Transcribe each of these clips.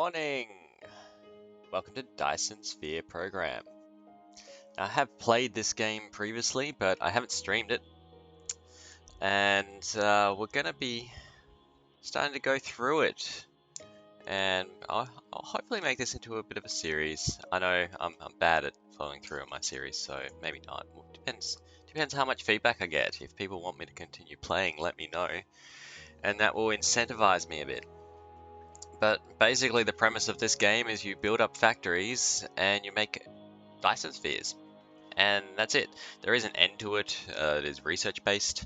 morning! Welcome to Dyson Sphere Program. I have played this game previously, but I haven't streamed it. And we're going to be starting to go through it. And I'll hopefully make this into a bit of a series. I know I'm bad at following through on my series, so maybe not. Well, depends how much feedback I get. If people want me to continue playing, let me know. And that will incentivize me a bit. But basically the premise of this game is you build up factories and you make Dyson spheres. And that's it. There is an end to it. It is research based.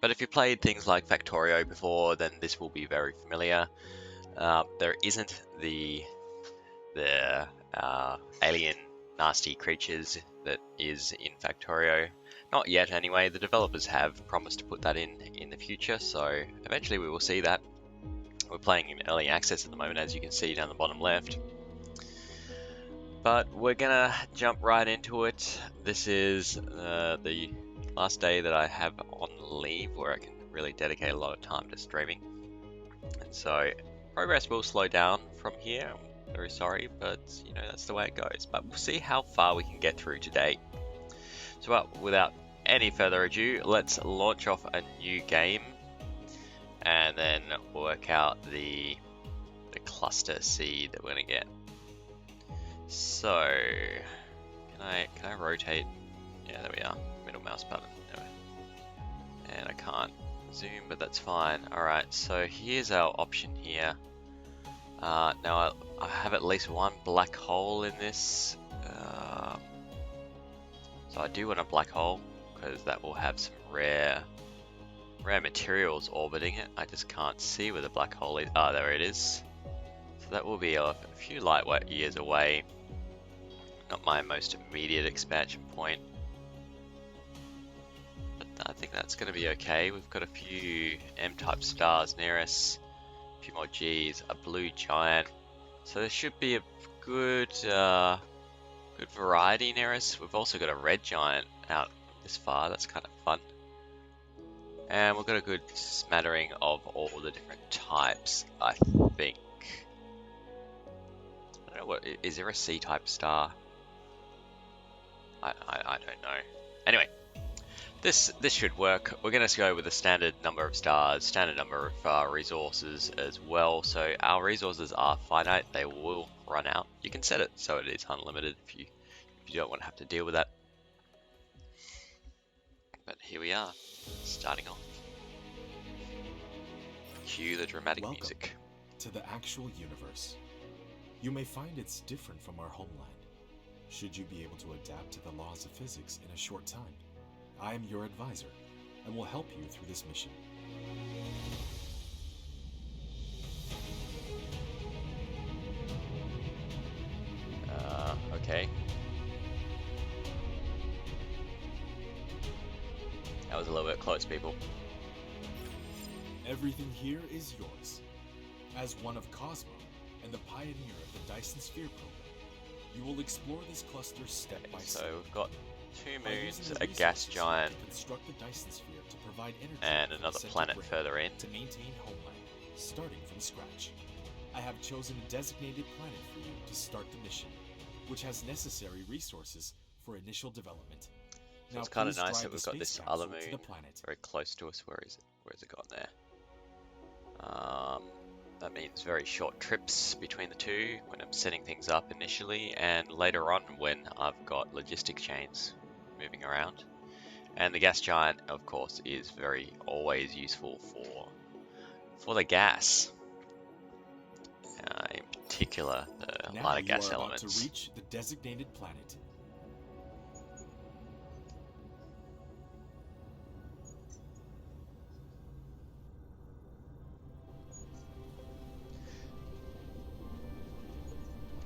But if you played things like Factorio before, then this will be very familiar. There isn't the alien nasty creatures that is in Factorio. Not yet anyway. The developers have promised to put that in the future, so eventually we will see that. We're playing in early access at the moment, as you can see down the bottom left. But we're gonna jump right into it. This is the last day that I have on leave, where I can really dedicate a lot of time to streaming. And so progress will slow down from here. I'm very sorry, but you know, that's the way it goes. But we'll see how far we can get through today. So without any further ado, let's launch off a new game and then work out the cluster seed that we're gonna get. So can I rotate? Yeah, there we are. Middle mouse button. Anyway. And I can't zoom, but that's fine. Alright, so here's our option here. Now I have at least one black hole in this. So I do want a black hole because that will have some rare materials orbiting it. I just can't see where the black hole is. Ah, there it is. So that will be a few light years away. Not my most immediate expansion point. But I think that's going to be okay. We've got a few M-type stars near us. A few more Gs. A blue giant. So there should be a good variety near us. We've also got a red giant out this far. That's kind of fun. And we've got a good smattering of all the different types, I think. I don't know what, is there a C-type star? I don't know. Anyway, this should work. We're going to go with a standard number of stars, standard number of resources as well. So our resources are finite, they will run out. You can set it so it is unlimited if you don't want to have to deal with that. But here we are, starting off. Cue the dramatic music. To the actual universe. You may find it's different from our homeland. Should you be able to adapt to the laws of physics in a short time, I am your advisor and will help you through this mission. Okay. That was a little bit close, people. Everything here is yours. As one of Cosmo and the pioneer of the Dyson Sphere program, you will explore this cluster step by step. So we've got 2 moons, a gas giant, construct the Dyson Sphere to provide energy and another planet further in. To maintain homeland, starting from scratch. I have chosen a designated planet for you to start the mission, which has necessary resources for initial development. So it's kind of nice that we've got this other moon very close to us. Where is it? Where has it gone there? That means very short trips between the two when I'm setting things up initially, and later on when I've got logistic chains moving around. And the gas giant, of course, is always useful for the gas. In particular, the lighter gas elements. Now you are about to reach the designated planet.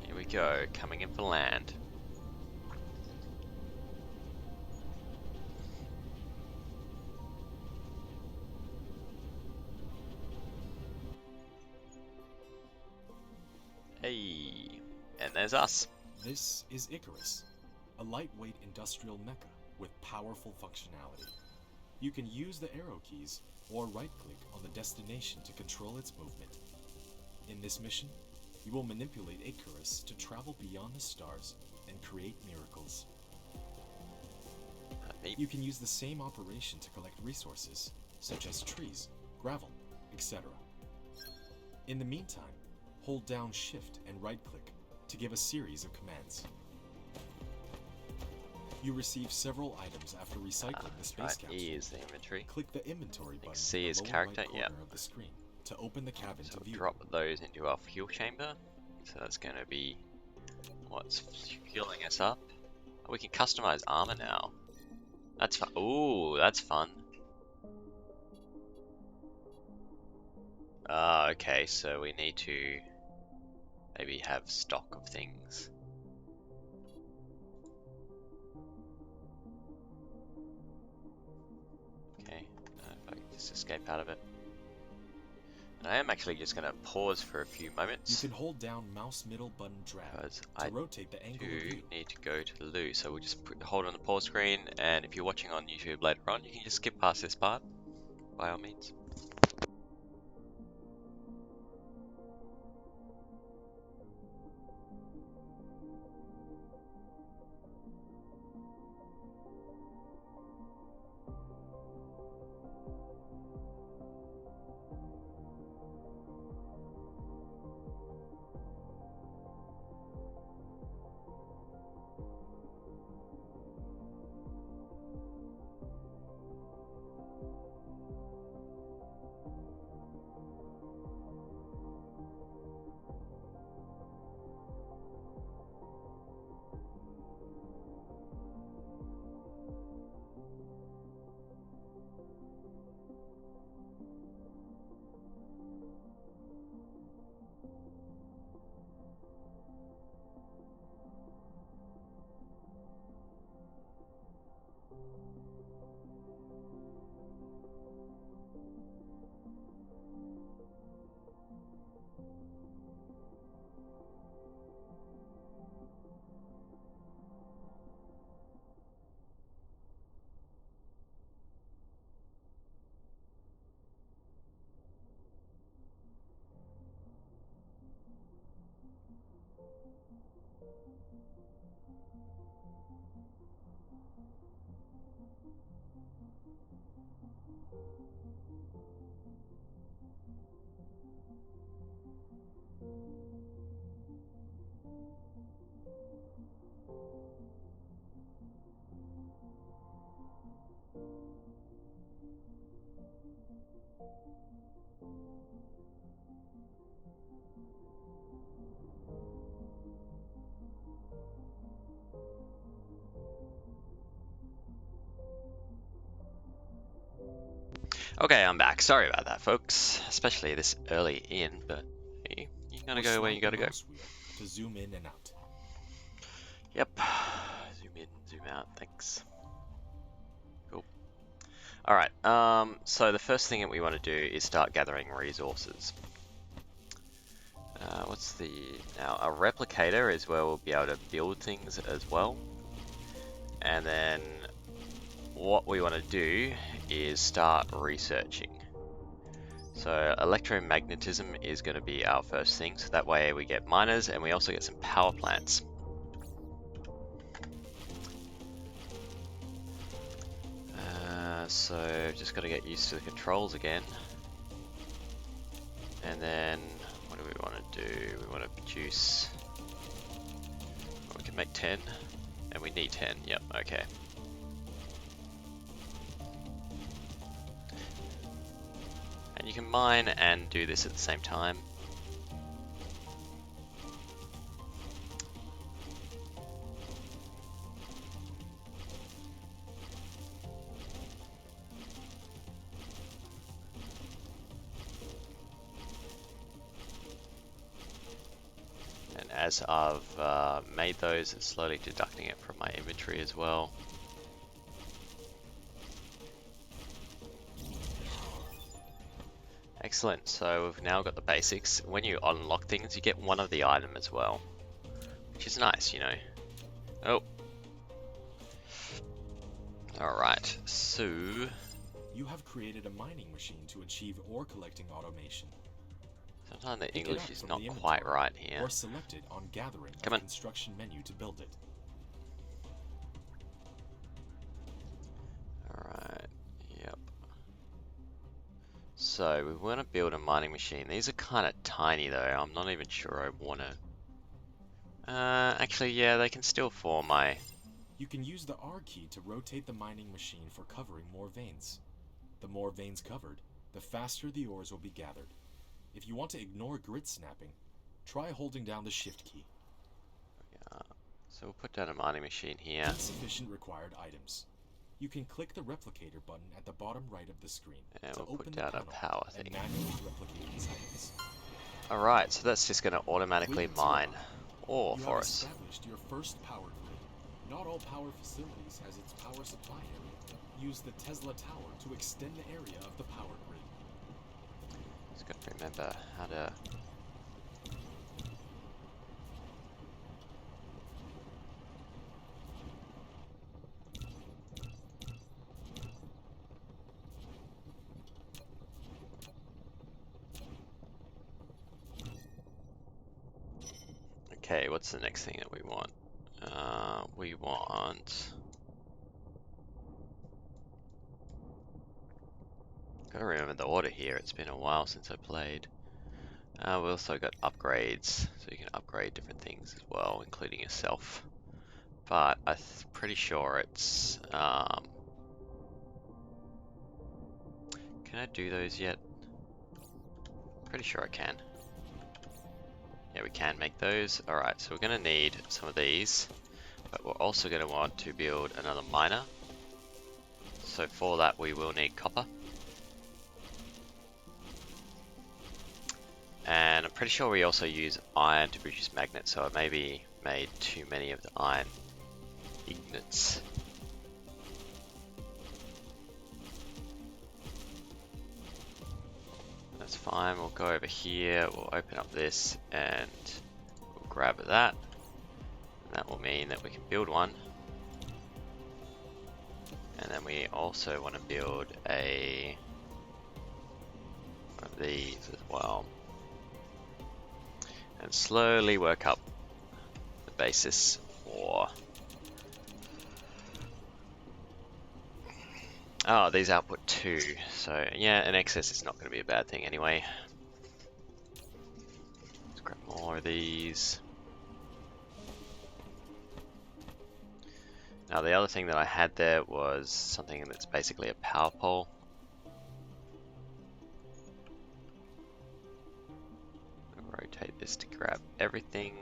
Here we go, coming in for land. Hey, and there's us. This is Icarus, a lightweight industrial mecha with powerful functionality. You can use the arrow keys or right-click on the destination to control its movement. In this mission, You will manipulate Icarus to travel beyond the stars and create miracles. You can use the same operation to collect resources, such as trees, gravel, etc. In the meantime, hold down Shift and right-click to give a series of commands. You receive several items after recycling the space capsule. E is the inventory. Click the inventory button C in is the lower character, right corner of the screen to open the cabin So to view. drop those into our fuel chamber. So that's going to be what's fueling us up. Oh, we can customize armor now. That's fun. Ooh, that's fun. Okay, so we need to maybe have stock of things. Okay, if I can just escape out of it. And I am actually just going to pause for a few moments. You can hold down mouse middle button drag because to rotate the angle of view. Need to go to the loo, so we'll just hold on the pause screen, and if you're watching on YouTube later on, you can just skip past this part, by all means. Okay, I'm back. Sorry about that, folks, especially this early in, but you gotta go where you gotta go. To zoom in and out. Yep. Zoom in, zoom out. Thanks. Cool. All right. So the first thing that we want to do is start gathering resources. Now a replicator is where we'll be able to build things as well. And then what we want to do is start researching. So electromagnetism is going to be our first thing, so that way we get miners and we also get some power plants. So just got to get used to the controls again. And then what do we want to do? We want to produce, well, we can make 10 and we need 10. Yep, okay. And you can mine and do this at the same time. And as I've made those, it's slowly deducting it from my inventory as well. Excellent, so we've now got the basics. When you unlock things, you get one of the item as well, which is nice, you know. Oh. Alright, so... You have created a mining machine to achieve ore collecting automation. Sometimes the Pick it English up is from not the quite inventory, right here. or select it on Gathering Come of on. Construction menu to build it. Alright, yep. So we want to build a mining machine. These are kind of tiny though. I'm not even sure I want to. Actually, yeah, they can still form my. You can use the R key to rotate the mining machine for covering more veins. The more veins covered, the faster the ores will be gathered. If you want to ignore grid snapping, try holding down the Shift key. Yeah. So we'll put down a mining machine here. Insufficient required items. You can click the replicator button at the bottom right of the screen And to we'll open put the down a panel power and thing. manually replicate these items. Alright, so that's just going to automatically With mine TI, ore you for have us. established your first power grid. Not all power facilities has its power supply area. Use the Tesla Tower to extend the area of the power grid. Just got to remember how to. Okay, what's the next thing that we want? We want. Gotta remember the order here. It's been a while since I played. We also got upgrades, so you can upgrade different things as well, including yourself. But I'm pretty sure it's. Can I do those yet? Pretty sure I can. Yeah, we can make those. Alright, so we're going to need some of these, but we're also going to want to build another miner. So for that we will need copper. And I'm pretty sure we also use iron to produce magnets, so I maybe made too many of the iron ingots. That's fine, we'll go over here, we'll open up this and we'll grab that. And that will mean that we can build one. And then we also want to build one of these as well. And slowly work up the basis for... Oh, these output 2. So yeah, an excess is not going to be a bad thing anyway. Let's grab more of these. Now the other thing that I had there was something that's basically a power pole. Rotate this to grab everything.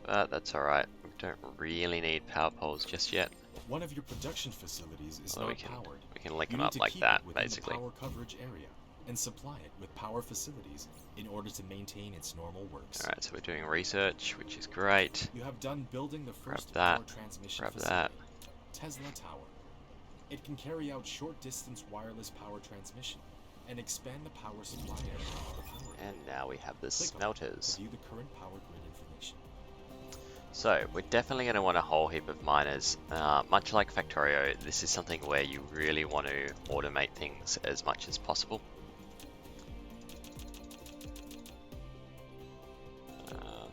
But that's alright. We don't really need power poles just yet. One of your production facilities is Although not powered. we can link You them need up to like keep that, it within basically. the power coverage area and supply it with power facilities in order to maintain its normal works. Alright, so we're doing research, which is great. You have done building the first that, power transmission grab facility, that. Tesla Tower. It can carry out short-distance wireless power transmission and expand the power supply area of the power grid. And now we have the Click on it smelters. to view the current power grid information. So we're definitely going to want a whole heap of miners. Much like Factorio, this is something where you really want to automate things as much as possible.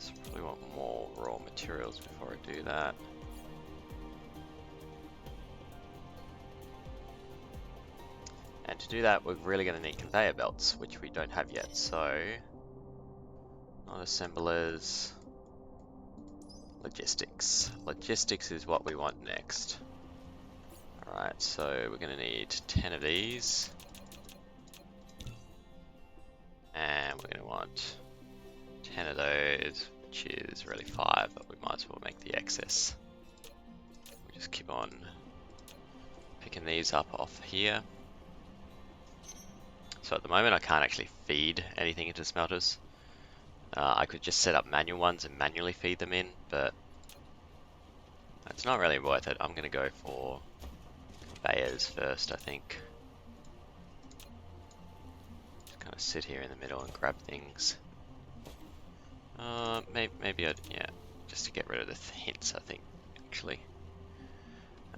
So probably want more raw materials before I do that. And to do that, we're really going to need conveyor belts, which we don't have yet. So, not assemblers. Logistics. Logistics is what we want next. Alright, so we're going to need 10 of these. And we're going to want 10 of those, which is really 5, but we might as well make the excess. We'll just keep on picking these up off here. So at the moment I can't actually feed anything into smelters. I could just set up manual ones and manually feed them in, but it's not really worth it. I'm going to go for conveyors first, I think. Just kind of sit here in the middle and grab things. Maybe yeah, just to get rid of the hints, I think, actually.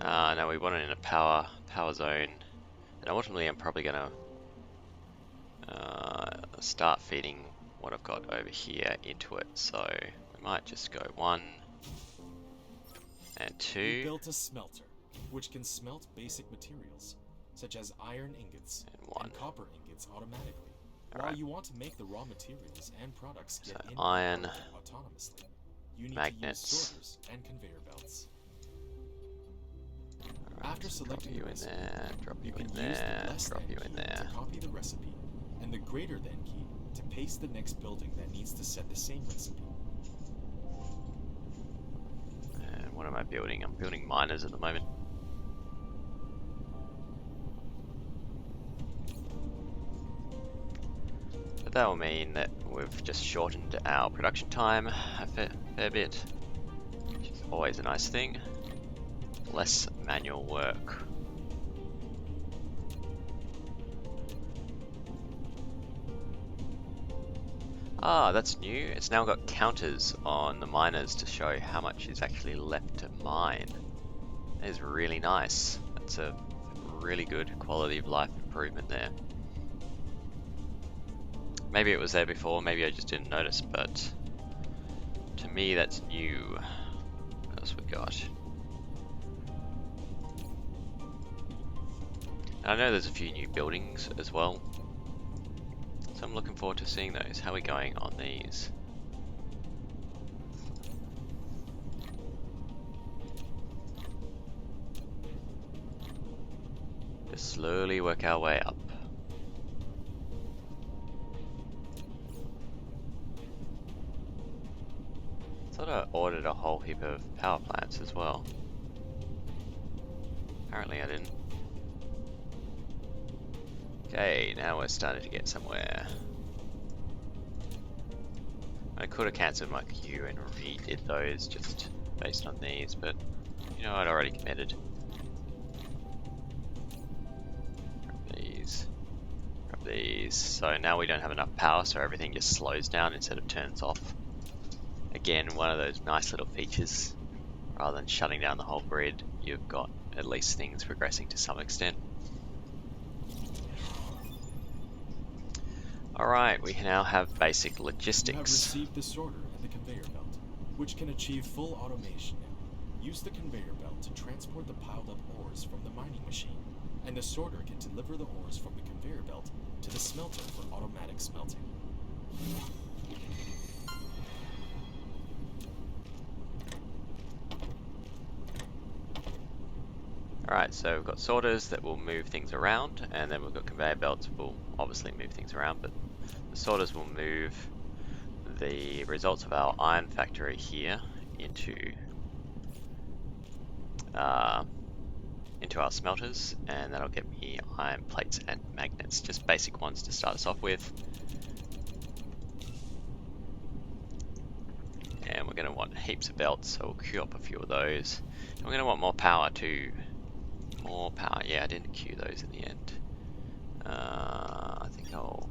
No, we want it in a power zone. And ultimately I'm probably going to Let's start feeding what I've got over here into it. So we might just go 1 and 2. We built a smelter, which can smelt basic materials, such as iron ingots And 1. and copper ingots automatically. All While right. you want to make the raw materials and products get So in iron, and out autonomously, you need magnets. to use sorters and conveyor belts. Alright, After so drop selecting you the in recipe, there, drop you you in can use the there, less drop than you key in there. to copy the recipe, and the greater than key to paste the next building that needs to set the same recipe. And what am I building? I'm building miners at the moment. But that will mean that we've just shortened our production time a fair bit, which is always a nice thing. Less manual work. Ah, that's new. It's now got counters on the miners to show how much is actually left to mine. That is really nice. That's a really good quality of life improvement there. Maybe it was there before, maybe I just didn't notice, but to me that's new. What else we got? And I know there's a few new buildings as well, so I'm looking forward to seeing those. How are we going on these? Just slowly work our way up. Thought I ordered a whole heap of power plants as well. Apparently I didn't. Okay, now we're starting to get somewhere. I could have cancelled my queue and redid those just based on these, but you know, I'd already committed. Grab these. Grab these. So now we don't have enough power, so everything just slows down instead of turns off. Again, one of those nice little features. Rather than shutting down the whole grid, you've got at least things progressing to some extent. Alright, we now have basic logistics. You have received the sorter and the conveyor belt, which can achieve full automation now. Use the conveyor belt to transport the piled up ores from the mining machine, and the sorter can deliver the ores from the conveyor belt to the smelter for automatic smelting. Alright, so we've got sorters that will move things around, and then we've got conveyor belts that will obviously move things around, but the sorters will move the results of our iron factory here into our smelters, and that'll get me iron plates and magnets, just basic ones to start us off with. And we're going to want heaps of belts, so we'll queue up a few of those. And we're going to want more power too. More power. Yeah, I didn't queue those in the end. I think I'll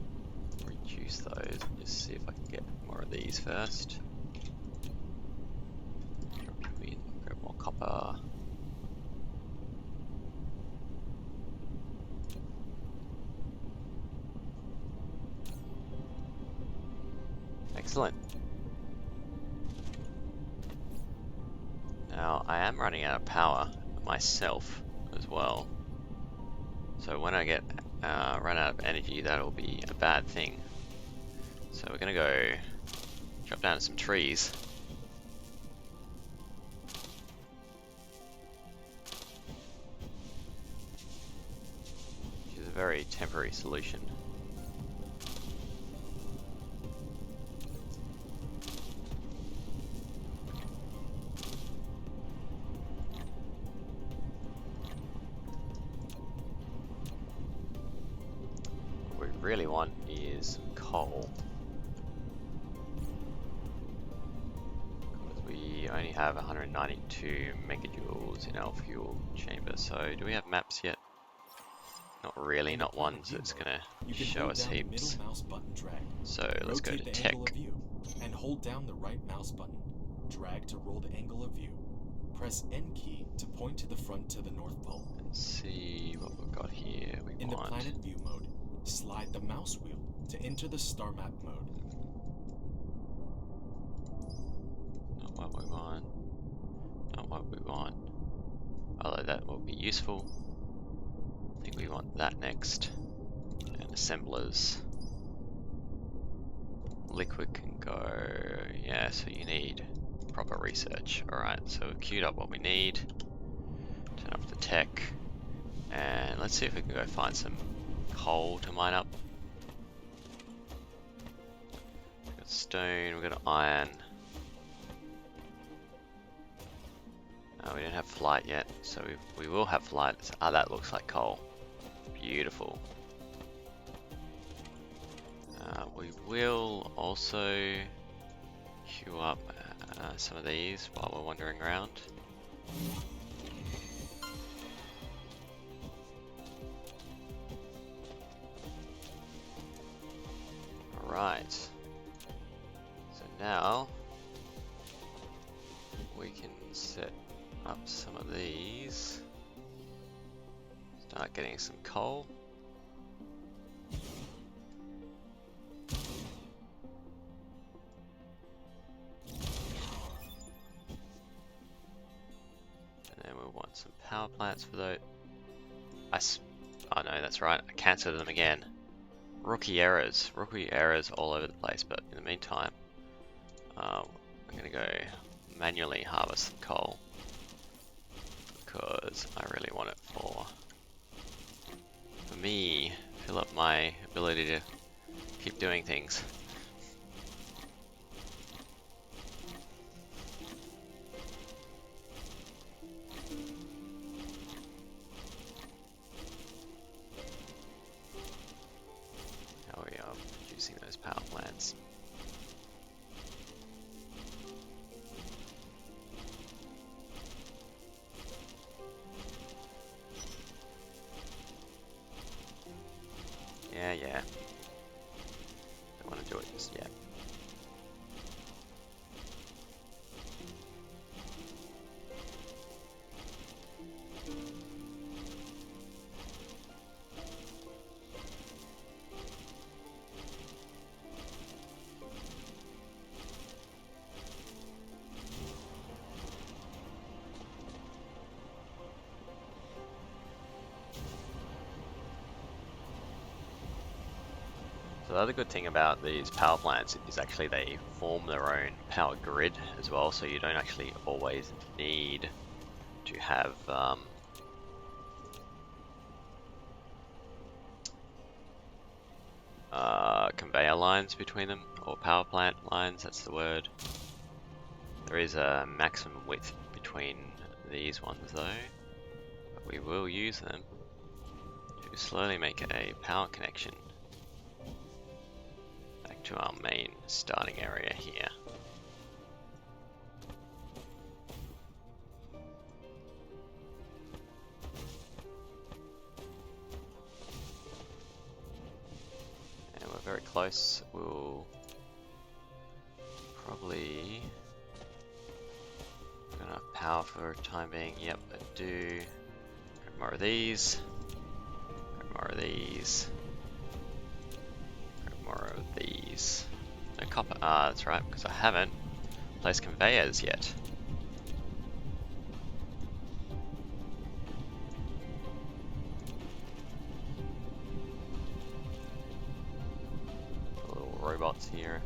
reduce those and just see if I can get more of these first. Grab more copper. Excellent. Now, I am running out of power myself as well. So when I get run out of energy, that'll be a bad thing. So we're gonna go chop down some trees. Which is a very temporary solution. What we really want is coal. Because we only have 192 megajoules in our fuel chamber. So do we have maps yet? Not really, not ones that's gonna show us heaps. So let's go to tech. And hold down the right mouse button. Drag to roll the angle of view. Press N key to point to the front to the North Pole. Let's see what we've got here. In the planet view mode, Slide the mouse wheel to enter the star map mode. Not what we want. Not what we want. Although that will be useful. I think we want that next. And assemblers. Liquid can go. Yeah, so you need proper research. Alright, so we've queued up what we need. Turn off the tech. And let's see if we can go find some coal to mine up. We've got stone, we've got iron. We don't have flight yet, so we will have flight. Ah, that looks like coal. Beautiful. We will also queue up some of these while we're wandering around. Alright. So now we can set up some of these. Start getting some coal. And then we'll want some power plants for those. Oh no, that's right, I cancelled them again. Rookie errors all over the place, but in the meantime, I'm gonna go manually harvest some coal. Because I really want it for me, fill up my ability to keep doing things. How we are producing those power plants. Yeah. Don't want to do it just yet. So the other good thing about these power plants is actually they form their own power grid as well, so you don't actually always need to have conveyor lines between them, or power plant lines, that's the word. There is a maximum width between these ones though, but we will use them to slowly make a power connection back to our main starting area here. And we're very close. We'll probably got enough power for the time being. Yep, I do. Grab more of these. Grab more of these. Grab more of these. No copper. Ah, that's right, because I haven't placed conveyors yet. Little robots here.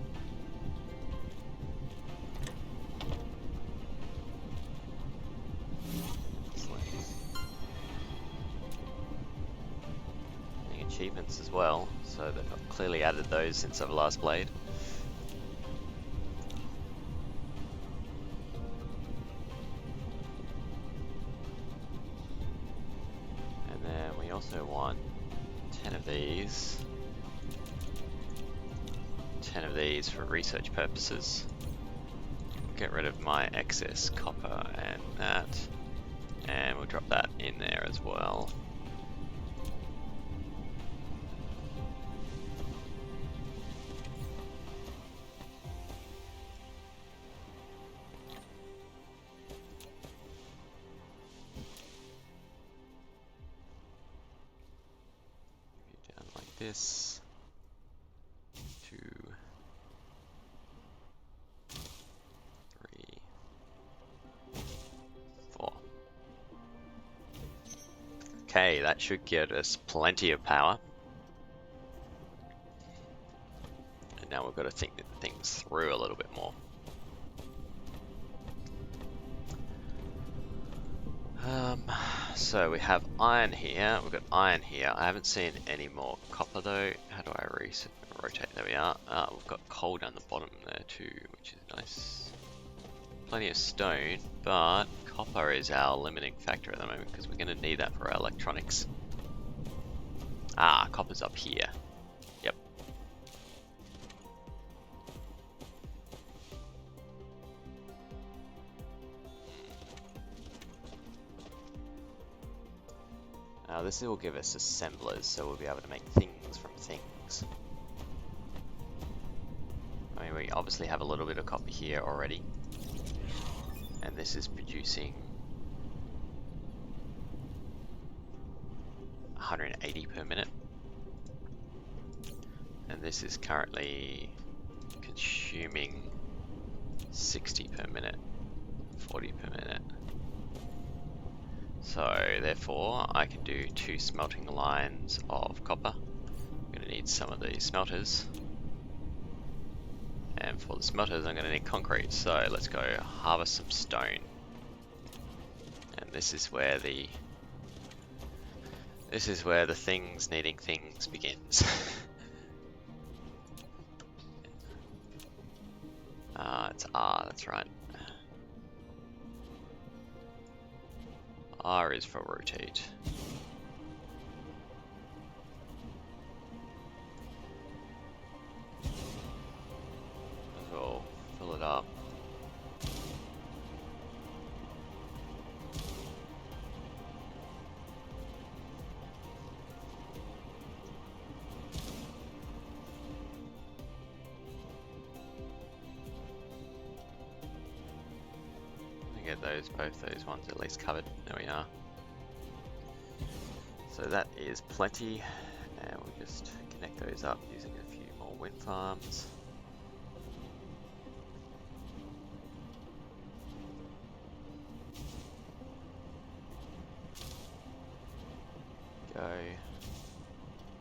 Achievements as well, so they've clearly added those since I've last played. And then we also want 10 of these. 10 of these for research purposes. Get rid of my excess copper and that. And we'll drop that in there as well. this. 2, 3, 4. Okay, that should get us plenty of power. And now we've got to think things through a little bit more. So we have iron here, we've got iron here. I haven't seen any more copper though. How do I rotate? There we are. We've got coal down the bottom there too, which is nice. Plenty of stone, but copper is our limiting factor at the moment because we're going to need that for our electronics. Ah, copper's up here. Yep. Now this will give us assemblers, so we'll be able to make things from things. I mean, we obviously have a little bit of copper here already. And this is producing 180 per minute. And this is currently consuming 60 per minute, 40 per minute. So therefore I can do 2 smelting lines of copper. I'm going to need some of these smelters. And for the smelters I'm going to need concrete. So let's go harvest some stone. And this is where the things needing things begins. It's R, that's right. R is for rotate. We'll fill it up. Get both those ones at least covered. There we are. So that is plenty, and we'll just connect those up using a few more wind farms. Go.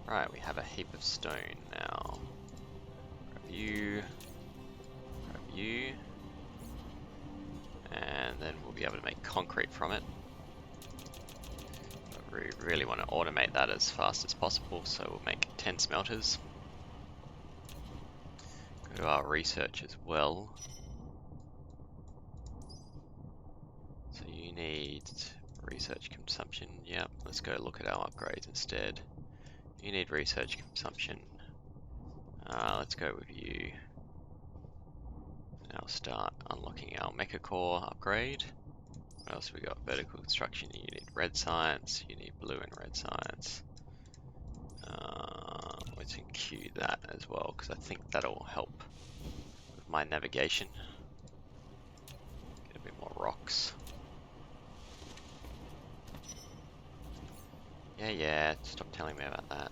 Right, we have a heap of stone now. Grab you. Grab you. And then we'll be able to make concrete from it. But we really want to automate that as fast as possible, so we'll make 10 smelters. Go to our research as well. So you need research consumption. Yep, let's go look at our upgrades instead. You need research consumption. Let's go with you. Now start unlocking our mecha core upgrade. What else we got? Vertical construction. You need red science. You need blue and red science. Let's queue that as well because I think that'll help with my navigation. Get a bit more rocks. Yeah. Stop telling me about that.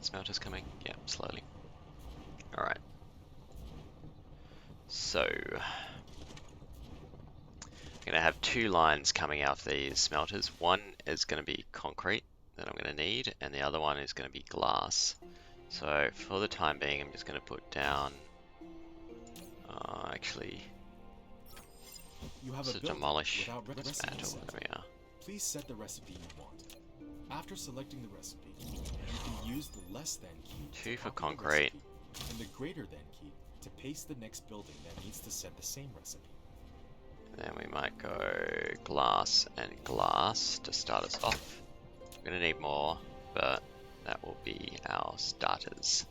Smelters coming? Yeah, slowly. Alright. So, I'm going to have 2 lines coming out of these smelters. One is going to be concrete that I'm going to need, and the other one is going to be glass. So, for the time being, I'm just going to put down, actually, You have to a building demolish without this recipe mantle. set. There we are. Please set the recipe you want. After selecting the recipe, you can use the less than key to 2 for copy the concrete. recipe, and the greater than key to paste the next building that needs to set the same recipe. Then we might go glass and glass to start us off. We're going to need more, but that will be our starters.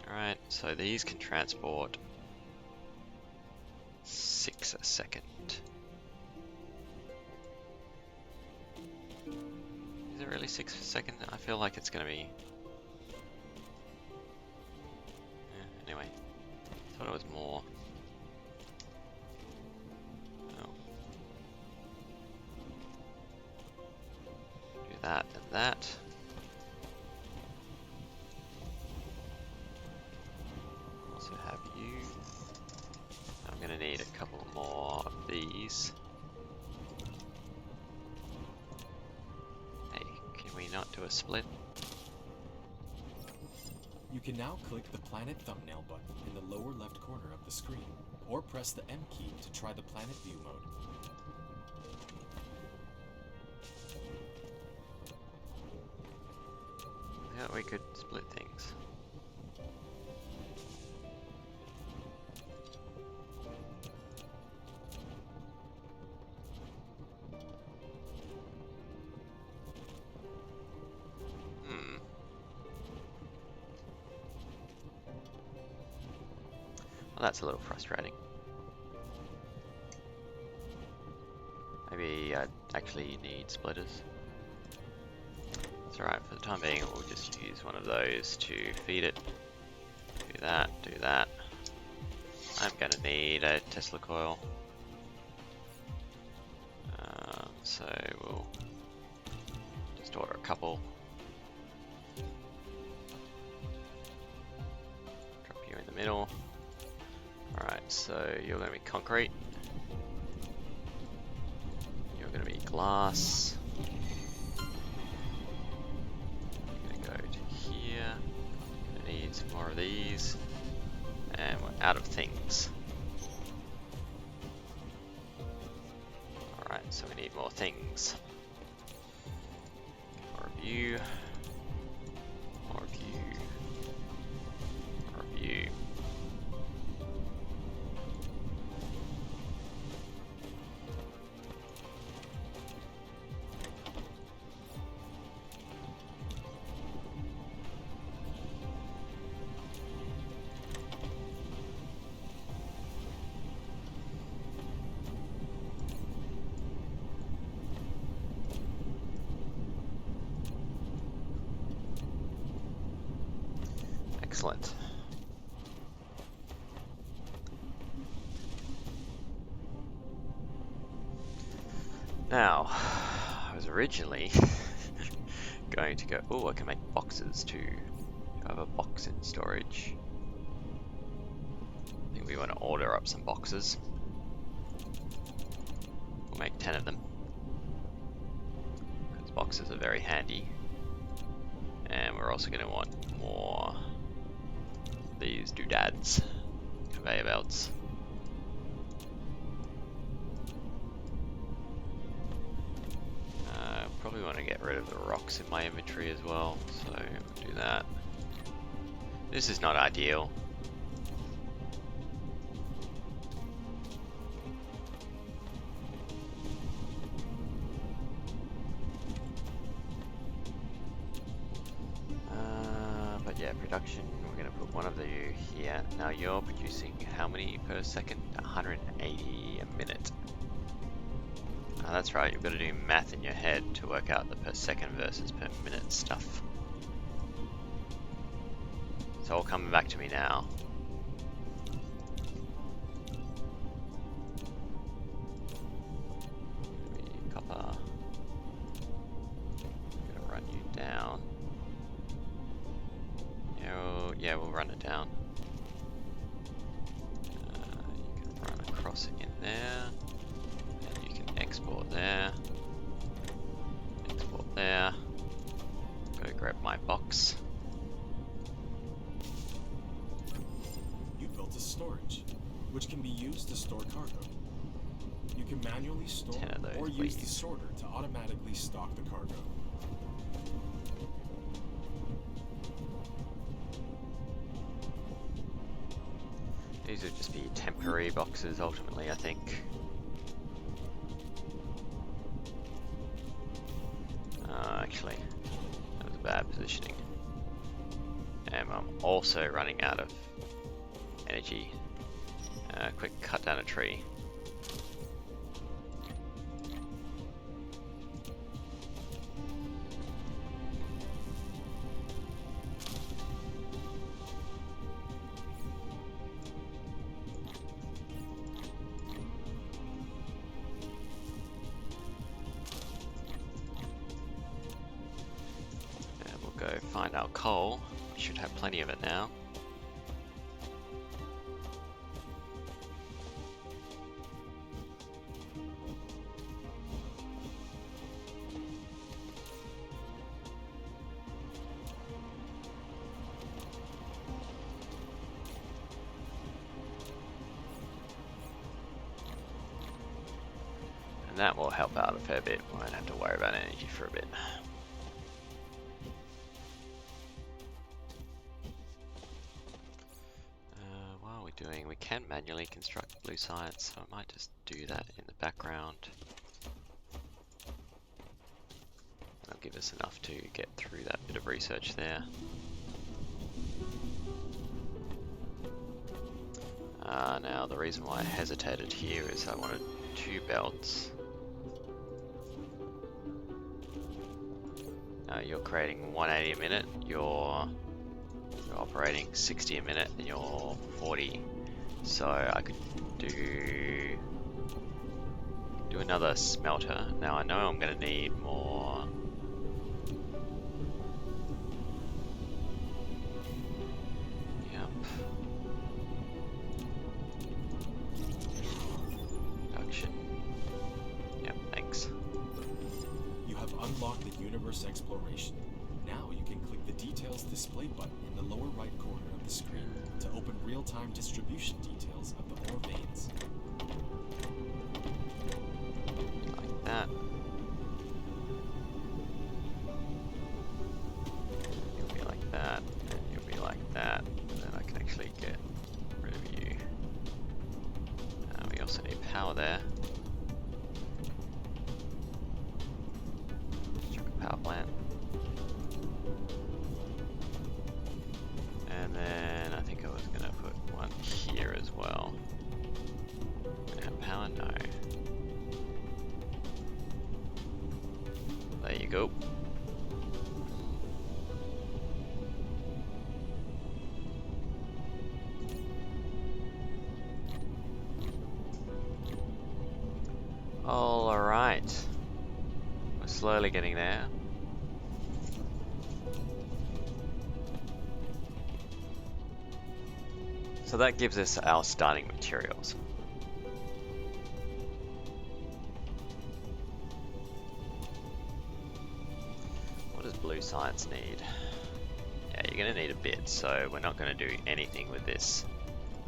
Alright, so these can transport 6 a second. Is it really 6 a second? I feel like it's going to be... anyway, I thought it was more. Oh. that and that. Also have you. I'm gonna need a couple more of these. Hey, can we not do a split? You can now click the planet thumbnail button in the lower left corner of the screen, or press the M key to try the planet view mode. Yeah, we could split things. Well, that's a little frustrating. Maybe I actually need splitters. It's alright, for the time being we'll just use one of those to feed it. Do that, do that. I'm gonna need a Tesla coil. So we'll just order a couple. Drop you in the middle. Alright, so you're going to be concrete. You're going to be glass. You're going to go to here. Going to need some more of these. And we're out of things. Alright, so we need more things. More of you. More of you. More of you. Excellent. Now, I was originally going to go, oh, I can make boxes too. I have a box in storage. I think we want to order up some boxes. We'll make 10 of them. Because boxes are very handy. And we're also going to want more these doodads, conveyor belts. Probably want to get rid of the rocks in my inventory as well, so we'll do that. This is not ideal. But yeah, production, we're going to put one of you here. Now you're producing how many per second? 180 a minute. That's right, you've got to do math in your head to work out the per second versus per minute stuff. It's all coming back to me now. Copper. I'm going to run you down. Yeah, we'll run it down. You can run across in there. Export there. Export there. Go grab my box. You built a storage, which can be used to store cargo. You can manually store 10 of those, or use the please. sorter to automatically stock the cargo. These would just be temporary boxes ultimately, I think. Actually, that was a bad positioning. And I'm also running out of energy. Quick, cut down a tree. find our coal. We should have plenty of it now. And that will help out a fair bit. We won't have to worry about energy for a bit. What are we doing? We can manually construct blue science, so I might just do that in the background. That'll give us enough to get through that bit of research there. Now the reason why I hesitated here is I wanted 2 belts. You're creating 180 a minute, you're operating 60 a minute, and you're 40. So I could do another smelter. Now I know I'm going to need more. Yep. Production. Yep, thanks. You have unlocked the universe exploration. Now you can click the details display button in the lower right corner of the screen to open real-time distribution details of the ore veins. Like that. You'll be like that, and you'll be like that, and then I can actually get rid of you. We also need power there. Power plant. And then I think I was gonna put one here as well. Gonna have power? No. There you go. All right. We're slowly getting there. So that gives us our starting materials. What does blue science need? Yeah, you're going to need a bit, so we're not going to do anything with this.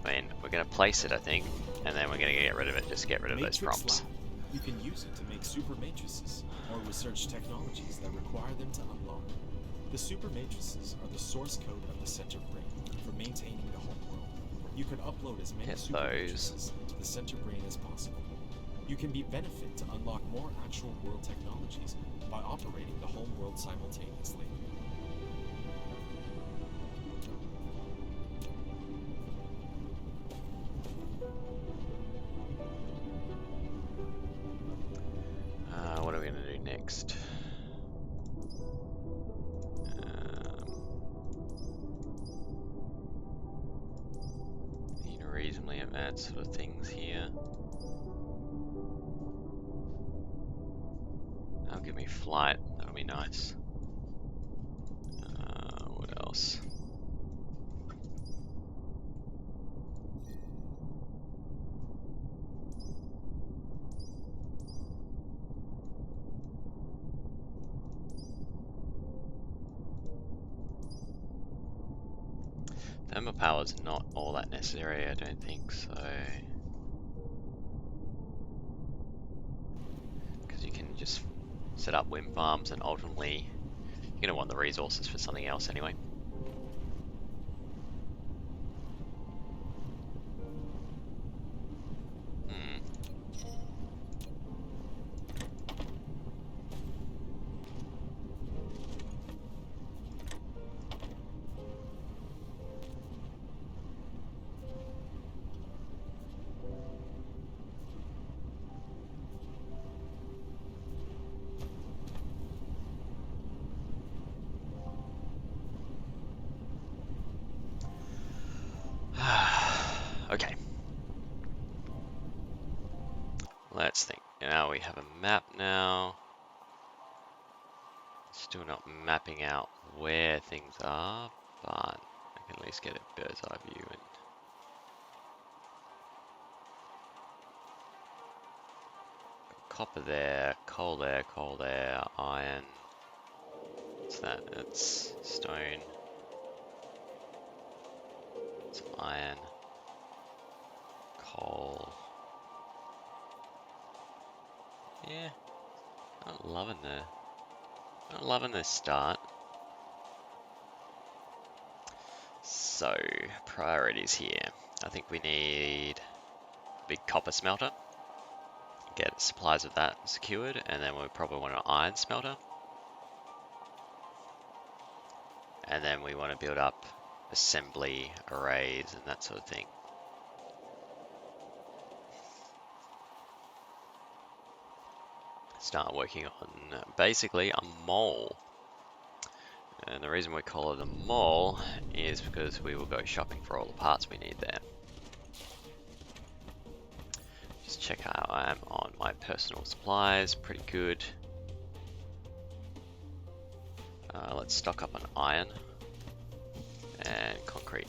I mean, we're going to place it, I think, and then we're going to get rid of it, just get rid of those prompts. Lab. You can use it to make super matrices, or research technologies that require them to unlock. The super matrices are the source code of the center brain for maintaining the whole world. You can upload as many super matrices into the center brain as possible. You can be benefit to unlock more actual world technologies by operating the home world simultaneously. What are we going to do next? Need reasonably advanced sort of things here. That'll give me flight. That'll be nice. What else? Thermal power is not all that necessary, I don't think so. Because you can just set up wind farms and ultimately you're going to want the resources for something else anyway. Okay. Let's think. Now we have a map now. Let's Still not mapping out where things are, but I can at least get a bird's eye view. And copper there, coal there, iron. What's that? It's stone. It's iron. Coal. Yeah, not loving this start. So, priorities here. I think we need a big copper smelter. Get supplies of that secured, and then we probably want an iron smelter. And then we want to build up assembly arrays and that sort of thing. Start working on basically a mole. And the reason we call it a mole is because we will go shopping for all the parts we need there. Just check how I am on my personal supplies, pretty good. Let's stock up on iron and concrete.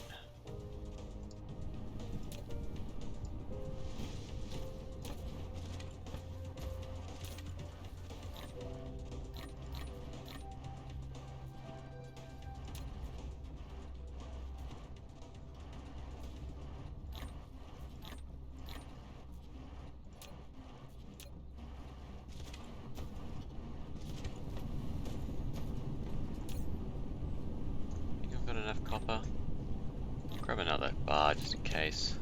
Copper. Grab another bar just in case.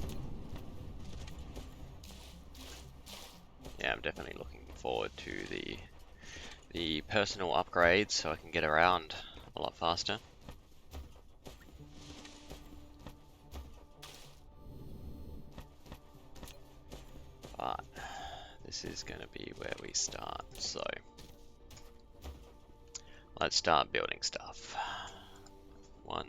Yeah, I'm definitely looking forward to the personal upgrades so I can get around a lot faster. But this is going to be where we start, so let's start building stuff. One.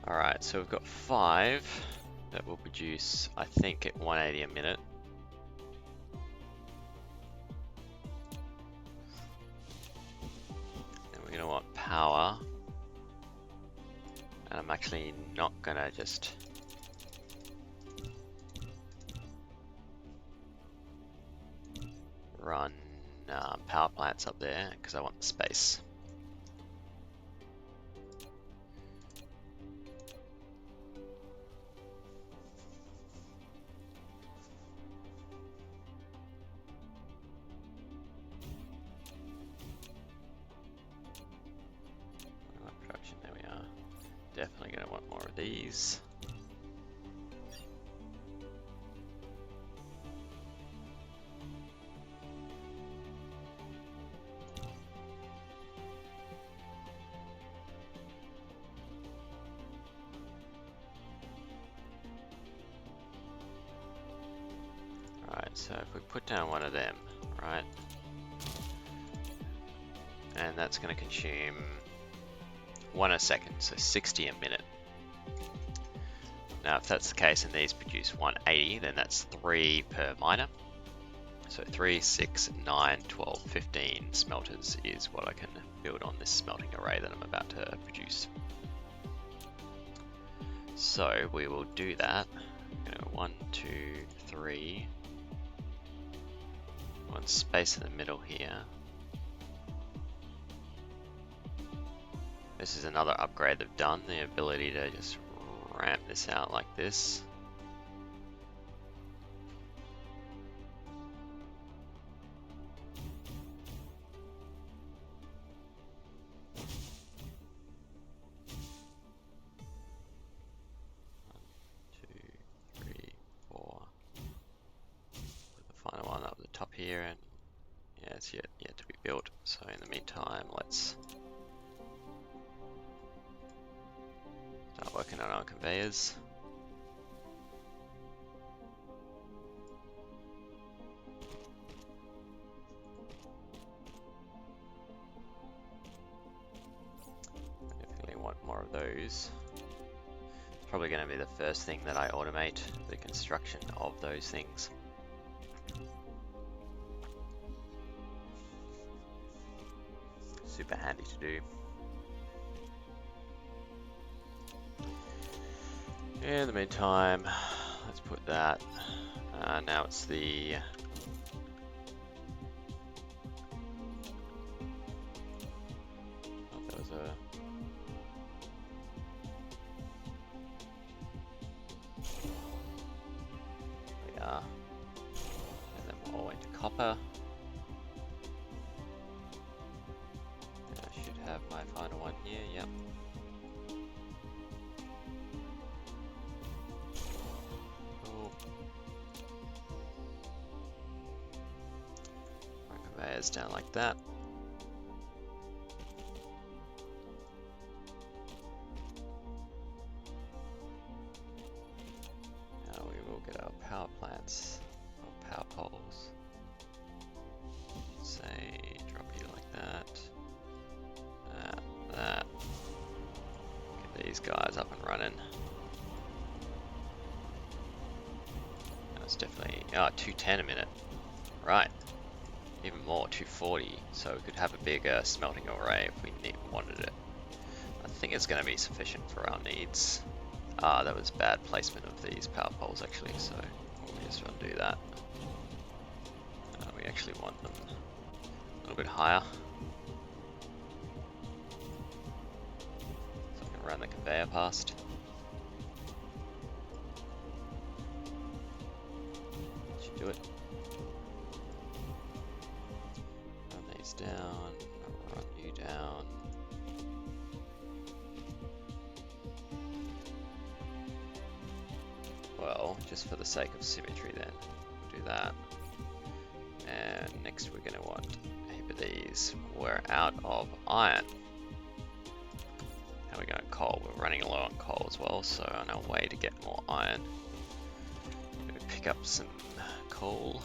Alright, so we've got 5 that will produce, I think, at 180 a minute. And we're going to want power. And I'm actually not going to just run power plants up there because I want the space. Production, there we are. Definitely going to want more of these. So if we put down one of them, right, and that's going to consume 1 a second, so 60 a minute. Now if that's the case and these produce 180, then that's 3 per miner. So 3, 6, 9, 12, 15 smelters is what I can build on this smelting array that I'm about to produce. So we will do that. 1, 2, 3. One space in the middle here. This is another upgrade they've done, the ability to just ramp this out like this. here, and yeah, it's yet to be built. So in the meantime, let's start working on our conveyors. Definitely want more of those. Probably going to be the first thing that I automate, the construction of those things. Super handy to do. In the meantime, let's put that. Now it's the that was a we are, and then we're all into copper. And I should have my final one here. Yep. Conveyors down like that. Now we will get our power plants, or power poles. Say, drop you like that. That. Get these guys up and running. That's definitely 210 a minute. Right. Even more, 240, so we could have a bigger smelting array if we wanted it. I think it's going to be sufficient for our needs. That was bad placement of these power poles actually, so we'll just undo that. We actually want them a little bit higher. So we can run the conveyor past. Should do it. Down, run you down. Well, just for the sake of symmetry then, we'll do that. And next we're going to want a heap of these. We're out of iron. How are we going to coal? We're running low on coal as well, so on our way to get more iron, we're going to pick up some coal.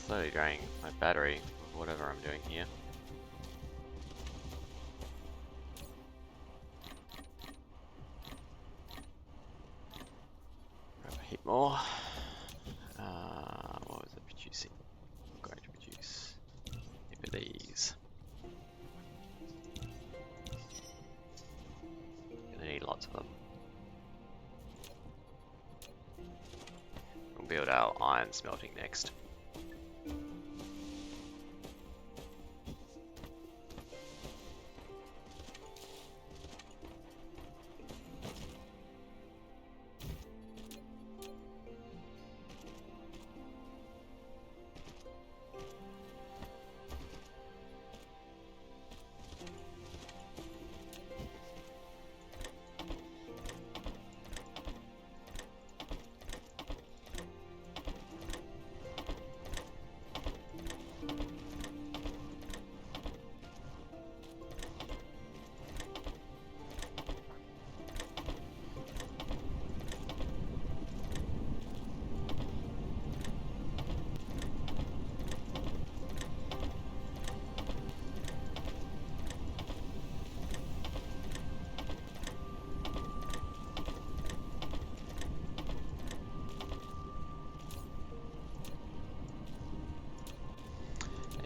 Slowly draining my battery, whatever I'm doing here. Grab a heap more. What was it producing? I'm going to produce a heap of these. Gonna need lots of them. We'll build our iron smelting next.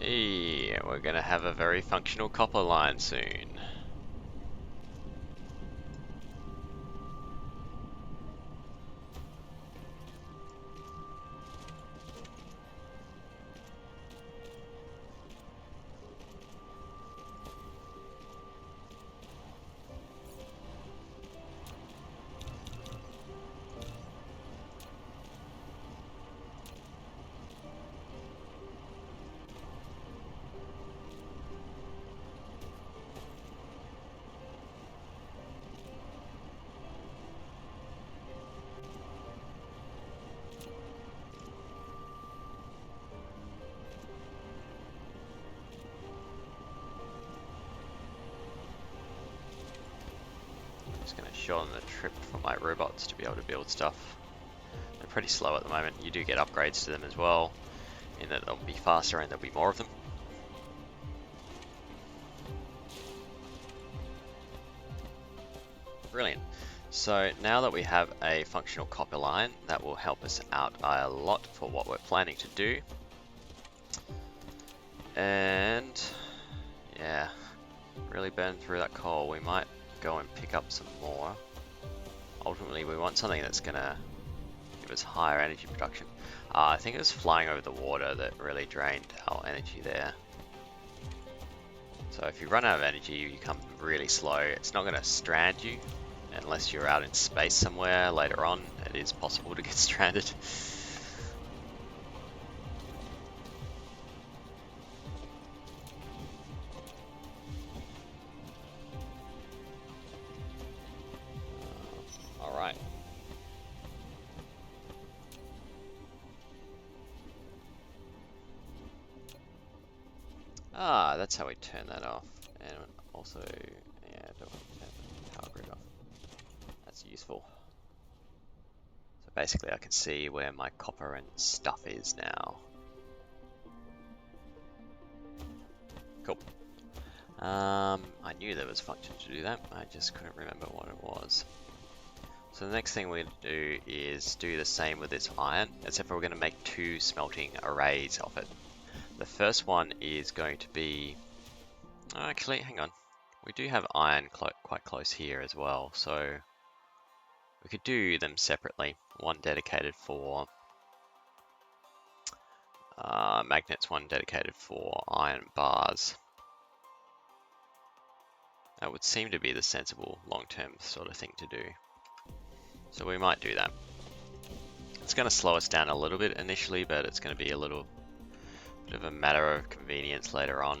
Hey, we're gonna have a very functional copper line soon. Just going to shorten the trip for my robots to be able to build stuff. They're pretty slow at the moment. You do get upgrades to them as well, in that they'll be faster and there'll be more of them. Brilliant. So now that we have a functional copper line, that will help us out a lot for what we're planning to do. And yeah, really burn through that coal. We might go and pick up some more. Ultimately, we want something that's gonna give us higher energy production. I think it was flying over the water that really drained our energy there. So if you run out of energy, you become really slow. It's not gonna strand you unless you're out in space somewhere later on. It is possible to get stranded. Alright. Ah, that's how we turn that off. And also, yeah, don't want to turn the power grid off. That's useful. So basically I can see where my copper and stuff is now. Cool. I knew there was a function to do that, I just couldn't remember what it was. So the next thing we're going to do is do the same with this iron, except for we're going to make 2 smelting arrays of it. The first one is going to be... actually, hang on. We do have iron quite close here as well, so we could do them separately. One dedicated for magnets, one dedicated for iron bars. That would seem to be the sensible long-term sort of thing to do. So we might do that. It's going to slow us down a little bit initially, but it's going to be a little bit of a matter of convenience later on.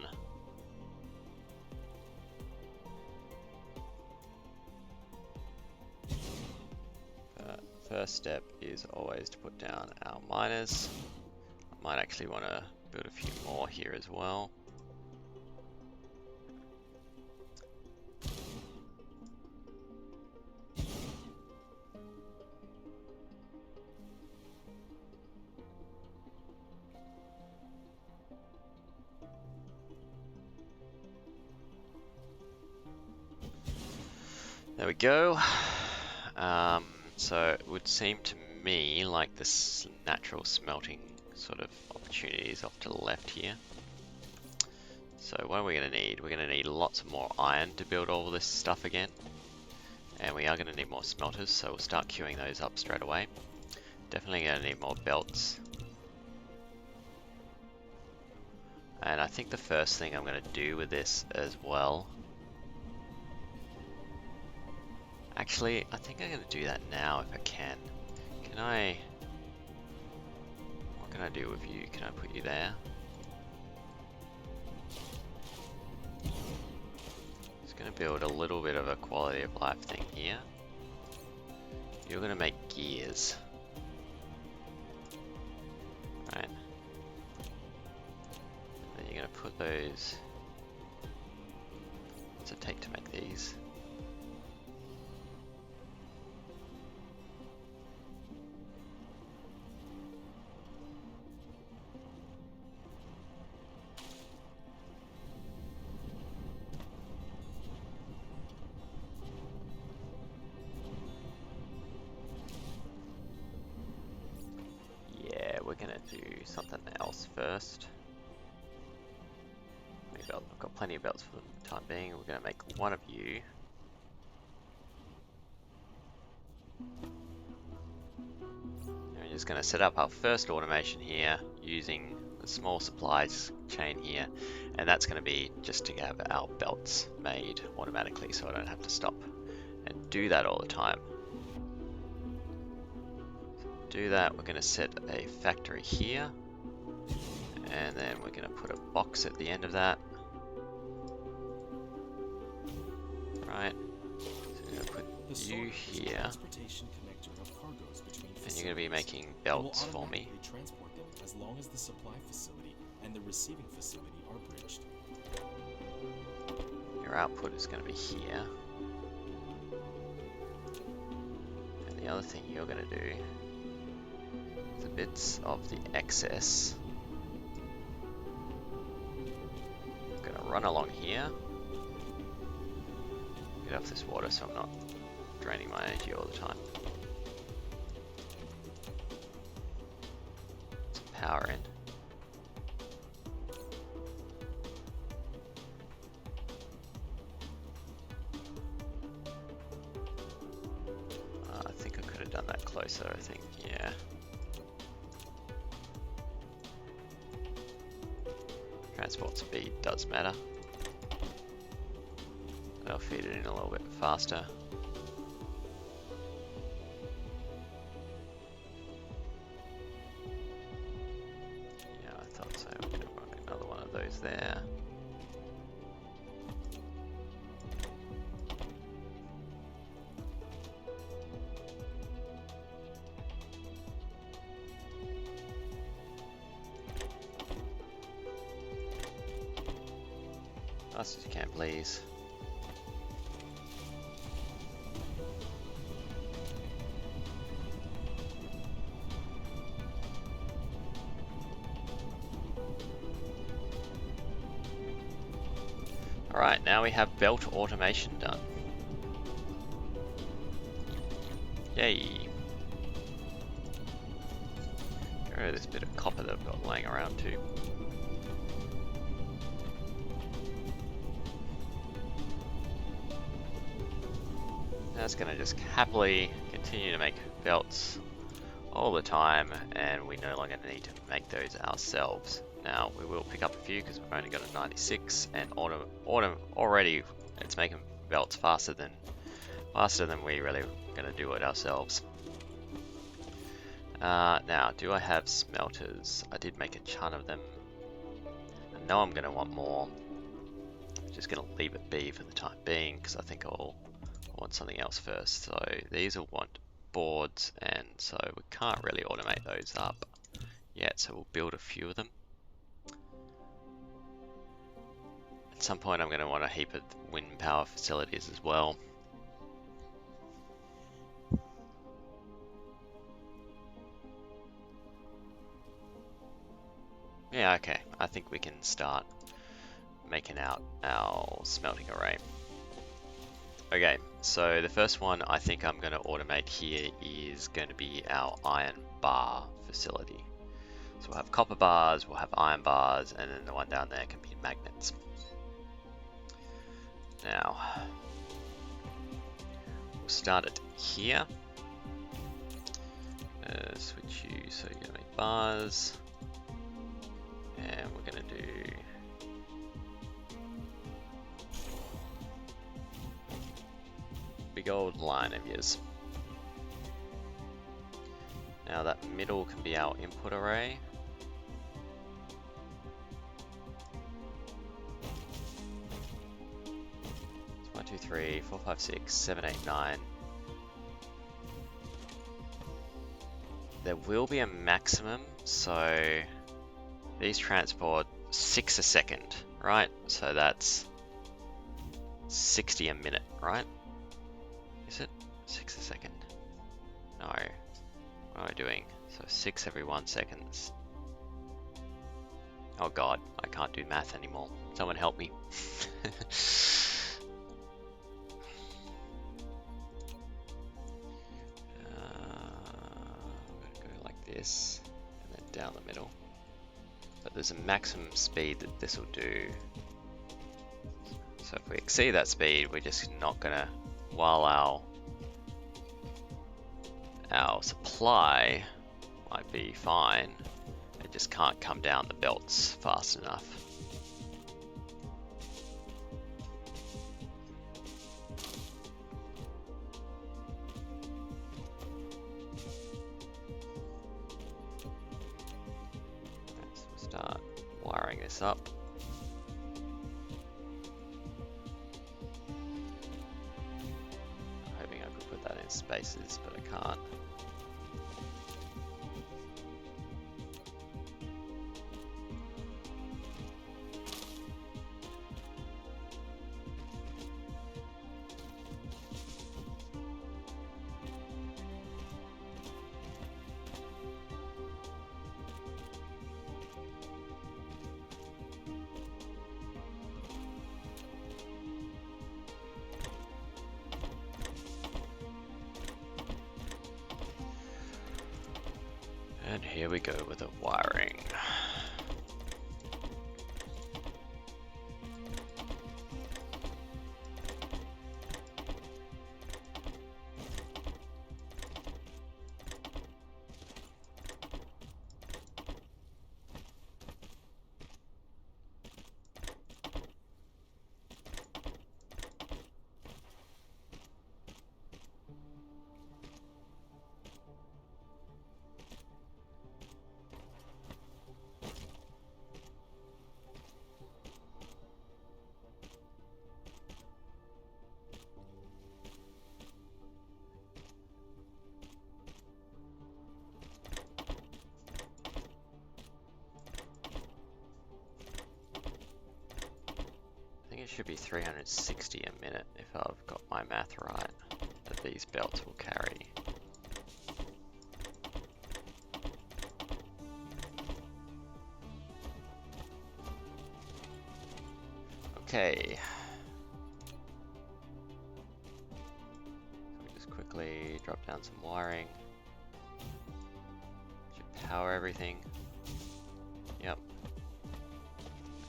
First step is always to put down our miners. I might actually want to build a few more here as well. There we go. So it would seem to me like this natural smelting sort of opportunities off to the left here. So what are we going to need? We're going to need lots more iron to build all this stuff again. And we are going to need more smelters, so we'll start queuing those up straight away. Definitely going to need more belts. And I think the first thing I'm going to do with this as well... Actually, I think I'm going to do that now if I can. Can I... What can I do with you? Can I put you there? Just going to build a little bit of a quality of life thing here. You're going to make gears. Right. Then you're going to put those... What's it take to make these? Something else first. Maybe I've got plenty of belts for the time being. We're going to make one of you. And we're just going to set up our first automation here using the small supplies chain here, and that's going to be just to have our belts made automatically so I don't have to stop and do that all the time. Do that, we're going to set a factory here, and then we're going to put a box at the end of that. Right, so we're going to put you here, and you're going to be making belts for me. Transport them as long as the supply facility and the receiving facility are bridged. Your output is going to be here. the other thing you're going to do, the bits of the excess, I'm going to run along here, get off this water so I'm not draining my energy all the time. Some power in. I think I could have done that closer, I think, yeah. Transport speed does matter. I'll feed it in a little bit faster. Yeah, I thought so. We're going to run another one of those there. Fast as you can, please. Alright, now we have belt automation done. Yay! Get rid of this bit of copper that I've got laying around too. That's going to just happily continue to make belts all the time, and we no longer need to make those ourselves. Now we will pick up a few because we've only got a 96, and already it's making belts faster than we really going to do it ourselves. Now, do I have smelters? I did make a ton of them. I know I'm going to want more. I'm just going to leave it be for the time being because I think I'll want something else first. So these will want boards, and so we can't really automate those up yet, so we'll build a few of them. At some point I'm going to want a heap of wind power facilities as well. Yeah, okay, I think we can start making out our smelting array. Okay, so the first one I think I'm going to automate here is going to be our iron bar facility. So we'll have copper bars, we'll have iron bars, and then the one down there can be magnets. Now, we'll start it here. Switch you, so you're going to make bars, and we're going to do big old line of yours. Now that middle can be our input array. It's 1, 2, 3, 4, 5, 6, 7, 8, 9. There will be a maximum, so these transport 6 a second, right? So that's 60 a minute, right? Is it 6 a second? No. What am I doing? So 6 every 1 second. Oh god, I can't do math anymore. Someone help me. This and then down the middle, but there's a maximum speed that this will do. So if we exceed that speed, we're just not gonna, while our supply might be fine, it just can't come down the belts fast enough. Start wiring this up. I'm hoping I could put that in spaces, but I can't. And here we go with the wiring. I think it should be 360 a minute if I've got my math right, that these belts will carry. Okay. So we just quickly drop down some wiring. Should power everything. Yep.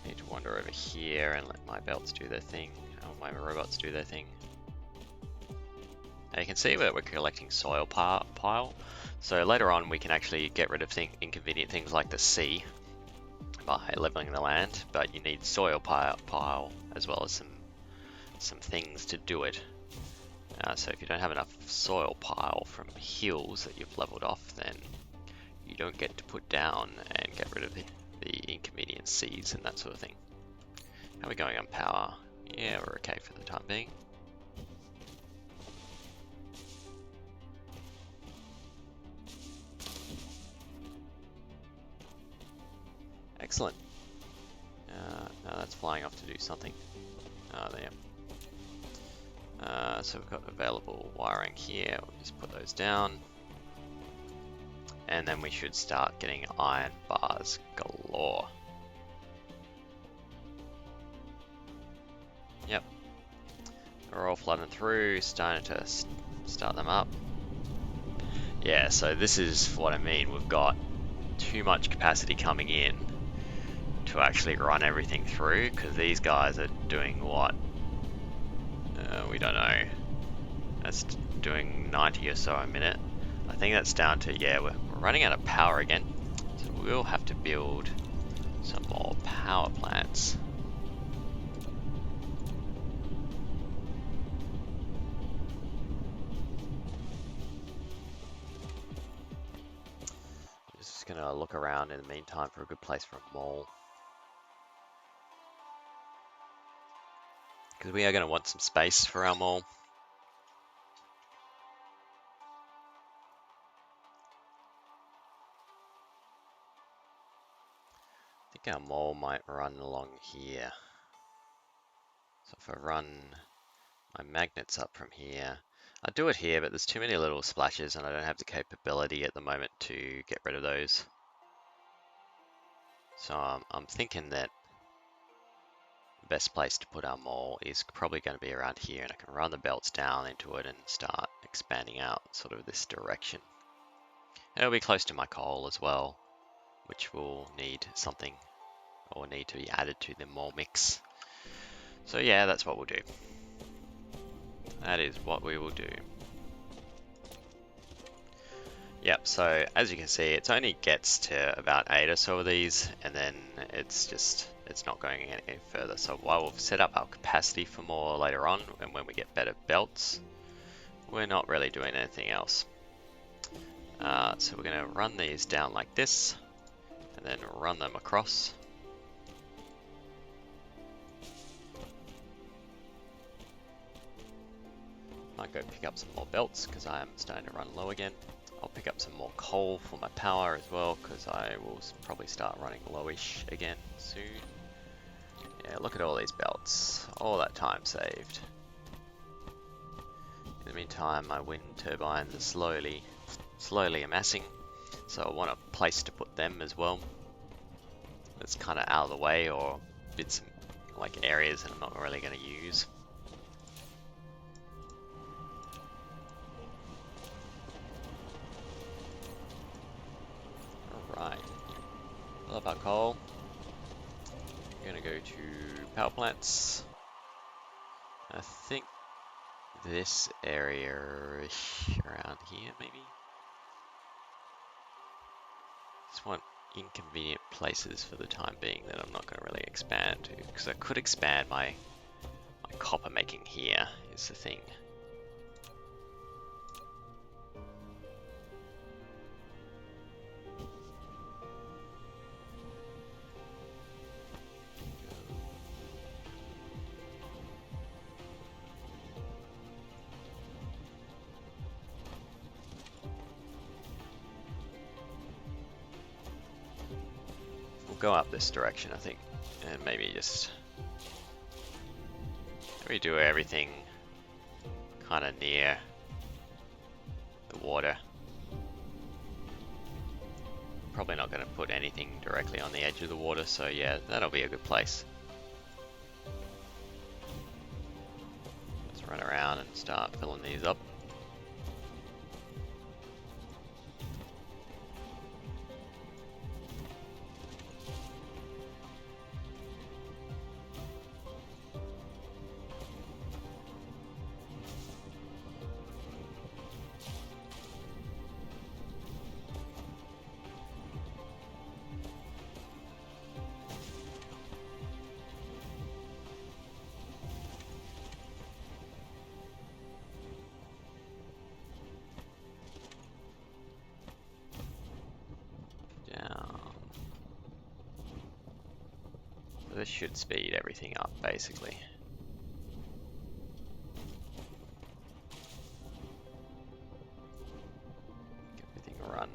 I need to wander over here and let my belts do their thing, or my robots do their thing. Now you can see that we're collecting soil pile. So later on we can actually get rid of inconvenient things like the sea by leveling the land, but you need soil pile as well as some things to do it. So if you don't have enough soil pile from hills that you've leveled off, then you don't get to put down and get rid of the inconvenient seas and that sort of thing. How are we going on power? Yeah, we're okay for the time being. Excellent. Now that's flying off to do something. Oh, there. So we've got available wiring here. We'll just put those down. And then we should start getting iron bars galore. Yep. We're all flooding through, starting to start them up. Yeah, so this is what I mean. We've got too much capacity coming in to actually run everything through, because these guys are doing what? We don't know. That's doing 90 or so a minute. I think that's down to, yeah, we're running out of power again. So we'll have to build some more power plants. Just gonna look around in the meantime for a good place for a mall. Because we are going to want some space for our mall. I think our mall might run along here. So if I run my magnets up from here, I'd do it here, but there's too many little splashes and I don't have the capability at the moment to get rid of those. So I'm thinking that the best place to put our mall is probably going to be around here, and I can run the belts down into it and start expanding out sort of this direction. And it'll be close to my coal as well, which will need something, or need to be added to the mall mix. So yeah, that's what we'll do. That is what we will do. Yep, so as you can see, it only gets to about 8 or so of these, and then it's not going any further. So while we've set up our capacity for more later on, and when we get better belts, we're not really doing anything else. So we're going to run these down like this, and then run them across. Might go pick up some more belts because I am starting to run low again. I'll pick up some more coal for my power as well, because I will probably start running lowish again soon. Yeah, look at all these belts, all that time saved. In the meantime, my wind turbines are slowly amassing, so I want a place to put them as well. That's kind of out of the way, or bits like areas that I'm not really going to use. Fill up our coal. We're gonna go to power plants. I think this area around here, maybe. Just want inconvenient places for the time being that I'm not going to really expand to, because I could expand my copper making here, is the thing. Go up this direction, I think, and maybe just do everything kind of near the water. Probably not going to put anything directly on the edge of the water, so yeah, that'll be a good place. Let's run around and start filling these up. This should speed everything up, basically. Get everything run.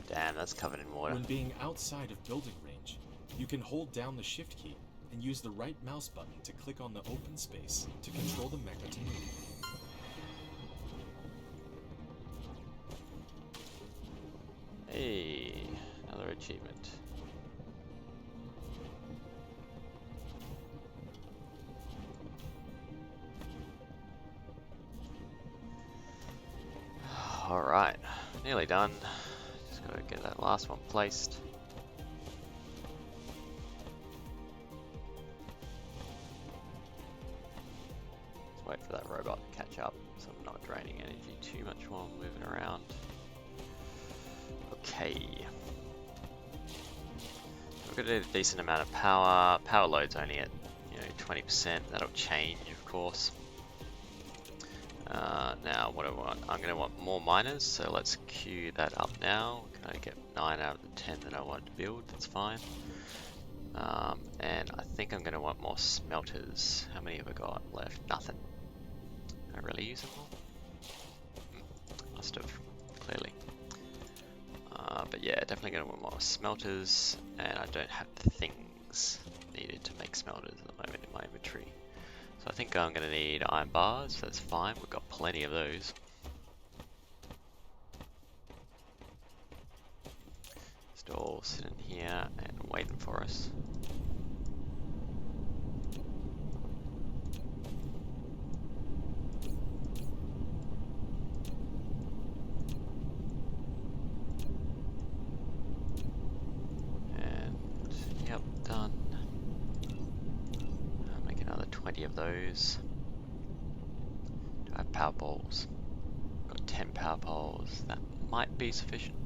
Damn, that's covered in water. When being outside of building range, you can hold down the shift key and use the right mouse button to click on the open space to control the mecha to move. Hey, another achievement. Alright, nearly done. Just gotta get that last one placed. Let's wait for that robot to catch up so I'm not draining energy too much while I'm moving around. Okay. We're gonna do a decent amount of power. Power load's only at 20%. That'll change, of course. Now, what do I want? I'm going to want more miners, so let's queue that up now. Can I get 9 out of the 10 that I want to build? That's fine. And I think I'm going to want more smelters. How many have I got left? Nothing. Can I really use them all? Must have, clearly. But yeah, definitely going to want more smelters, and I don't have the things needed to make smelters at the moment in my inventory. So I think I'm going to need iron bars, that's fine, we've got plenty of those. Just all sitting here and waiting for us. of those. Do I have power poles? Got 10 power poles. That might be sufficient.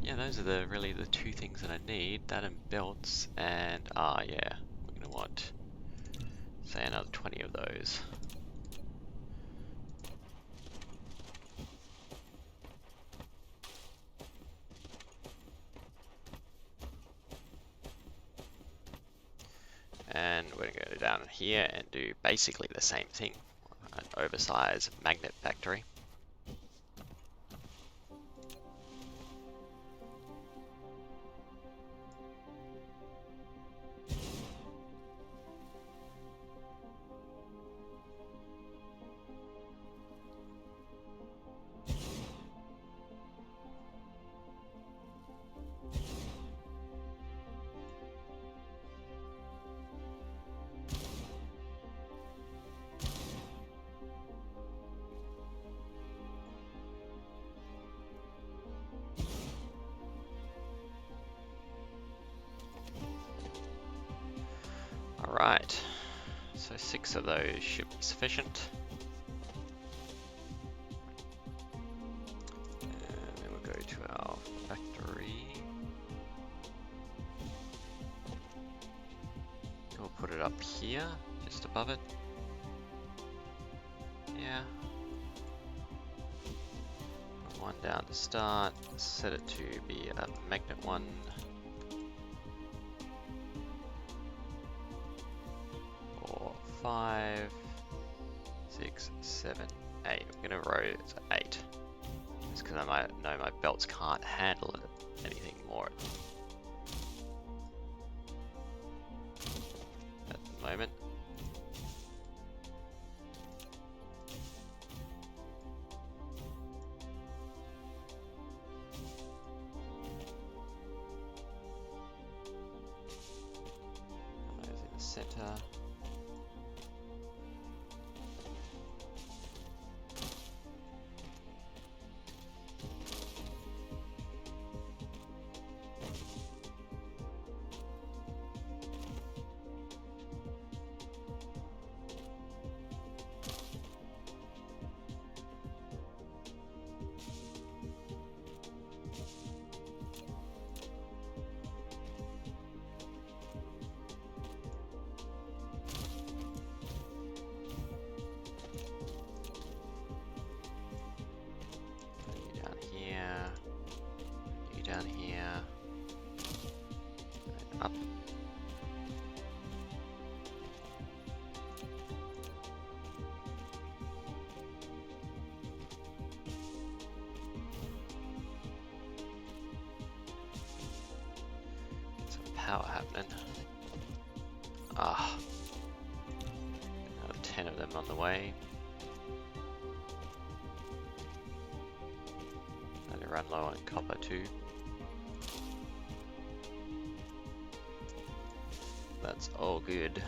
Yeah, those are really the two things that I need. That and belts, and yeah, we're gonna want, say, another 20 of those. And we're going to go down here and do basically the same thing. An oversized magnet factory. Alright, so 6 of those should be sufficient. And then we'll go to our factory. We'll put it up here, just above it. Yeah. Put one down to start, set it to be a magnet one. 5, 6, 7, 8. I'm gonna roll it to 8. Just because I know my belts can't handle it anything more at the moment. And those in the center. Down here, and up. Get some power happening. Another 10 of them on the way. And they run low on copper too. That's all good.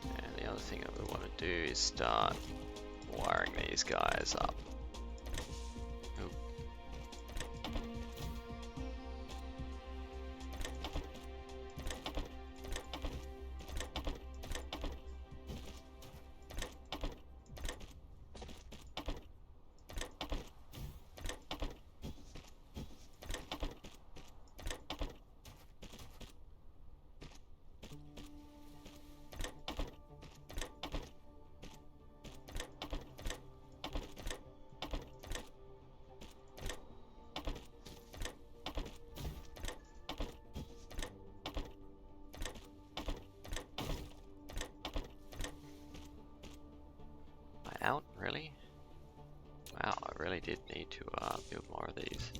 And the other thing that we want to do is start wiring these guys up. Oop. Out, really? Wow, I really did need to build more of these.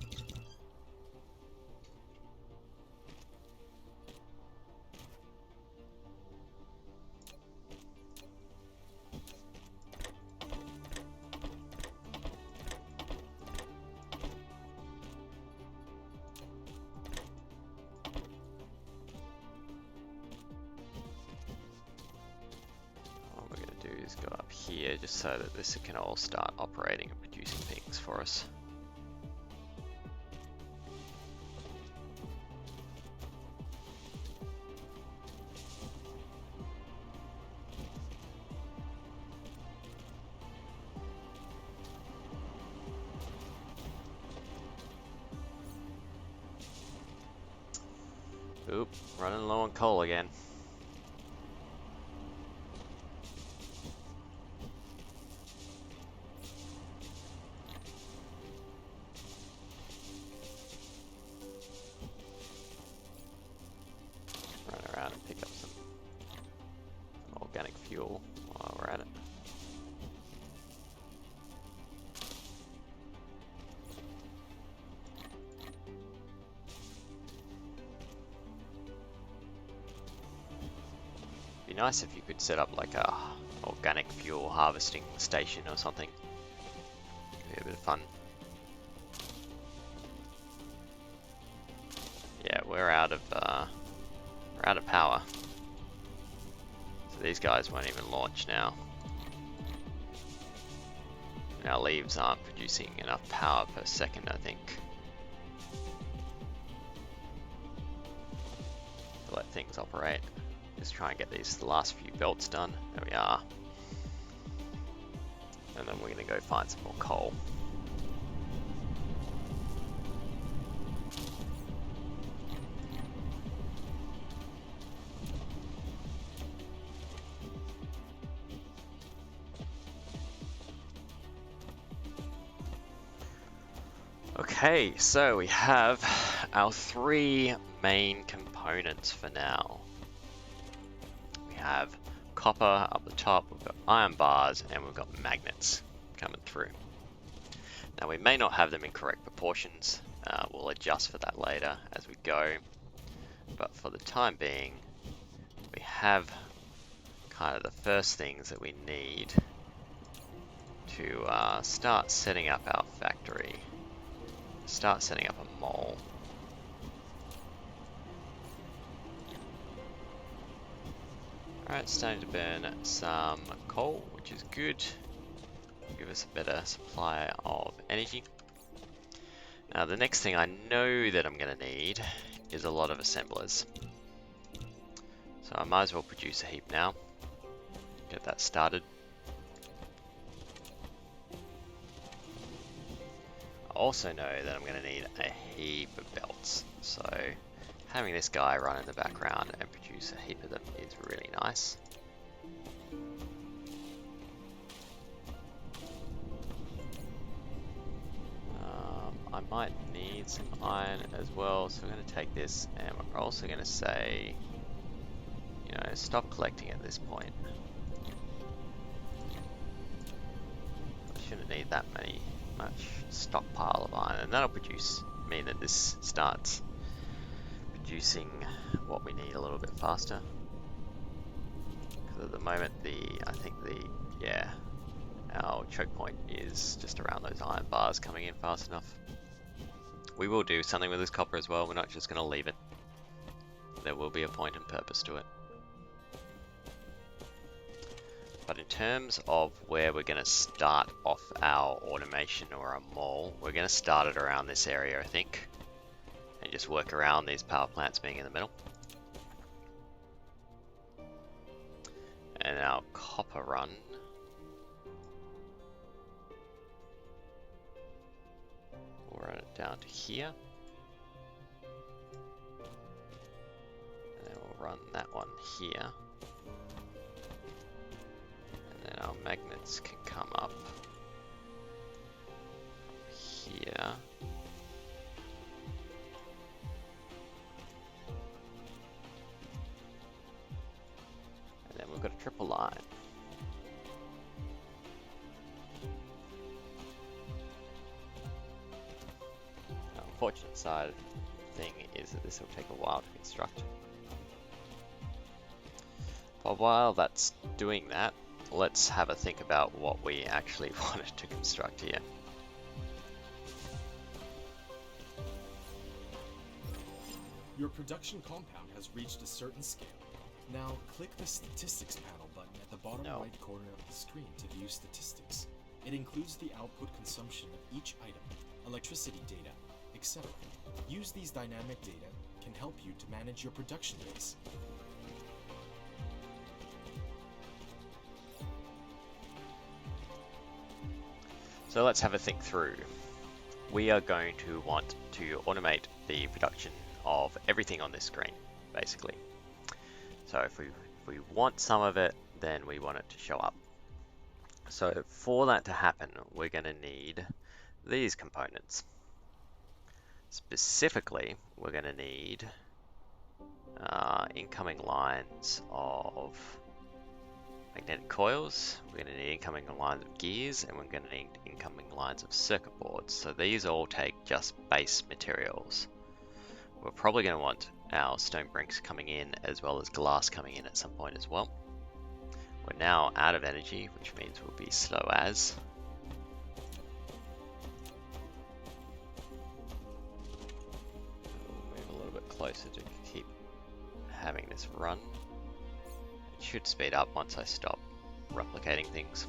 Go up here just so that this can all start operating and producing things for us. Oop, running low on coal again. Run around and pick up some organic fuel while we're at it. Be nice if you could set up like a organic fuel harvesting station or something. Be a bit of fun. Yeah, we're out of power. So these guys won't even launch now. And our leaves aren't producing enough power per second, I think, to let things operate. Just try and get these last few belts done. There we are. And then we're going to go find some more coal. Okay, so we have our three main components for now. We have copper up the top, we've got iron bars, and we've got magnets coming through. Now we may not have them in correct proportions, we'll adjust for that later as we go, but for the time being we have kind of the first things that we need to start setting up our factory, start setting up a mole. Alright, starting to burn some coal, which is good. Give us a better supply of energy. Now the next thing I know that I'm going to need is a lot of assemblers. So I might as well produce a heap now. Get that started. I also know that I'm going to need a heap of belts. So having this guy run in the background and produce a heap of them is really nice. I might need some iron as well, so we're going to take this and we're also going to say, you know, stop collecting at this point. We shouldn't need that much stockpile of iron, and that'll mean that this starts producing what we need a little bit faster. Because at the moment, our choke point is just around those iron bars coming in fast enough. We will do something with this copper as well, we're not just going to leave it. There will be a point and purpose to it. But in terms of where we're going to start off our automation or our mall, we're going to start it around this area, I think. And just work around these power plants being in the middle. And our copper run. We'll run it down to here. And then we'll run that one here. And then our magnets can come up here. And then we've got a triple line. The unfortunate side thing is that this will take a while to construct. But while that's doing that, let's have a think about what we actually wanted to construct here. Your production compound has reached a certain scale. Now click the statistics panel button at the bottom right corner of the screen to view statistics. It includes the output consumption of each item, electricity data, etc. Use these dynamic data can help you to manage your production base. So let's have a think through. We are going to want to automate the production of everything on this screen. basically. So if we want some of it, then we want it to show up. So for that to happen, we're going to need these components. Specifically, we're going to need incoming lines of magnetic coils, we're going to need incoming lines of gears, and we're going to need incoming lines of circuit boards. So these all take just base materials. We're probably going to want our stone bricks coming in as well as glass coming in at some point as well. We're now out of energy, which means we'll be slow as. We'll move a little bit closer to keep having this run. It should speed up once I stop replicating things.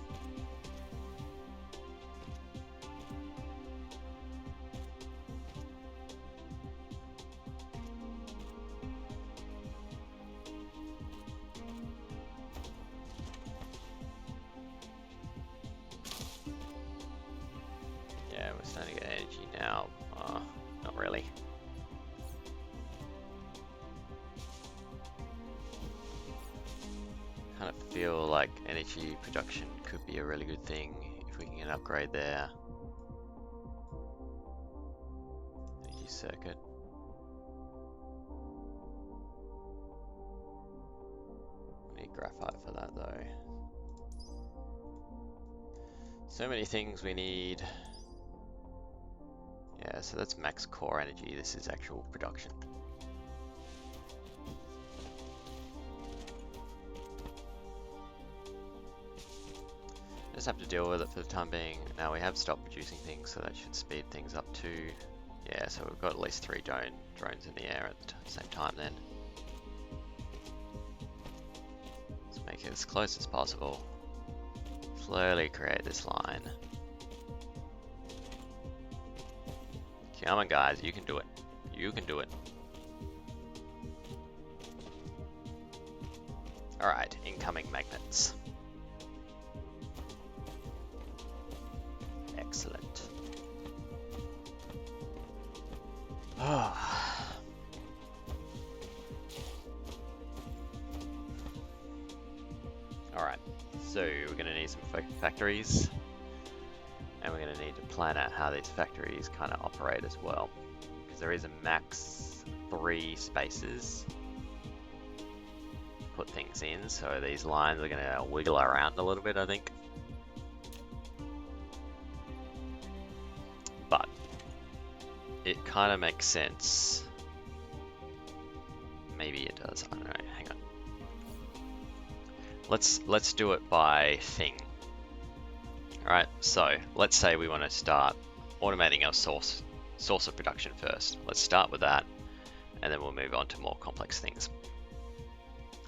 Yeah, we're starting to get energy now. Not really. Kind of feel like energy production could be a really good thing if we can get an upgrade there. Energy circuit. We need graphite for that though. So many things we need. Yeah, so that's max core energy. This is actual production. Just have to deal with it for the time being. Now we have stopped producing things, so that should speed things up too. Yeah, so we've got at least 3 drones in the air at the same time then. Let's make it as close as possible. Slowly create this line. Come on guys, you can do it. You can do it. Alright, incoming magnets. Excellent. Alright, so we're going to need some factories. And we're going to need to plan out how these factories kind of operate as well. Because there is a max 3 spaces to put things in, so these lines are going to wiggle around a little bit, I think. But it kind of makes sense. Maybe it does, I don't know, hang on. Let's do it by thing. Alright, so let's say we want to start automating our source of production first. Let's start with that, and then we'll move on to more complex things.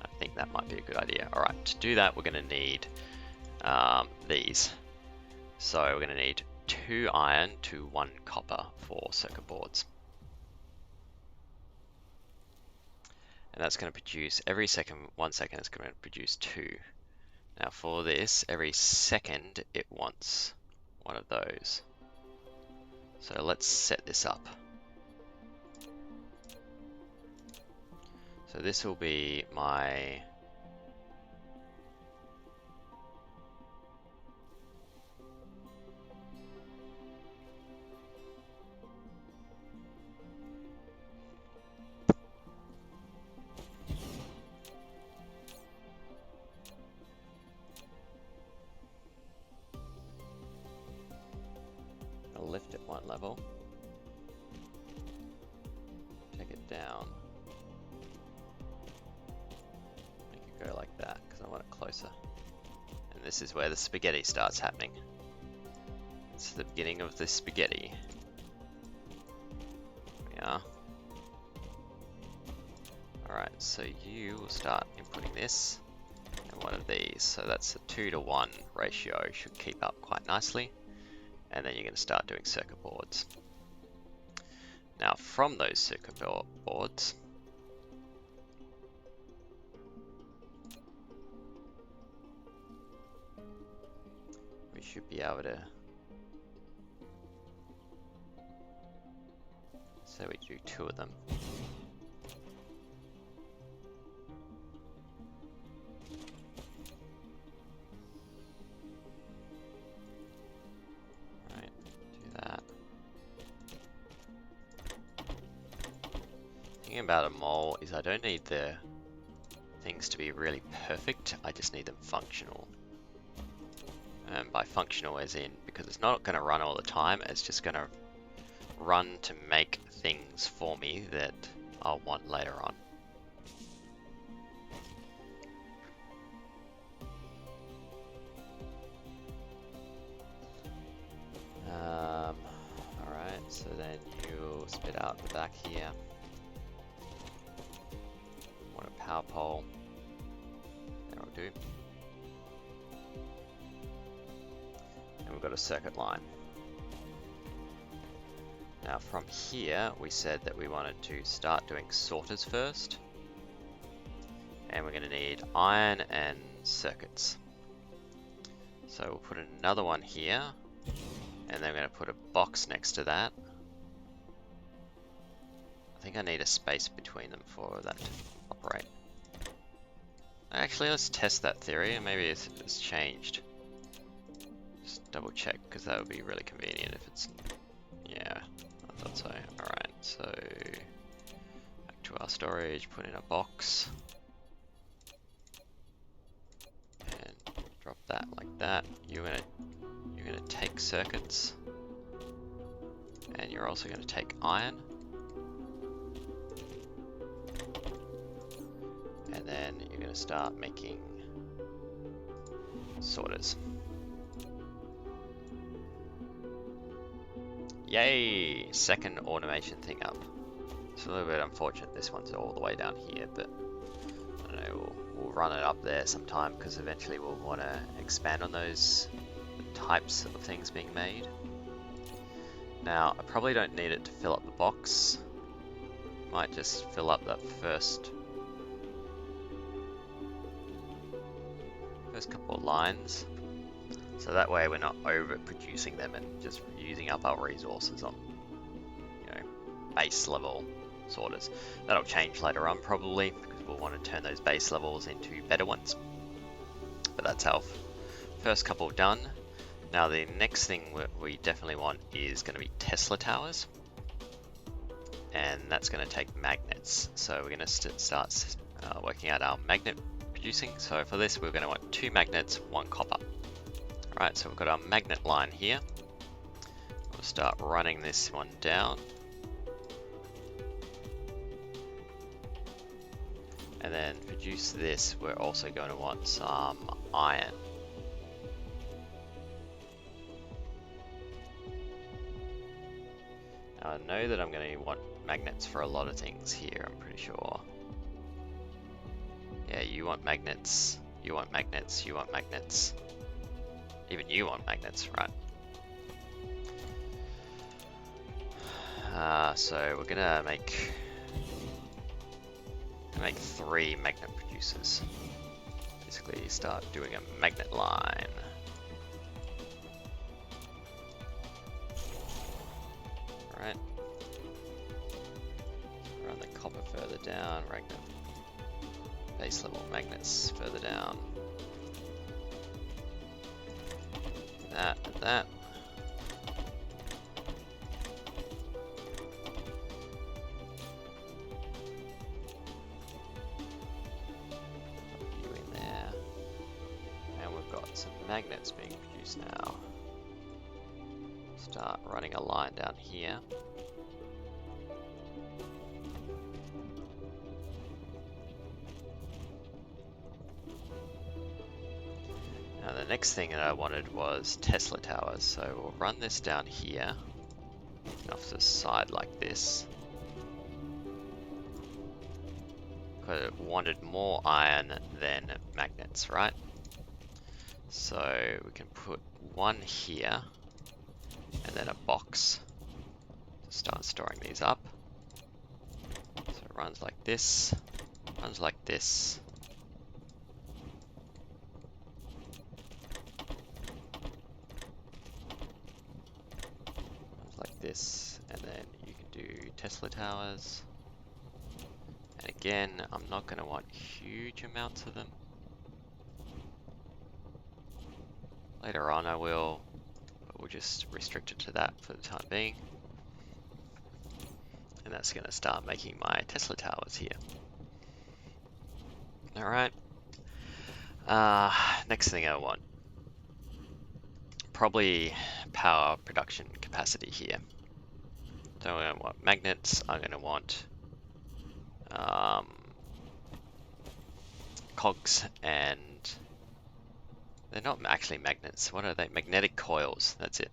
I think that might be a good idea. Alright, to do that we're going to need these. So we're going to need 2 iron to 1 copper for circuit boards. And that's going to produce, every second, 1 second it's going to produce 2. Now for this, every second it wants one of those. So let's set this up. So this will be my I'll lift it 1 level, take it down, make it go like that because I want it closer. And this is where the spaghetti starts happening. It's the beginning of the spaghetti. There we are. Alright, so you will start inputting this and one of these. So that's a 2-to-1 ratio, should keep up quite nicely. And then you're going to start doing circuit boards. Now from those circuit boards, we should be able to, so we do 2 of them. about a mole is I don't need the things to be really perfect, I just need them functional. And by functional as in, because it's not going to run all the time, it's just going to run to make things for me that I'll want later on. Alright, so then you'll spit out the back here. Want a power pole. That'll do. And we've got a circuit line. Now from here, we said that we wanted to start doing sorters first. And we're going to need iron and circuits. So we'll put another one here. And then we're going to put a box next to that. I think I need a space between them for that to operate. Actually, let's test that theory, and maybe it's changed. Just double check, because that would be really convenient if it's... Yeah, I thought so. Alright, so... Back to our storage, put in a box. And drop that like that. You're gonna take circuits. And you're also gonna take iron. And then you're going to start making sorters. Yay! Second automation thing up. It's a little bit unfortunate this one's all the way down here, but I don't know, we'll run it up there sometime because eventually we'll want to expand on those types of things being made. Now, I probably don't need it to fill up the box. Might just fill up that first couple of lines, so that way we're not overproducing them and just using up our resources on, you know, base level sorters. That'll change later on probably, because we'll want to turn those base levels into better ones. But that's our first couple done. Now the next thing we definitely want is going to be Tesla towers, and that's going to take magnets. So we're going to start working out our magnet producing. So for this, we're going to want 2 magnets, 1 copper. Alright, so we've got our magnet line here. We'll start running this one down. And then to produce this, we're also going to want some iron. Now I know that I'm going to want magnets for a lot of things here, I'm pretty sure. Yeah, you want magnets, you want magnets, you want magnets. Even you want magnets, right? So we're gonna make 3 magnet producers. Basically start doing a magnet line. Alright. Run the copper further down, magnet. Base level magnets further down. That and that. You in there. And we've got some magnets being produced now. Start running a line down here. Now the next thing that I wanted was Tesla towers, so we'll run this down here, off to the side like this. Because it wanted more iron than magnets, right? So we can put 1 here, and then a box to start storing these up. So it runs like this, runs like this. This, and then you can do Tesla towers. And again, I'm not going to want huge amounts of them. Later on I will, but we'll just restrict it to that for the time being. And that's going to start making my Tesla towers here. Alright. Next thing I want. Probably power production capacity here. So I'm going to want magnets. I'm going to want cogs, and they're not actually magnets. What are they? Magnetic coils. That's it.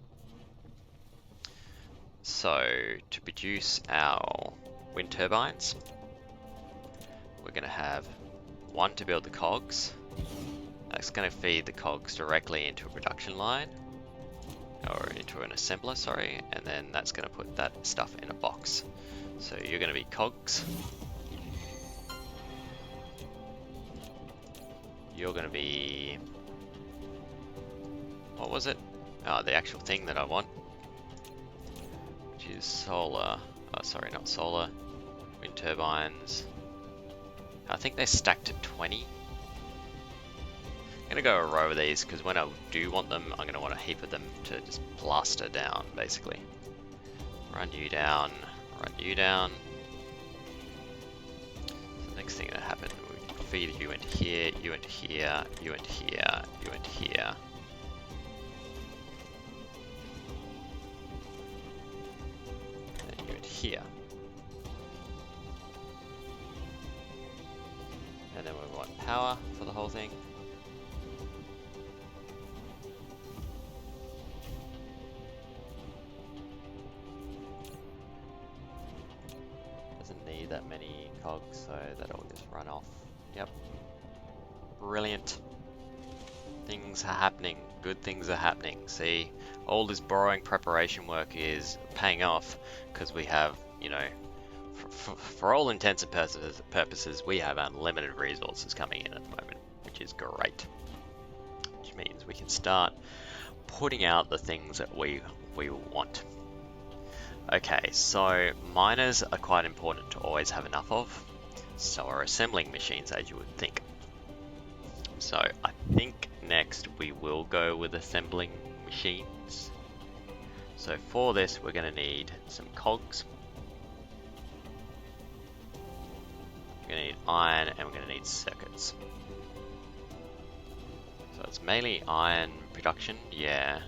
So to produce our wind turbines, we're going to have one to build the cogs. That's going to feed the cogs directly into a production line, or into an assembler, sorry, and then that's going to put that stuff in a box. So you're going to be cogs. You're going to be, what was it? Oh, the actual thing that I want, which is solar. Oh, sorry, not solar. Wind turbines. I think they stacked to 20. I'm going to go a row of these because when I do want them, I'm going to want a heap of them to just plaster down, basically. Run you down, run you down. So the next thing that happened, we feed you into here, you into here, you into here, you into here. And you into here. And then we want power for the whole thing. Doesn't need that many cogs, so that'll just run off. Yep. Brilliant. Things are happening. Good things are happening. See, all this borrowing preparation work is paying off because we have, you know, for all intents and purposes, we have unlimited resources coming in at the moment, which is great. Which means we can start putting out the things that we want. Okay, so miners are quite important to always have enough of. So are assembling machines, as you would think. So I think next we will go with assembling machines. So for this, we're going to need some cogs. We're going to need iron, and we're going to need circuits. So it's mainly iron production, yeah.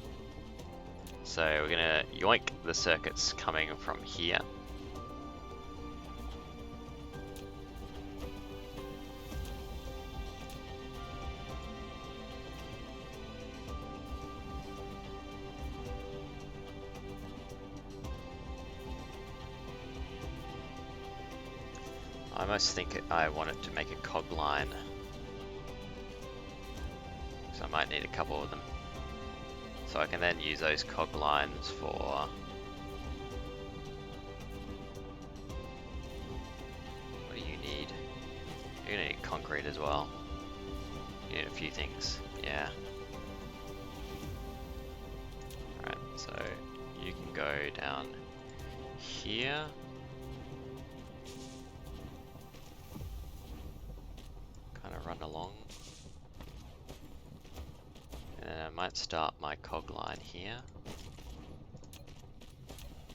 So we're going to yoink the circuits coming from here. I almost think I wanted to make a cog line, so I might need a couple of them. So I can then use those cog lines for what do you need? You're gonna need concrete as well. You need a few things, yeah. Alright, so you can go down here. Kind of run along. And I might start my cog line here.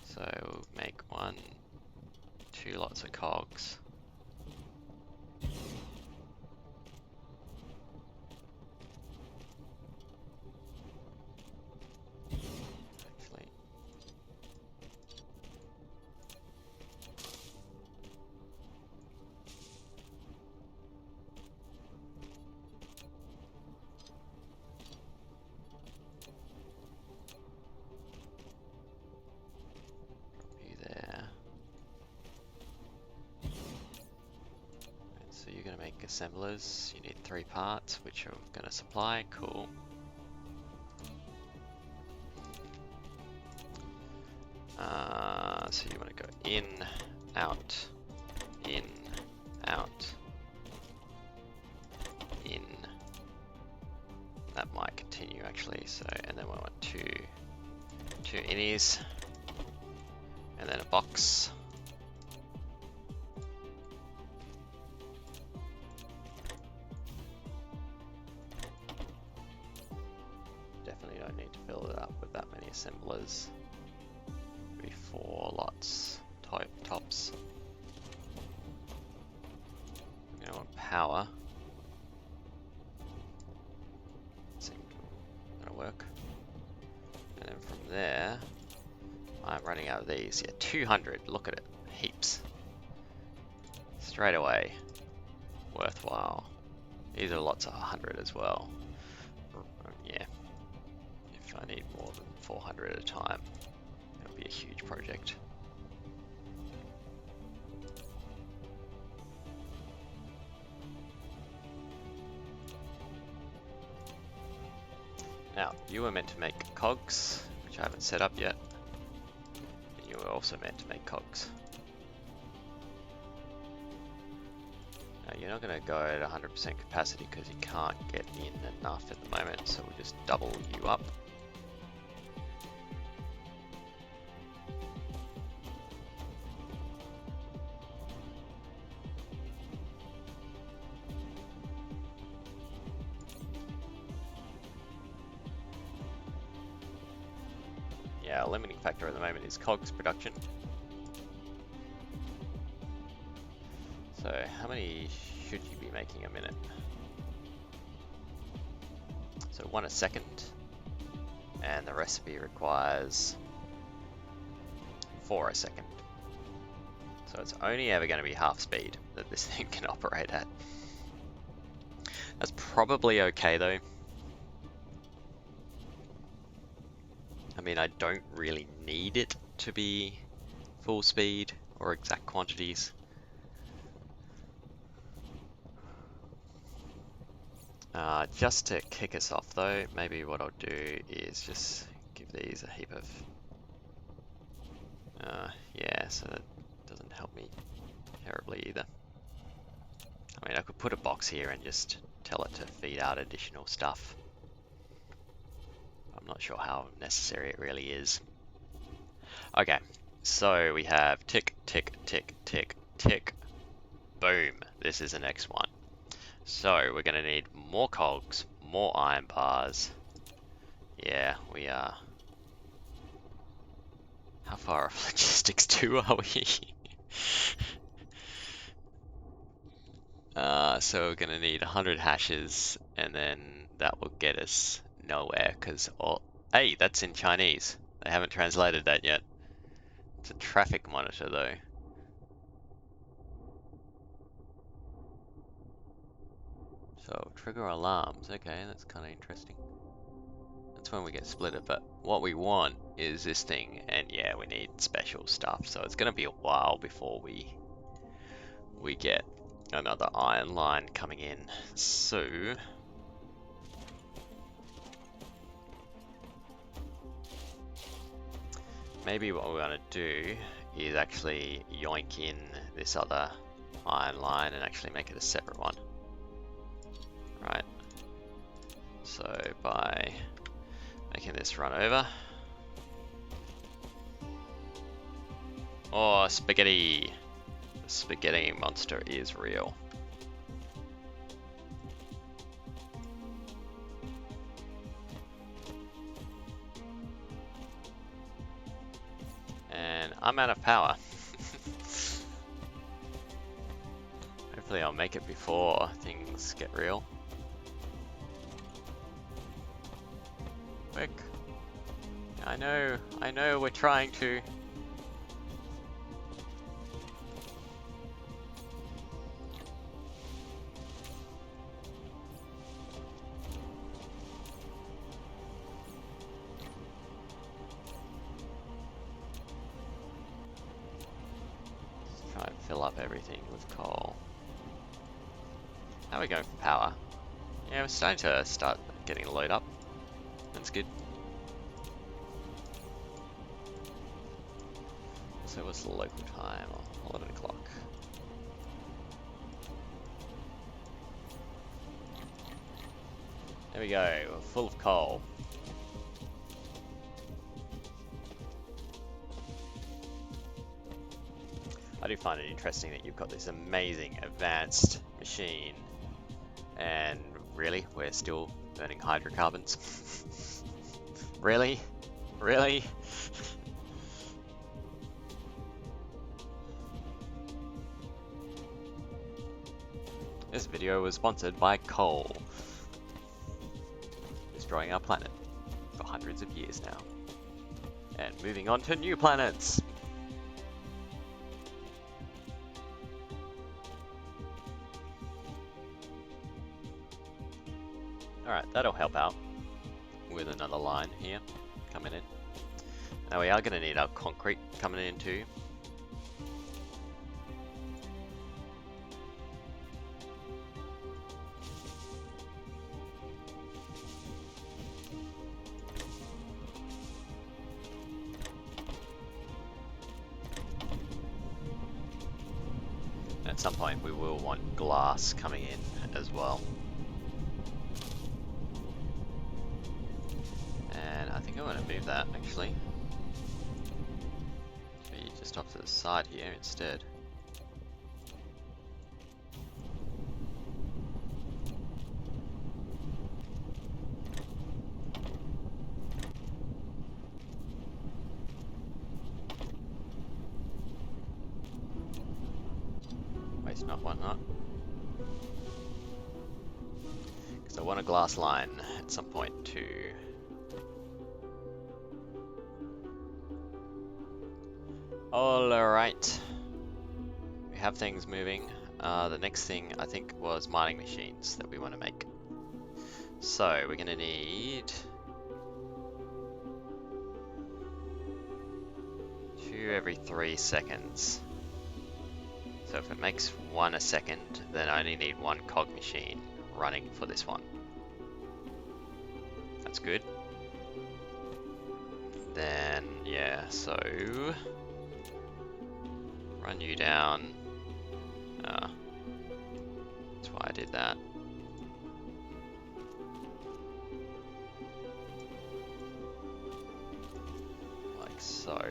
So we'll make 1, 2 lots of cogs. Actually, so you're going to make assemblers. You need 3 parts, which you're going to supply. Cool. So you want to go in, out, in, out, in. That might continue actually. So, and then we want two innies, and then a box. Definitely don't need to fill it up with that many assemblers. Maybe 4 lots tops. You know, power. See, that'll work. And then from there, I'm running out of these. Yeah, 200. Look at it, heaps. Straight away, worthwhile. These are lots of 100 as well. Yeah, if I need more than 400 at a time, it'll be a huge project. Now, you were meant to make cogs, which I haven't set up yet. And you were also meant to make cogs. Now, you're not going to go at 100% capacity because you can't get in enough at the moment, so we'll just double you up. Yeah, our limiting factor at the moment is cogs production. So how many should you be making a minute? So 1 a second, and the recipe requires 4 a second. So it's only ever going to be half speed that this thing can operate at. That's probably okay though. I mean, I don't really need it to be full speed or exact quantities. Just to kick us off though, maybe what I'll do is just give these a heap of... yeah, so that doesn't help me terribly either. I mean, I could put a box here and just tell it to feed out additional stuff. I'm not sure how necessary it really is. Okay, so we have tick, tick, tick, tick, tick. Boom, this is the next one. So we're going to need more cogs, more iron bars. Yeah, we are. How far off logistics 2 are we? So we're going to need 100 hashes, and then that will get us nowhere, because all... Hey, that's in Chinese. They haven't translated that yet. It's a traffic monitor though. So, trigger alarms. Okay, that's kind of interesting. That's when we get splitted, but what we want is this thing, and yeah, we need special stuff. So it's going to be a while before we get another iron line coming in. So maybe what we're going to do is actually yoink in this other iron line and actually make it a separate one. Right. So by making this run over. Oh, spaghetti! The spaghetti monster is real. And I'm out of power. Hopefully I'll make it before things get real. Quick. I know we're trying to. Let's try and fill up everything with coal. How are we going for power? Yeah, we're starting to getting a load up. That's good. So what's the local time? 11 o'clock. There we go, we're full of coal. I do find it interesting that you've got this amazing advanced machine, and really, we're still burning hydrocarbons. Really? Really? This video was sponsored by coal, destroying our planet for hundreds of years now, and moving on to new planets. Alright, that'll help out with another line here coming in. Now we are going to need our concrete coming in too. At some point we will want glass coming in as well. And I think I want to move that actually. Be just off to the side here instead. Not one not. Because I want a glass line at some point too. Alright. We have things moving. The next thing I think was mining machines that we want to make. So we're going to need 2 every 3 seconds. So if it makes 1 a second, then I only need 1 cog machine running for this one. That's good. Then, yeah, so run you down. That's why I did that. Like so.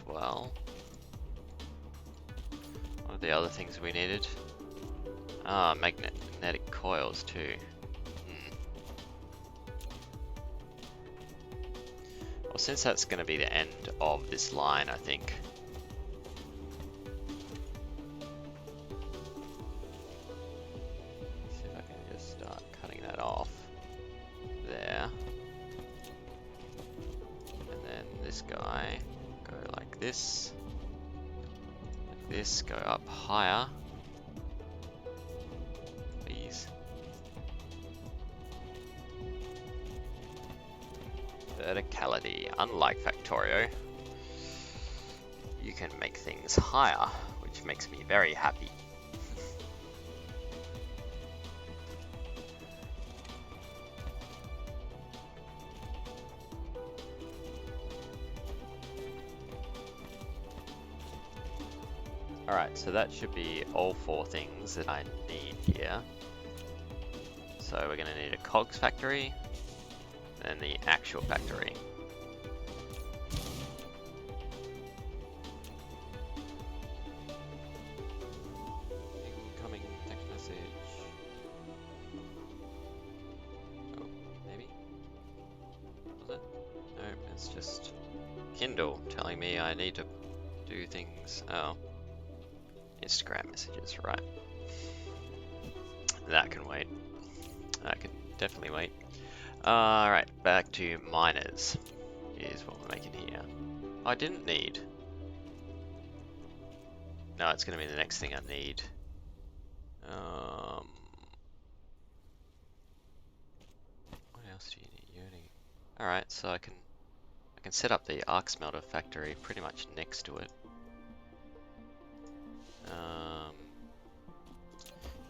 Well, what are the other things we needed? Ah, magnetic coils too. Well, since that's going to be the end of this line, I think. See if I can just start cutting that off there. And then this guy. This, like this, go up higher, please. Verticality, unlike Factorio, you can make things higher, which makes me very happy. Alright, so that should be all 4 things that I need here. So we're going to need a cogs factory, and the actual factory. Incoming text message. Oh, maybe? Was it? No, it's just Kindle telling me I need to do things. Oh. Instagram messages, right. That can wait. That can definitely wait. Alright, back to miners. Here's what we're making here. I didn't need. No, it's going to be the next thing I need. What else do you need? Alright, so I can set up the arc smelter factory pretty much next to it.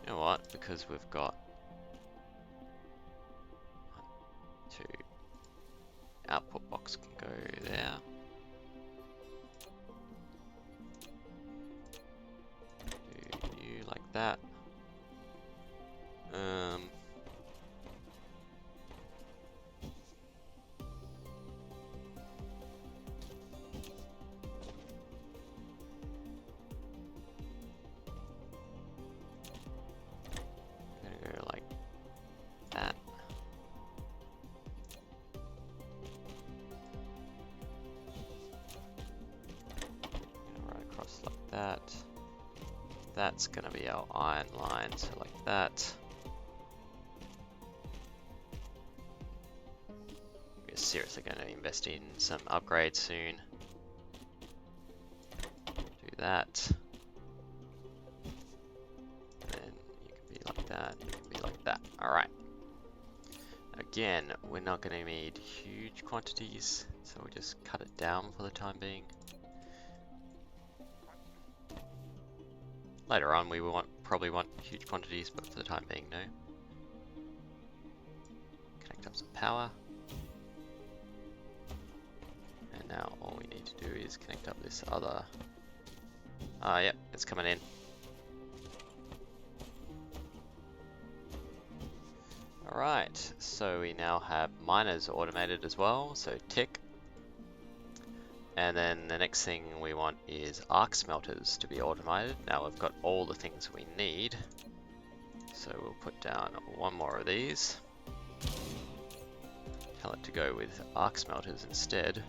You know what? Because we've got 1, 2 output box can go there. Do you like that? Gonna go like that. That's going to be our iron line, so like that. We're seriously going to invest in some upgrades soon. Do that. Then you can be like that, you can be like that. Alright. Again, we're not going to need huge quantities, so we'll just cut it down for the time being. Later on, we will probably want huge quantities, but for the time being, no. Connect up some power. And now all we need to do is connect up this other... yep, it's coming in. Alright, so we now have miners automated as well, so tick. And then the next thing we want is arc smelters to be automated. Now we've got all the things we need. So we'll put down one more of these. Tell it to go with arc smelters instead.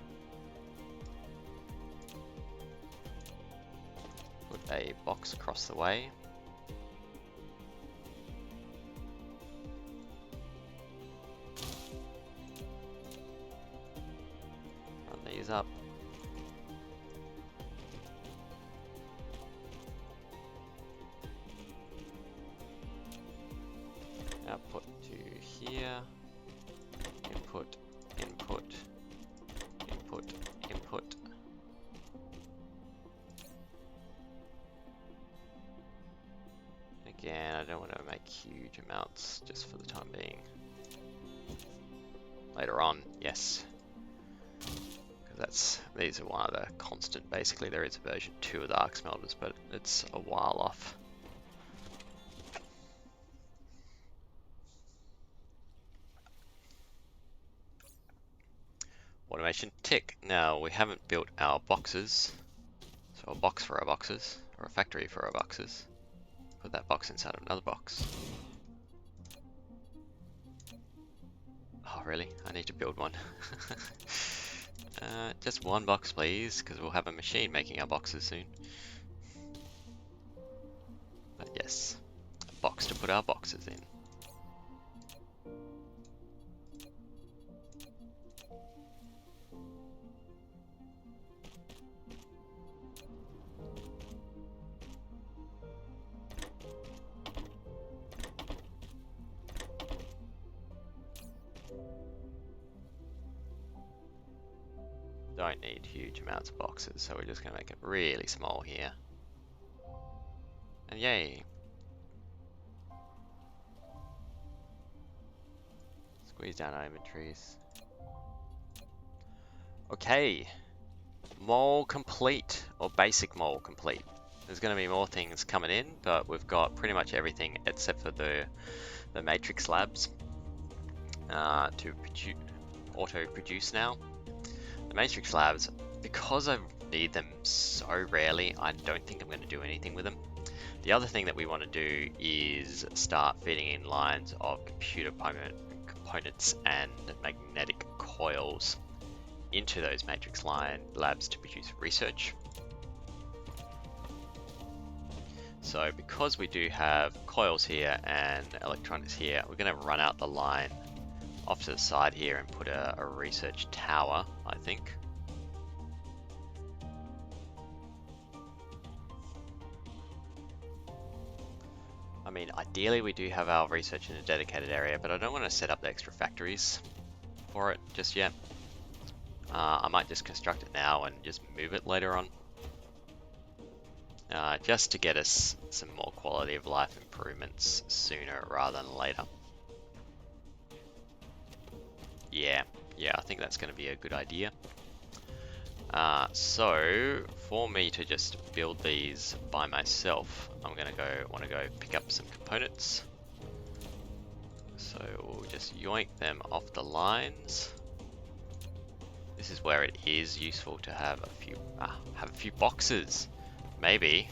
Put a box across the way. Run these up. Output to here, input, input, input, input. Again, I don't want to make huge amounts just for the time being. Later on, yes. Because these are one of the constant, basically there is a version 2 of the arc smelters, but it's a while off. Automation tick. Now we haven't built our boxes, so a box for our boxes, or a factory for our boxes. Put that box inside of another box. Oh really? I need to build one. Just one box please, because we'll have a machine making our boxes soon. But yes, a box to put our boxes in. Don't need huge amounts of boxes, so we're just going to make it really small here. And yay! Squeeze down our inventories. Okay, mole complete, or basic mole complete. There's going to be more things coming in, but we've got pretty much everything except for the matrix labs to auto-produce now. The matrix labs, because I need them so rarely, I don't think I'm going to do anything with them. The other thing that we want to do is start feeding in lines of computer components and magnetic coils into those matrix labs to produce research. So because we do have coils here and electronics here, we're going to run out the line off to the side here and put a research tower, I think. I mean, ideally we do have our research in a dedicated area, but I don't want to set up the extra factories for it just yet. I might just construct it now and just move it later on. Just to get us some more quality of life improvements sooner rather than later. Yeah, I think that's going to be a good idea. So for me to just build these by myself, I'm going to want to go pick up some components. So we'll just yoink them off the lines. This is where it is useful to have a few boxes. Maybe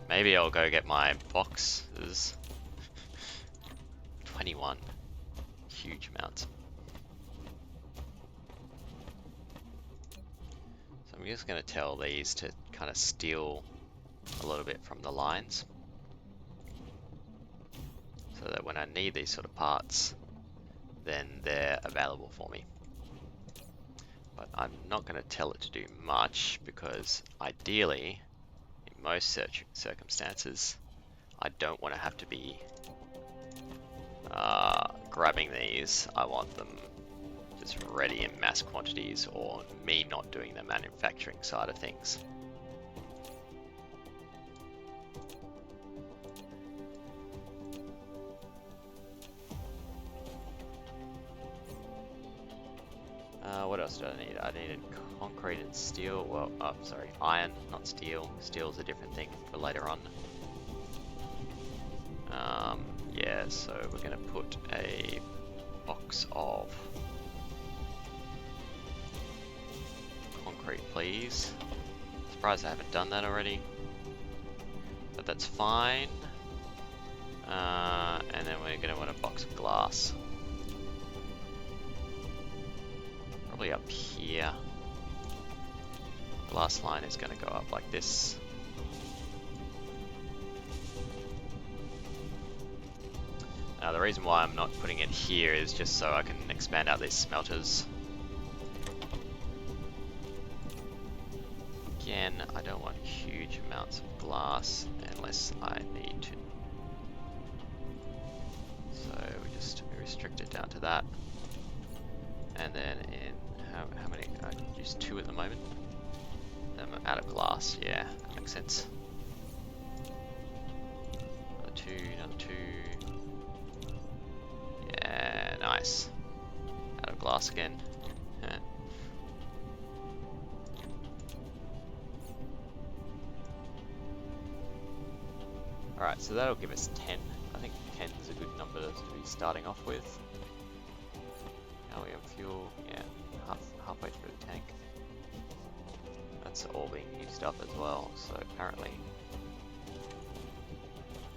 I'll go get my boxes. 21, huge amounts. So I'm just going to tell these to kind of steal a little bit from the lines. so that when I need these sort of parts, then they're available for me. But I'm not going to tell it to do much, because ideally, in most circumstances, I don't want to have to be grabbing these. I want them just ready in mass quantities, or me not doing the manufacturing side of things. What else do I need? I needed concrete and steel. Well, oh, sorry, iron, not steel. Steel is a different thing for later on. Yeah, so we're going to put a box of concrete, please. Surprised I haven't done that already, but that's fine. And then we're going to want a box of glass. Probably up here. Glass line is going to go up like this. Now the reason why I'm not putting it here is just so I can expand out these smelters. Again, I don't want huge amounts of glass unless I need to. So we just restrict it down to that. And then in how many? I use 2 at the moment. I'm out of glass. Yeah, that makes sense. Another 2, another 2. Yeah, nice. Out of glass again. Yeah. Alright, so that'll give us 10. I think 10 is a good number to be starting off with. Now we have fuel, yeah, halfway through the tank. That's all being used up as well, so apparently.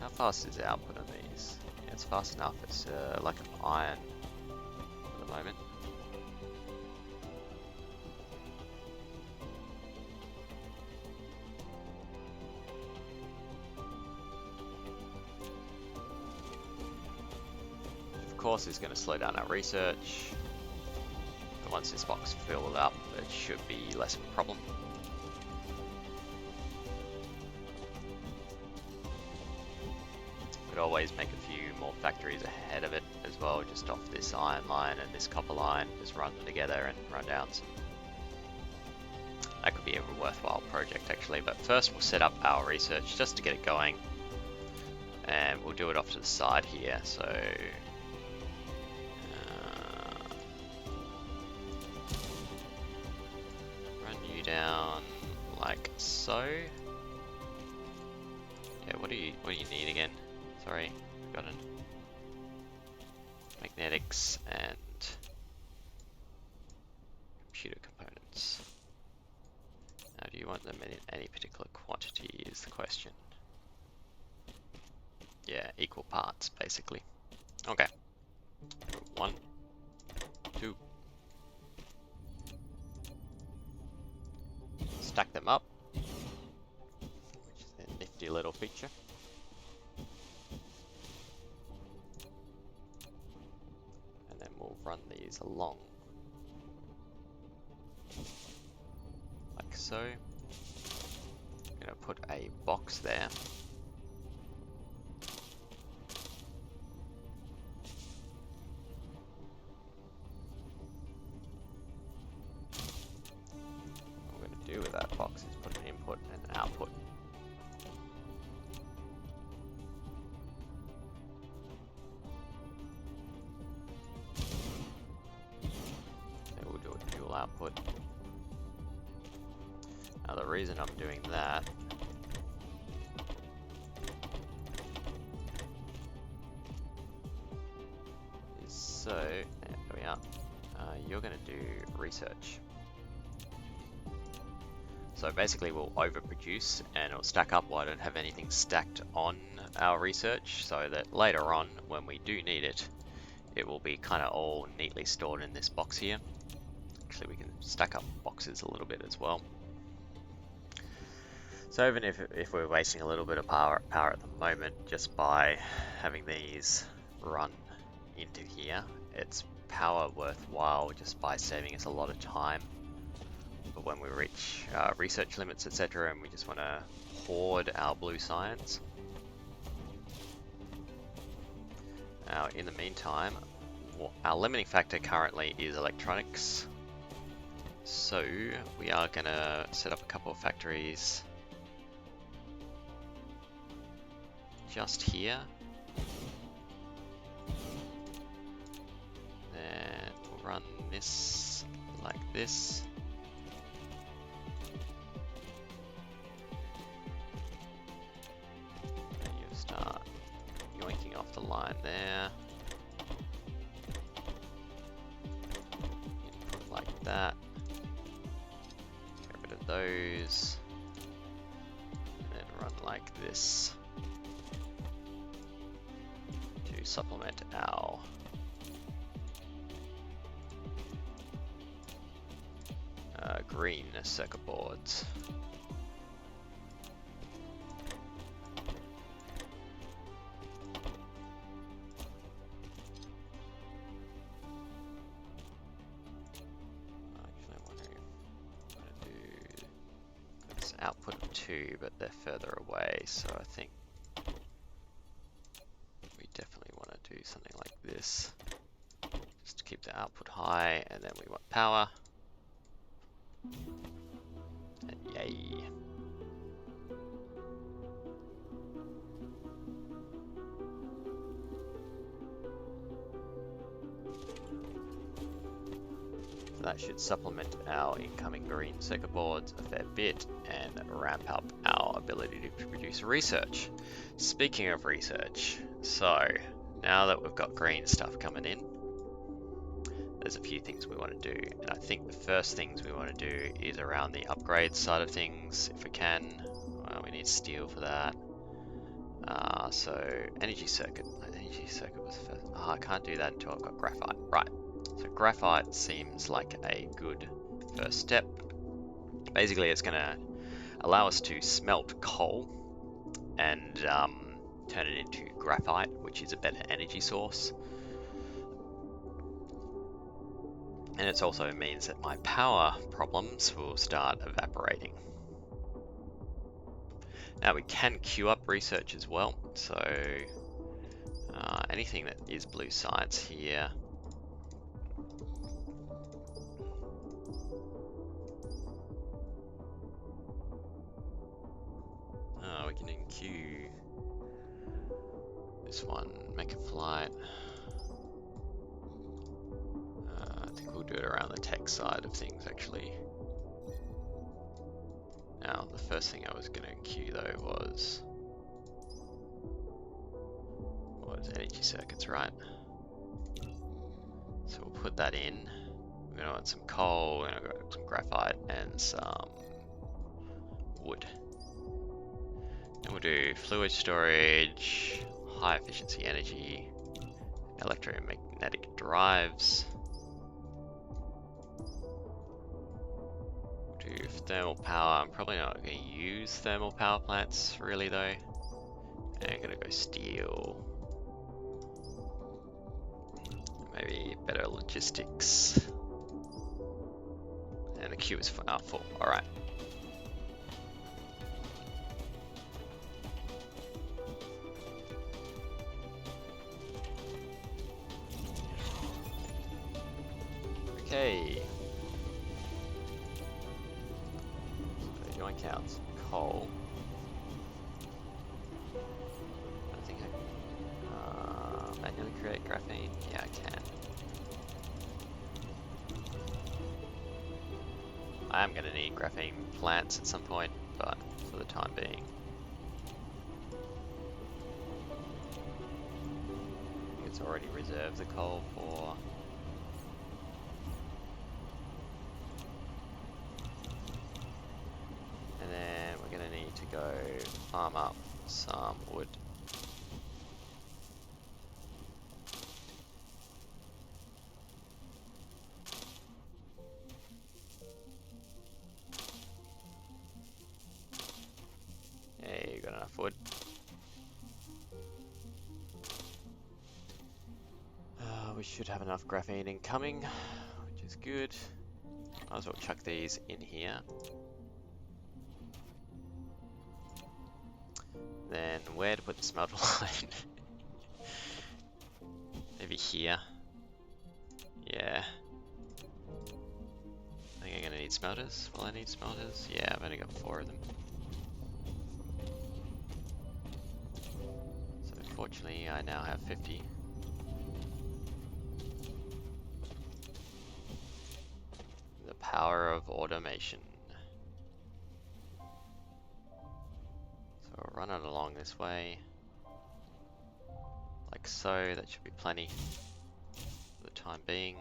How fast is the output on these? Yeah, it's fast enough, it's like an iron at the moment. Of course, it's going to slow down our research. But once this box fills up, it should be less of a problem. Could always make a few more factories ahead of it as well, just off this iron line and this copper line, just run them together and run down some. That could be a worthwhile project actually, but first we'll set up our research just to get it going. And we'll do it off to the side here, so run you down like so. Yeah, what do you need again? Sorry, forgotten. Magnetics and computer components. Now, do you want them in any particular quantity is the question. Yeah, equal parts, basically. Okay. 1, 2. Stack them up, which is a nifty little feature. And then we'll run these along. Like so. I'm going to put a box there. Do with that box is put an input and an output. Then we'll do a dual output. Now the reason I'm doing that is so, there we are, you're going to do research. So basically we'll overproduce and it'll stack up while I don't have anything stacked on our research, so that later on when we do need it, it will be kind of all neatly stored in this box here. Actually we can stack up boxes a little bit as well. So even if we're wasting a little bit of power at the moment just by having these run into here. It's power worthwhile just by saving us a lot of time. But when we reach research limits, etc., and we just want to hoard our blue science. Now, in the meantime, our limiting factor currently is electronics. So we are going to set up a couple of factories just here. Then we'll run this like this. And you'll start yoinking off the line there. Input like that. Get rid of those. And then run like this to supplement our green circuit boards. Actually, I'm wondering if I'm going to do this output of 2, but they're further away, so I think we definitely want to do something like this, just to keep the output high, and then we want power. And yay. So that should supplement our incoming green circuit boards a fair bit and ramp up our ability to produce research. Speaking of research, so now that we've got green stuff coming in, there's a few things we want to do, and I think the first things we want to do is around the upgrade side of things, if we can. Well, we need steel for that. So energy circuit was the first. Oh, I can't do that until I've got graphite. Right, so graphite seems like a good first step. Basically, it's going to allow us to smelt coal and turn it into graphite, which is a better energy source. And it also means that my power problems will start evaporating. Now we can queue up research as well, so anything that is blue science here. We can queue this one, make a flight. I think we'll do it around the tech side of things actually. Now the first thing I was going to queue though was energy circuits, right? So we'll put that in. We're going to want some coal, we're going to want some graphite and some wood. And we'll do fluid storage, high efficiency energy, electromagnetic drives. We'll do thermal power. I'm probably not going to use thermal power plants really though. And I'm going to go steel. Maybe better logistics. And the queue is full. Alright. Okay. So joint counts. Coal. I think I can manually create graphene. Yeah, I can. I am going to need graphene plants at some point, but for the time being. I think it's already reserved the coal for. And then we're going to need to go farm up some wood. Hey, you got enough wood. We should have enough graphene incoming, which is good. Might as well chuck these in here. Then where to put the smelter line? Maybe here. Yeah. I think I'm gonna need smelters. Will I need smelters? Yeah, I've only got 4 of them. So fortunately I now have 50. The power of automation. So we'll run it along this way. Like so, that should be plenty for the time being.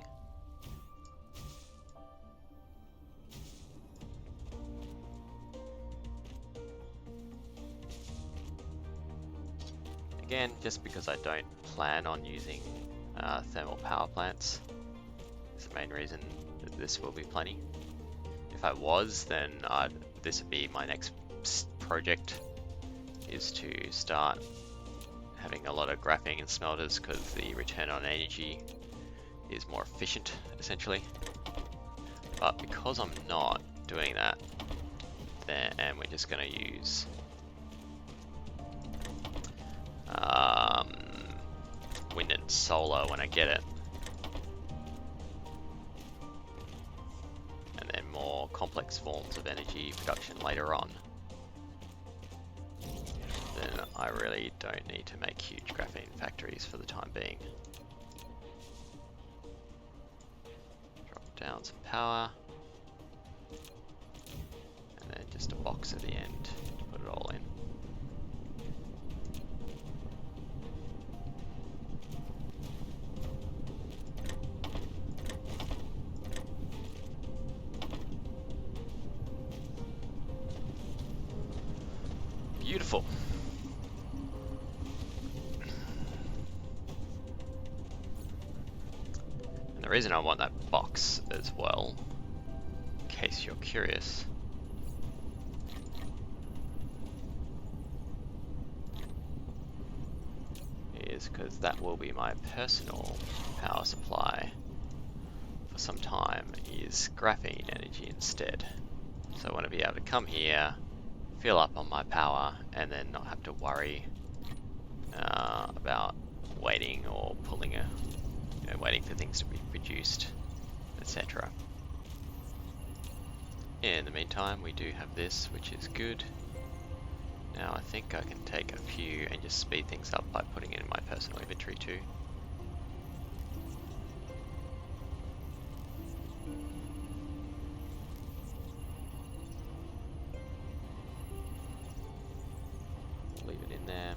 Again, just because I don't plan on using thermal power plants is the main reason that this will be plenty. If I was, then this would be my next project, is to start having a lot of graphene and smelters because the return on energy is more efficient, essentially. But because I'm not doing that, then, and we're just going to use wind and solar when I get it, and then more complex forms of energy production later on, then I really don't need to make huge graphene factories for the time being. Drop down some power, and then just a box at the end to put it all in. Beautiful. And the reason I want that box as well, in case you're curious, is because that will be my personal power supply for some time, is graphene energy instead. So I want to be able to come here, fill up on my power, and then not have to worry about waiting or pulling waiting for things to be produced, etc. In the meantime, we do have this, which is good. Now I think I can take a few and just speed things up by putting it in my personal inventory too. Leave it in there.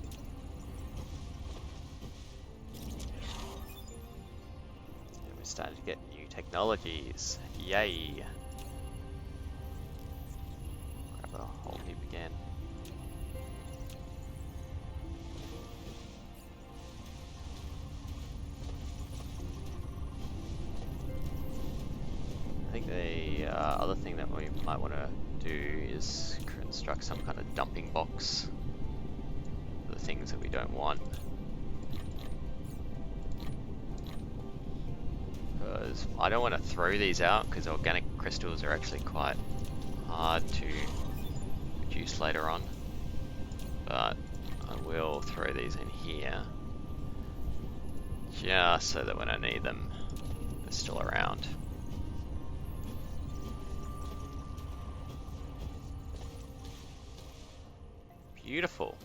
And we're starting to get new technologies. Yay! Grab a whole heap again. I think the other thing that we might want to do is construct some kind of dumping box for the things that we don't want. Because I don't want to throw these out, because organic crystals are actually quite hard to produce later on. But I will throw these in here, just so that when I need them, they're still around. Beautiful.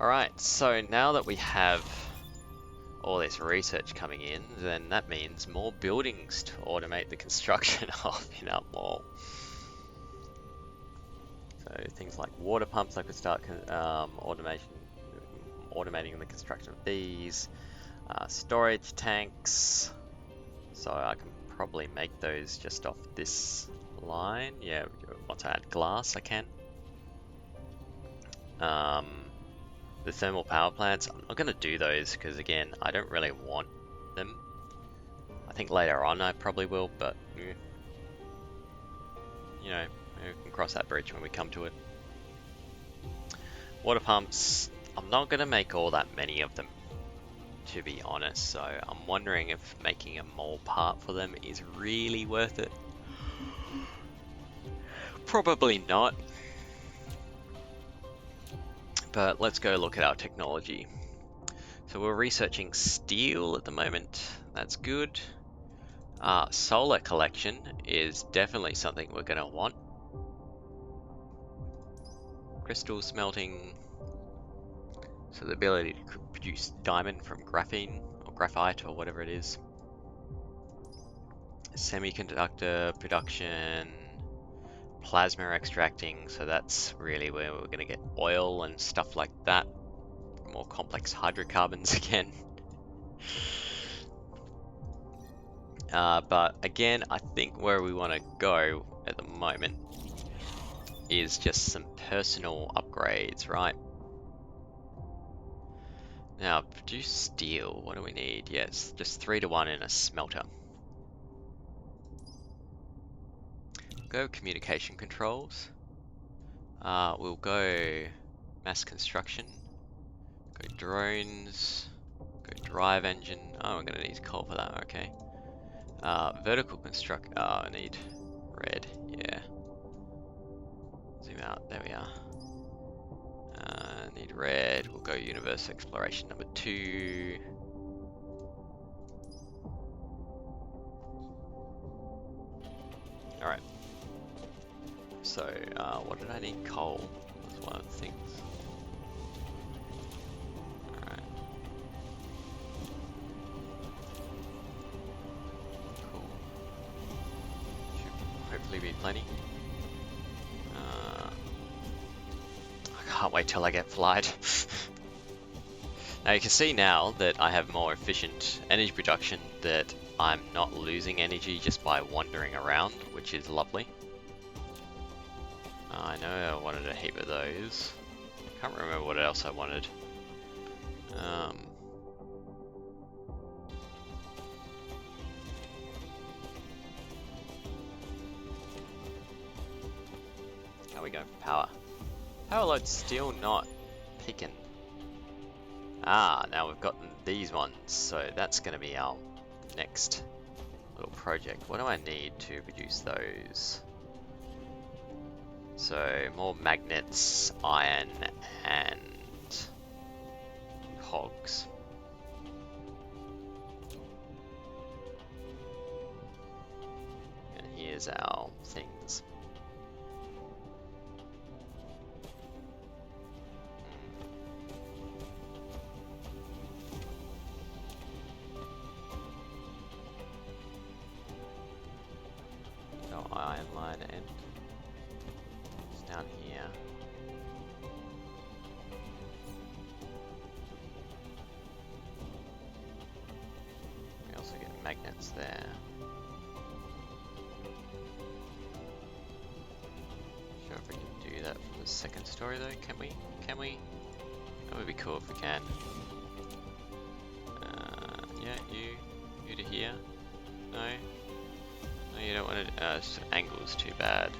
Alright, so now that we have all this research coming in, then that means more buildings to automate the construction of in our mall. So things like water pumps, I could start automating the construction of these. Storage tanks, so I can probably make those just off this line. Yeah, once I add glass I can. The thermal power plants, I'm not going to do those because, again, I don't really want them. I think later on I probably will, but you know, we can cross that bridge when we come to it. Water pumps, I'm not going to make all that many of them, to be honest, so I'm wondering if making a mole part for them is really worth it. Probably not. But let's go look at our technology. So we're researching steel at the moment. That's good. Solar collection is definitely something we're going to want. Crystal smelting. So the ability to produce diamond from graphene or graphite or whatever it is. Semiconductor production. Plasma extracting. So that's really where we're going to get oil and stuff like that. More complex hydrocarbons again. But again, I think where we want to go at the moment is just some personal upgrades, right? Now, produce steel, what do we need? Yes, just 3-to-1 in a smelter. Go communication controls. We'll go mass construction. Go drones. Go drive engine. Oh, I'm gonna need coal for that, okay. Vertical construct, I need red, yeah. Zoom out, there we are. Need red, we'll go universe exploration number 2. Alright. So, what did I need? Coal was one of the things. Alright. Cool. Should hopefully be plenty. I can't wait till I get flight. Now you can see now that I have more efficient energy production, that I'm not losing energy just by wandering around, which is lovely. I know I wanted a heap of those. Can't remember what else I wanted. How are we going for power? Power load's still not picking. Now we've gotten these ones, so that's going to be our next little project. What do I need to produce those? So more magnets, iron, and cogs. And here's our things. Iron line end. It's down here. We also get magnets there. Sure if we can do that for the second story though, can we? Can we? That would be cool if we can. Yeah, you to here. No? No, you don't want to, angle's too bad.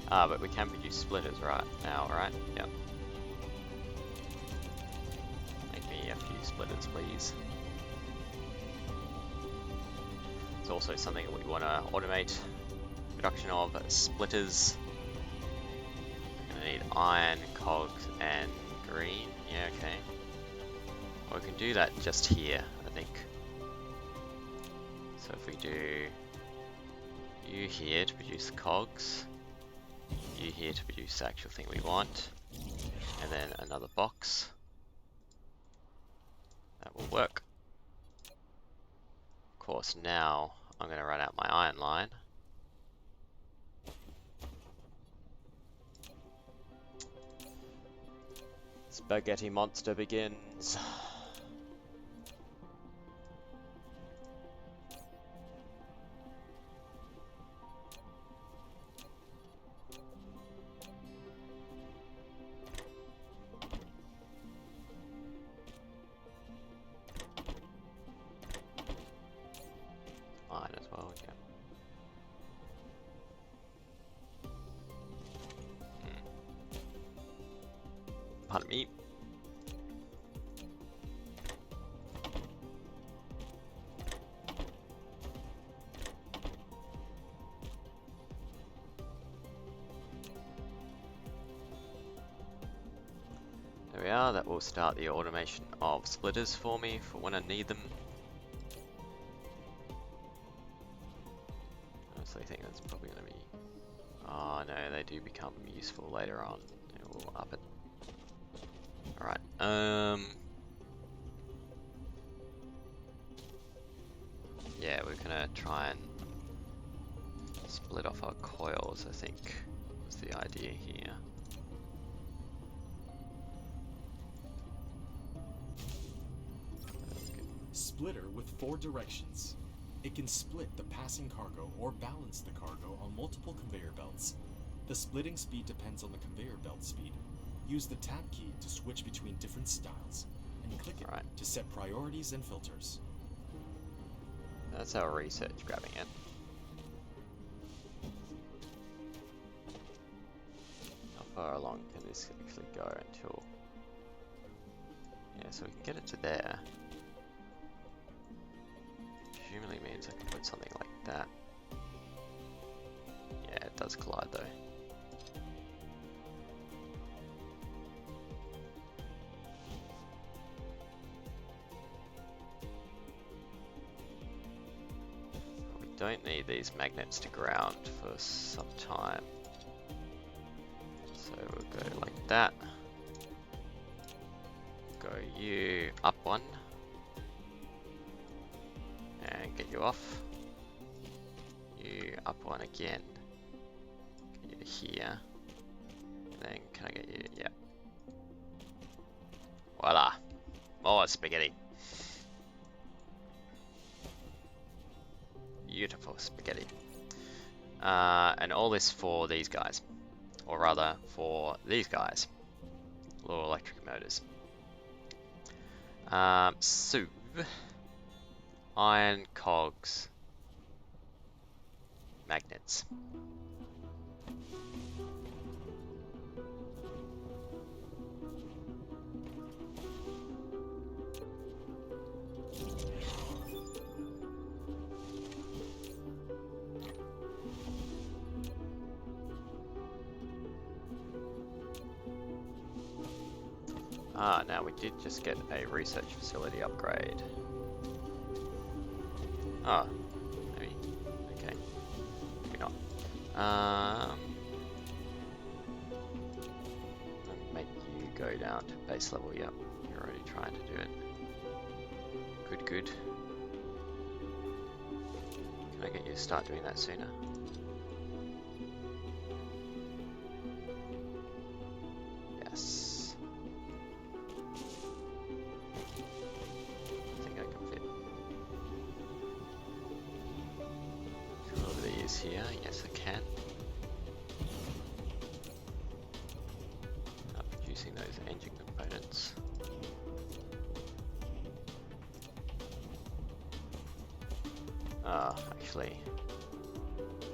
But we can produce splitters right now, right? Yep. Make me a few splitters, please. It's also something that we want to automate. Production of splitters. Need iron, cogs, and green. Yeah, okay. Well, we can do that just here, I think. So if we do you here to produce the cogs, you here to produce the actual thing we want, and then another box, that will work. Of course, now I'm going to run out my iron line. Spaghetti monster begins. Mine as well, yeah. Pardon me. There we are. That will start the automation of splitters for me for when I need them. Honestly, I think that's probably going to be... Oh no, they do become useful later on. We'll up it. Alright, yeah, we're gonna try and split off our coils, I think, was the idea here. Splitter with 4 directions. It can split the passing cargo or balance the cargo on multiple conveyor belts. The splitting speed depends on the conveyor belt speed. Use the tab key to switch between different styles, and click it to set priorities and filters. That's our research grabbing it. How far along can this actually go until... Yeah, so we can get it to there. Presumably means I can put something like that. Yeah, it does collide though. Don't need these magnets to ground for some time. So we'll go like that. Go you up one. And get you off. You up one again. Get you to here. And then can I get you? Yeah. Voila. More spaghetti. Beautiful spaghetti. And all this for these guys. Or rather, for these guys. Little electric motors. So, iron cogs. Magnets. Ah, now we did just get a research facility upgrade. Oh, maybe. Okay. Maybe not. I'll make you go down to base level. Yep, you're already trying to do it. Good, good. Can I get you to start doing that sooner? Yes. Here, yes I can. Producing those engine components. Actually,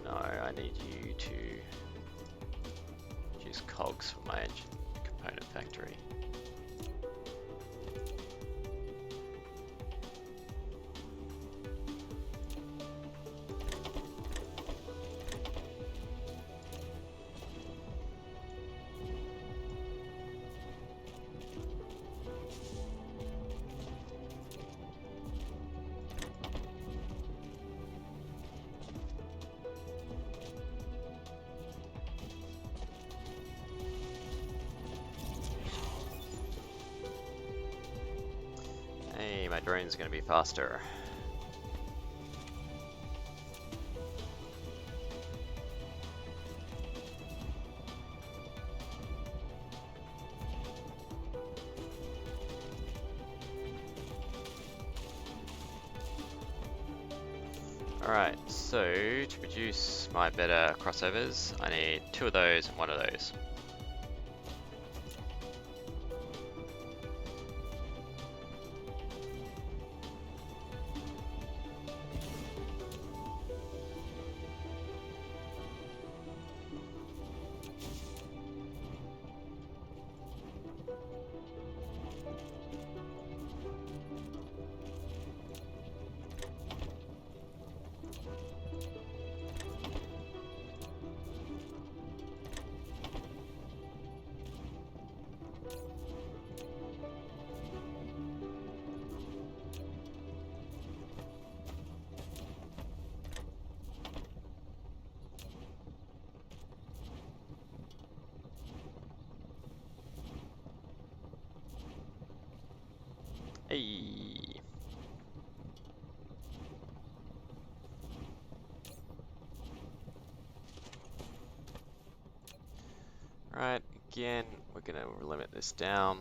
no, I need you to produce cogs for my engine component factory. My drone's gonna be faster. Alright, so to produce my better crossovers, I need 2 of those and 1 of those. Hey. Right, again, we're gonna limit this down.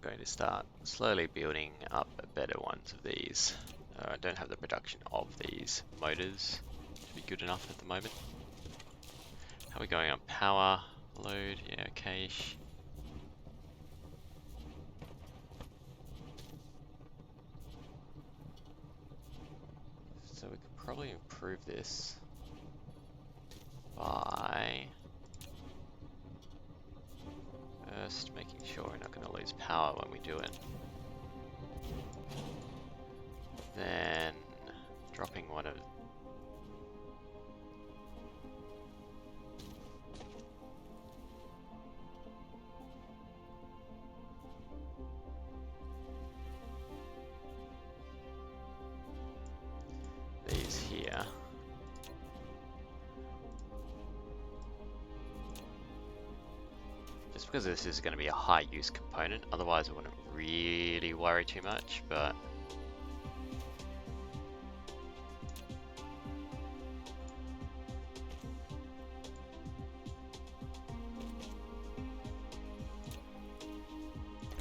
Going to start slowly building up better ones of these. I don't have the production of these motors to be good enough at the moment. How are we going on power? Load, yeah, okay-ish. So we could probably improve this by first making sure we're not going to lose power when we do it. Then dropping one of these here. Just because this is going to be a high use component, otherwise I wouldn't really worry too much, but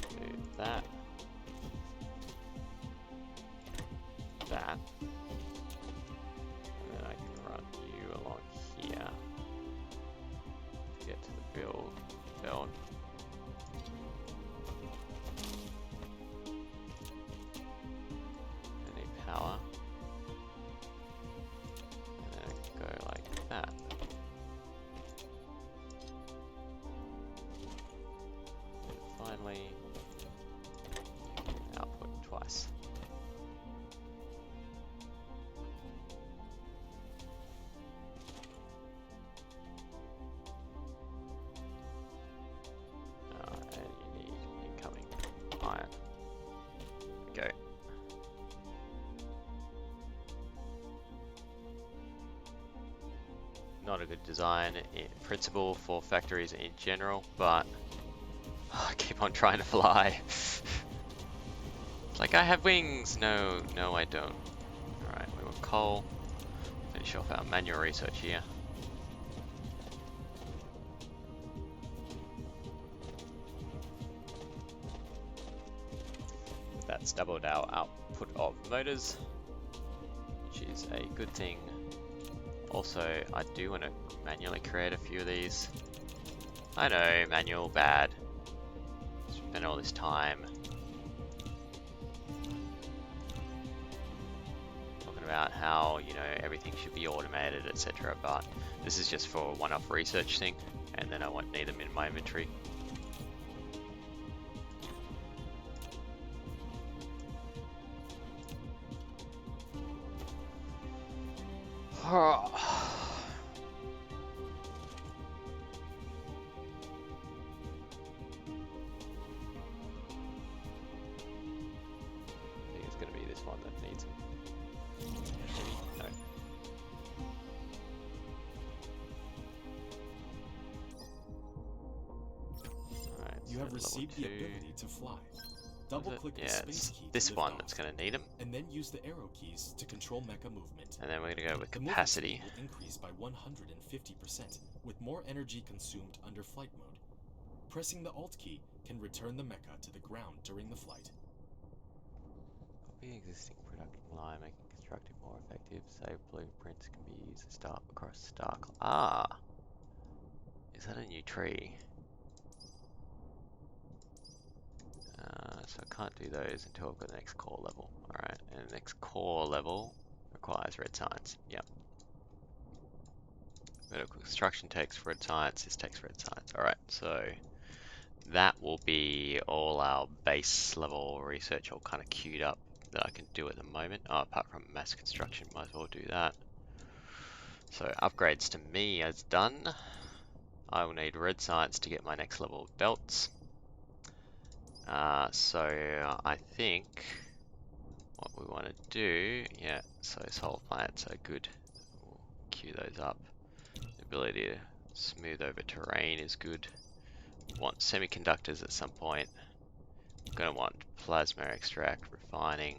do that. That. And then I can run you along here to get to the build. I need power. And then I can go like that. And finally, output twice. And you need incoming iron. Go. Not a good design in principle for factories in general, but I keep on trying to fly. It's like I have wings. No, I don't. Alright, we want coal. Finish off our manual research here. That's doubled our output of motors, which is a good thing. Also, I do want to manually create a few of these. I know, manual, bad. Spent all this time talking about how, you know, everything should be automated, etc. But this is just for a one-off research thing, and then I won't need them in my inventory. You have received the ability to fly. Double-click the space key this to one lift that's off, going to need them. and then use the arrow keys to control mecha movement. And then we're going to go with The capacity. movement speed will increase by 150%, with more energy consumed under flight mode. Pressing the Alt key can return the mecha to the ground during the flight. Copy existing production line, making constructing more effective. Save blueprints can be used to start across star. Ah! Is that a new tree? So I can't do those until I've got the next core level. Alright, and the next core level requires red science. Yep. Vertical construction takes red science, this takes red science. Alright, so that will be all our base level research all kind of queued up that I can do at the moment. Oh, apart from mass construction, might as well do that. So upgrades to me as done. I will need red science to get my next level of belts. So I think what we want to do, yeah, so solar plants are good. We'll queue those up. The ability to smooth over terrain is good. Want semiconductors at some point. Gonna want plasma extract, refining.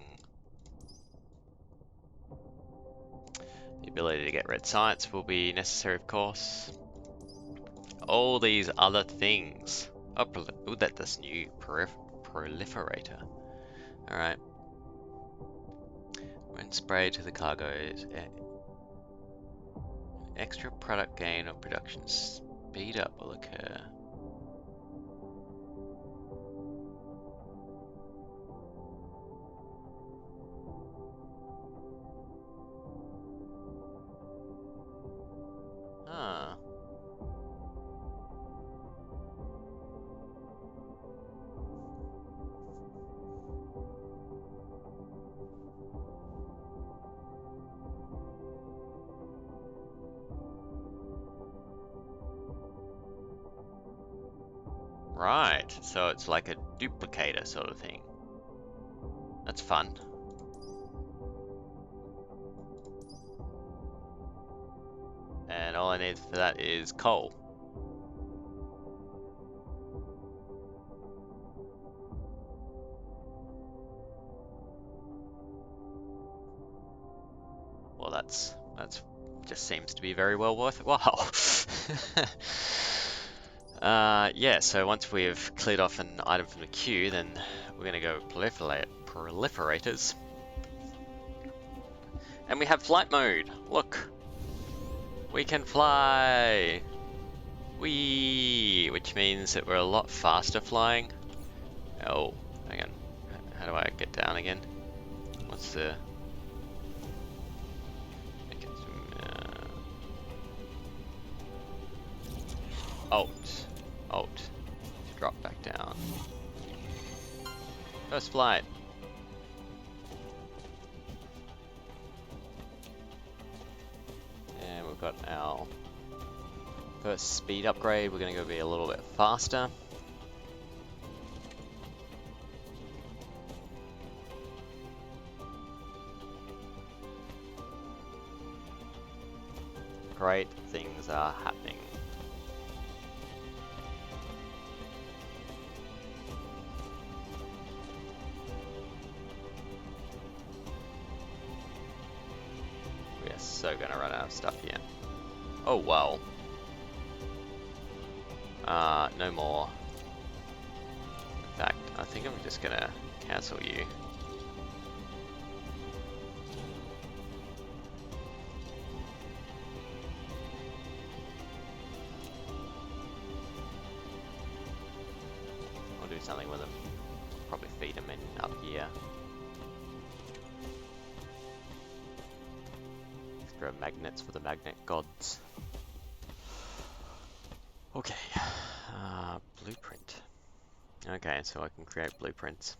The ability to get red science will be necessary, of course. All these other things. Oh, that's new. Proliferator. Alright. When sprayed to the cargoes, extra product gain or production speed up will occur. Huh. Right, so it's like a duplicator sort of thing. That's fun. And all I need for that is coal. Well, that's just seems to be very well worth it. Wow. Yeah, so once we've cleared off an item from the queue, then we're gonna go proliferators. And we have flight mode. Look. We can fly. Whee! Which means that we're a lot faster flying. Oh, hang on. How do I get down again? What's the... Alt. Alt. To drop back down. First flight. And we've got our first speed upgrade. We're going to go be a little bit faster. Great things are happening. We are so gonna run out of stuff here. Oh well. No more. In fact, I think I'm just gonna cancel you. I'll do something with them. Probably feed them in up here. Extra magnets for the magnet gods. Okay, blueprint. Okay, so I can create blueprints.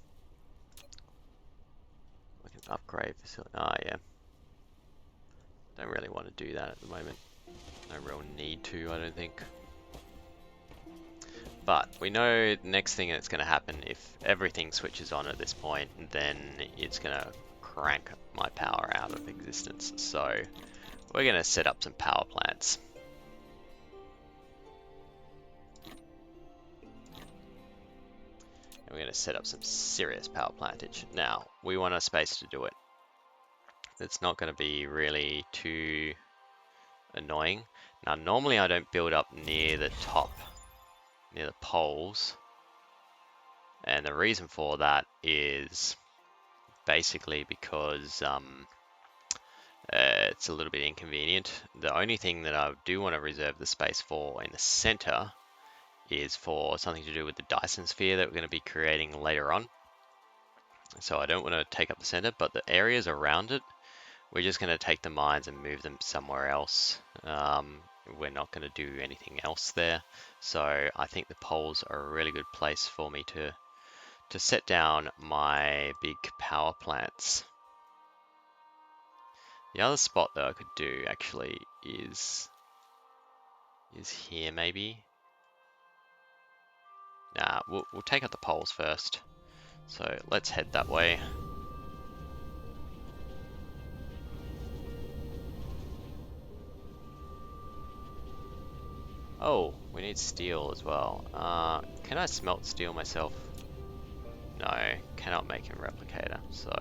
I can upgrade facility. Oh yeah. Don't really want to do that at the moment. No real need to, I don't think. But we know the next thing that's going to happen if everything switches on at this point, then it's going to crank my power out of existence. So we're going to set up some power plants. And we're going to set up some serious power plantage. Now, we want a space to do it. It's not going to be really too annoying. Now, normally I don't build up near the top, near the poles. And the reason for that is basically because it's a little bit inconvenient. The only thing that I do want to reserve the space for in the center is for something to do with the Dyson sphere that we're going to be creating later on. So I don't want to take up the center, but the areas around it, we're just going to take the mines and move them somewhere else. We're not going to do anything else there. So I think the poles are a really good place for me to set down my big power plants. The other spot that I could do actually is here maybe. Nah, we'll take out the poles first. So let's head that way. Oh, we need steel as well. Can I smelt steel myself? No, cannot make a replicator. So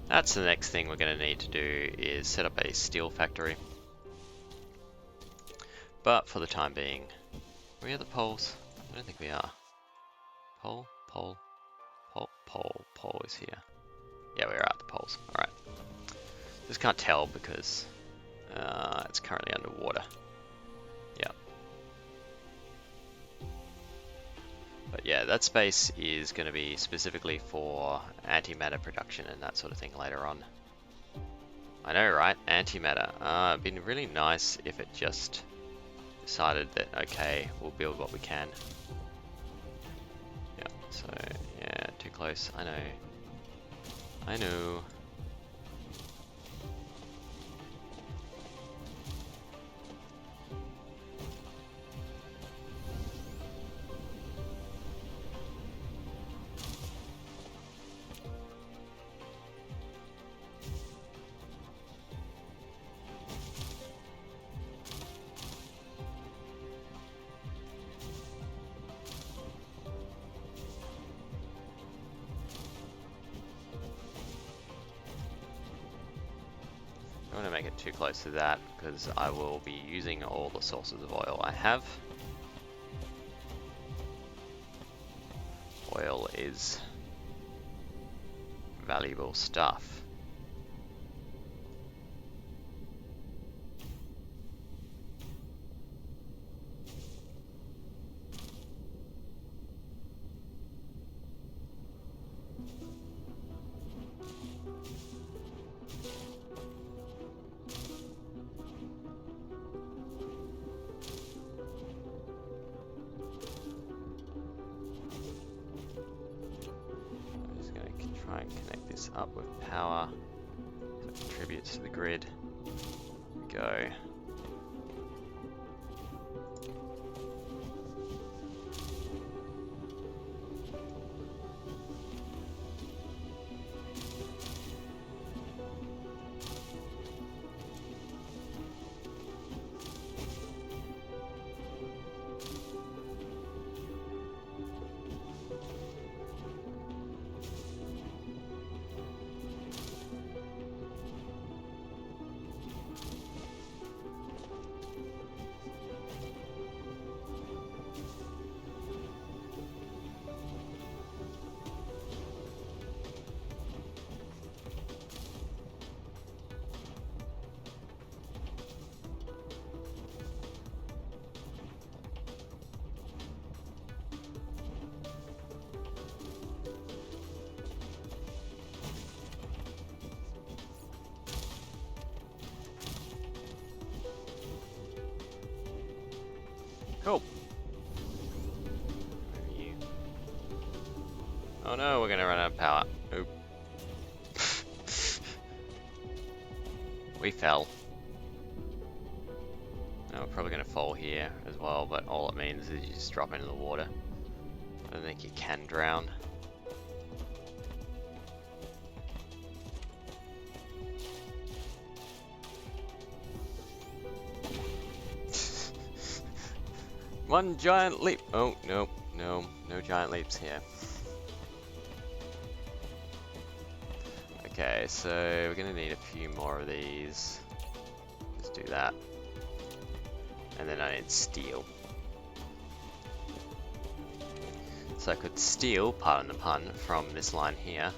that's the next thing we're going to need to do is set up a steel factory. But for the time being, are we at the poles? I don't think we are. Pole is here. Yeah, we're at the poles. Alright. Just can't tell because it's currently underwater. Yeah. But yeah, that space is going to be specifically for antimatter production and that sort of thing later on. I know, right? Antimatter. It'd been really nice if it just decided that, okay, we'll build what we can. Yeah, so, yeah, too close. I know. I know. I don't want to make it too close to that because I will be using all the sources of oil I have. Oil is valuable stuff. Try and connect this up with power so it contributes to the grid. Go. Cool. Oh no, we're gonna run out of power. Oop. We fell. Now we're probably gonna fall here as well, but all it means is you just drop into the water. I don't think you can drown. One giant leap. Oh, no, no, no giant leaps here. Okay, so we're gonna need a few more of these. Let's do that. And then I need steel. So I could steal, pardon the pun, from this line here.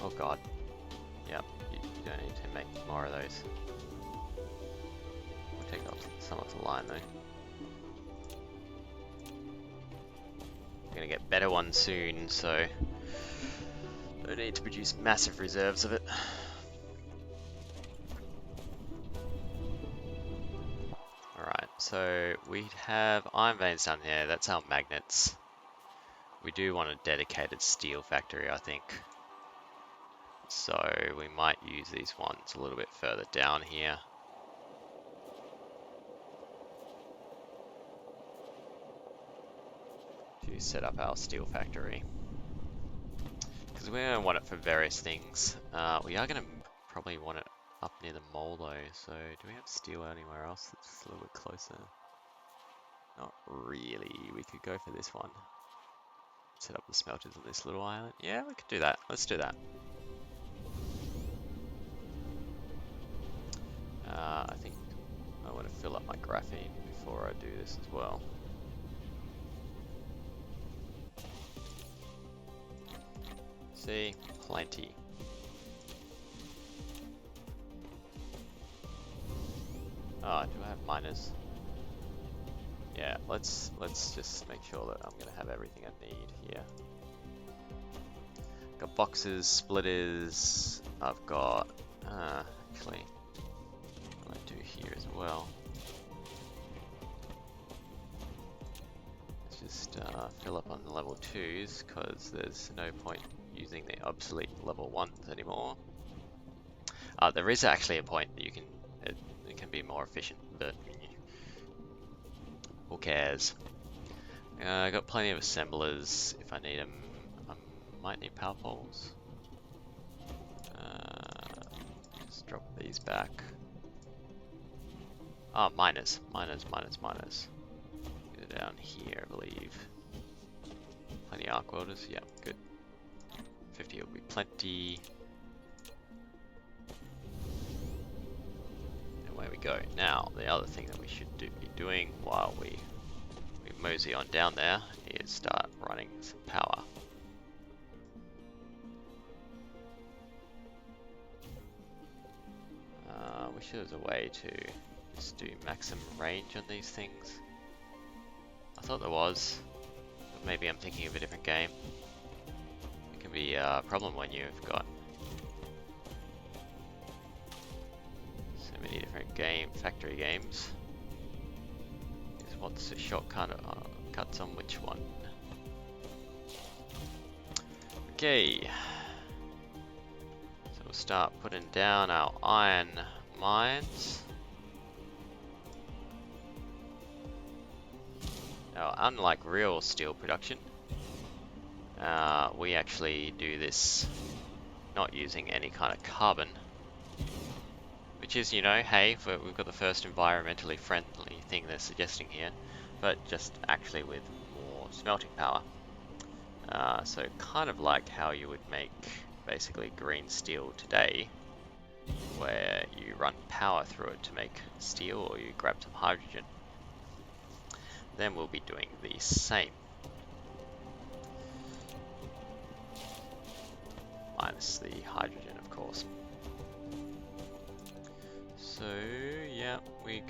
Oh god. Yep, you don't need to make more of those. We'll take off some off the line though. We're gonna get better ones soon, so don't need to produce massive reserves of it. Alright, so we have iron veins down here, that's our magnets. We do want a dedicated steel factory, I think. So we might use these ones a little bit further down here. To set up our steel factory. Because we're going to want it for various things. We are going to probably want it up near the mole though. So do we have steel anywhere else that's a little bit closer? Not really. We could go for this one. Set up the smelters on this little island. Yeah, we could do that. Let's do that. I think I want to fill up my graphene before I do this as well. See, plenty. Oh, do I have miners? Yeah, let's just make sure that I'm gonna have everything I need here. Got boxes, splitters. I've got actually what I do here as well. Let's just fill up on the level 2s because there's no point using the obsolete level 1s anymore. There is actually a point that you can it can be more efficient, but who cares? I got plenty of assemblers if I need them. I might need power poles. Let's drop these back. Ah, miners. They're down here, I believe. Plenty of arc welders. Yeah, good. 50 will be plenty. And away we go. Now, the other thing that we should be doing while we mosey on down there is start running some power. Wish there was a way to just do maximum range on these things. I thought there was, but maybe I'm thinking of a different game. It can be a problem when you've got so many different factory games. Is what's the shortcut cuts on which one? Okay, so we'll start putting down our iron mines. Now, unlike real steel production, we actually do this not using any kind of carbon, which is, you know, hey, we've got the first environmentally friendly thing they're suggesting here, but just actually with more smelting power. So kind of like how you would make basically green steel today, where you run power through it to make steel, or you grab some hydrogen. Then we'll be doing the same. Minus the hydrogen, of course. So, yeah, we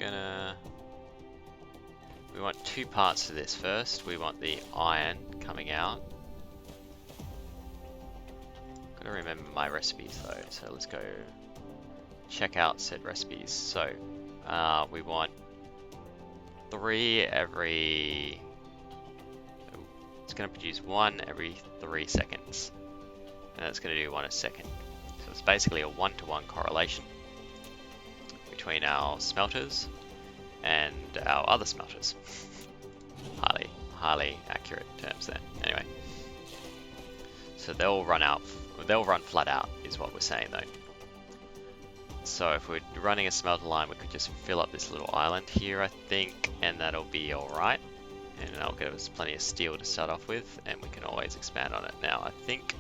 want 2 parts to this first. We want the iron coming out. Gotta remember my recipes though, so let's go check out said recipes. So, we want 3 every... It's going to produce 1 every 3 seconds. And it's going to do 1 a second. So it's basically a 1-to-1 correlation between our smelters and our other smelters. highly accurate terms there. Anyway. So they'll run flat out, is what we're saying though. So if we're running a smelter line, we could just fill up this little island here, I think, and that'll be alright. And that'll give us plenty of steel to start off with, and we can always expand on it. Now, I think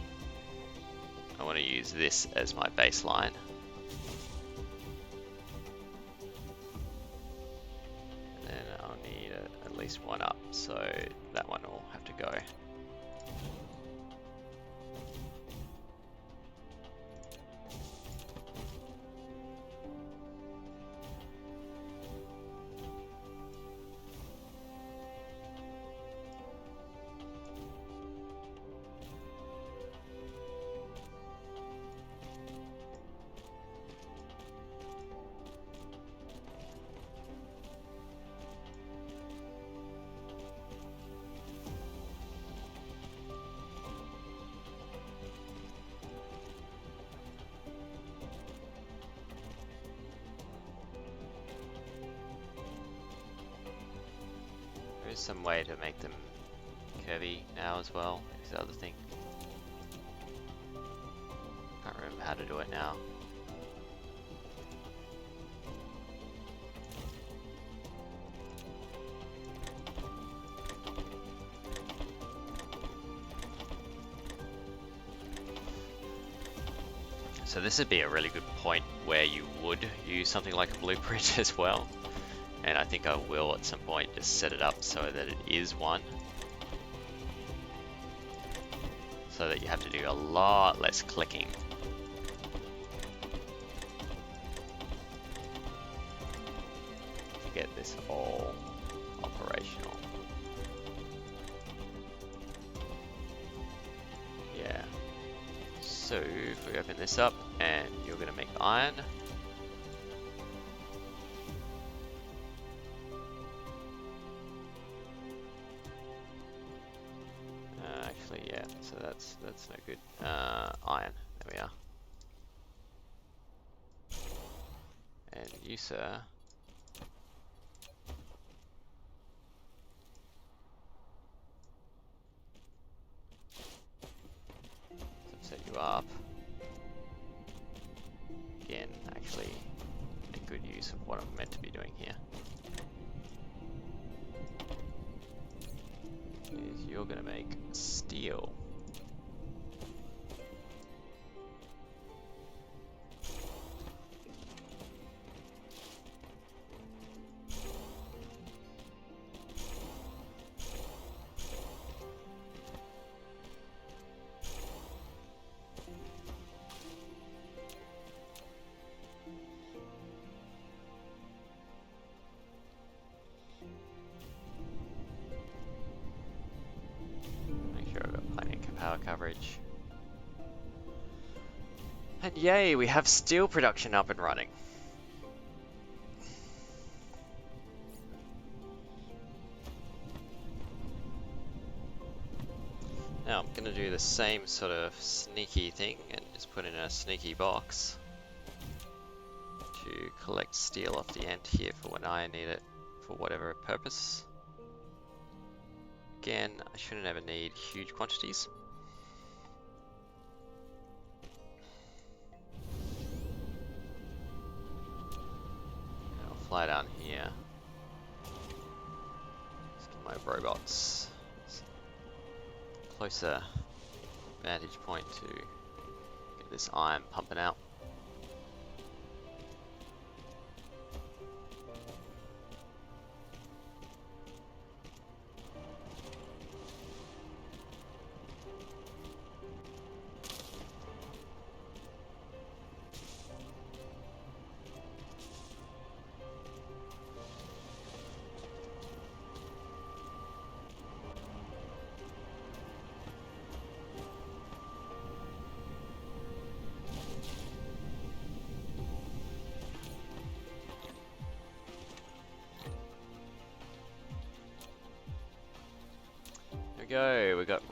I want to use this as my baseline. And then I'll need at least 1 up, so that one will have to go. There's some way to make them curvy now as well. Is the other thing. Can't remember how to do it now. So this would be a really good point where you would use something like a blueprint as well. And I think I will at some point just set it up so that it is one. So that you have to do a lot less clicking. To get this all operational. Yeah. So if we open this up and you're going to make iron. Actually, yeah, so that's no good. Iron, there we are. And you, sir. Set you up. Again, actually, a good use of what I'm meant to be doing here. Is you're gonna make steel. Power coverage. And yay, we have steel production up and running. Now I'm going to do the same sort of sneaky thing and just put in a sneaky box to collect steel off the end here for when I need it for whatever purpose. Again, I shouldn't ever need huge quantities. Fly down here. Let's get my robots closer vantage point to get this iron pumping out. Go, we got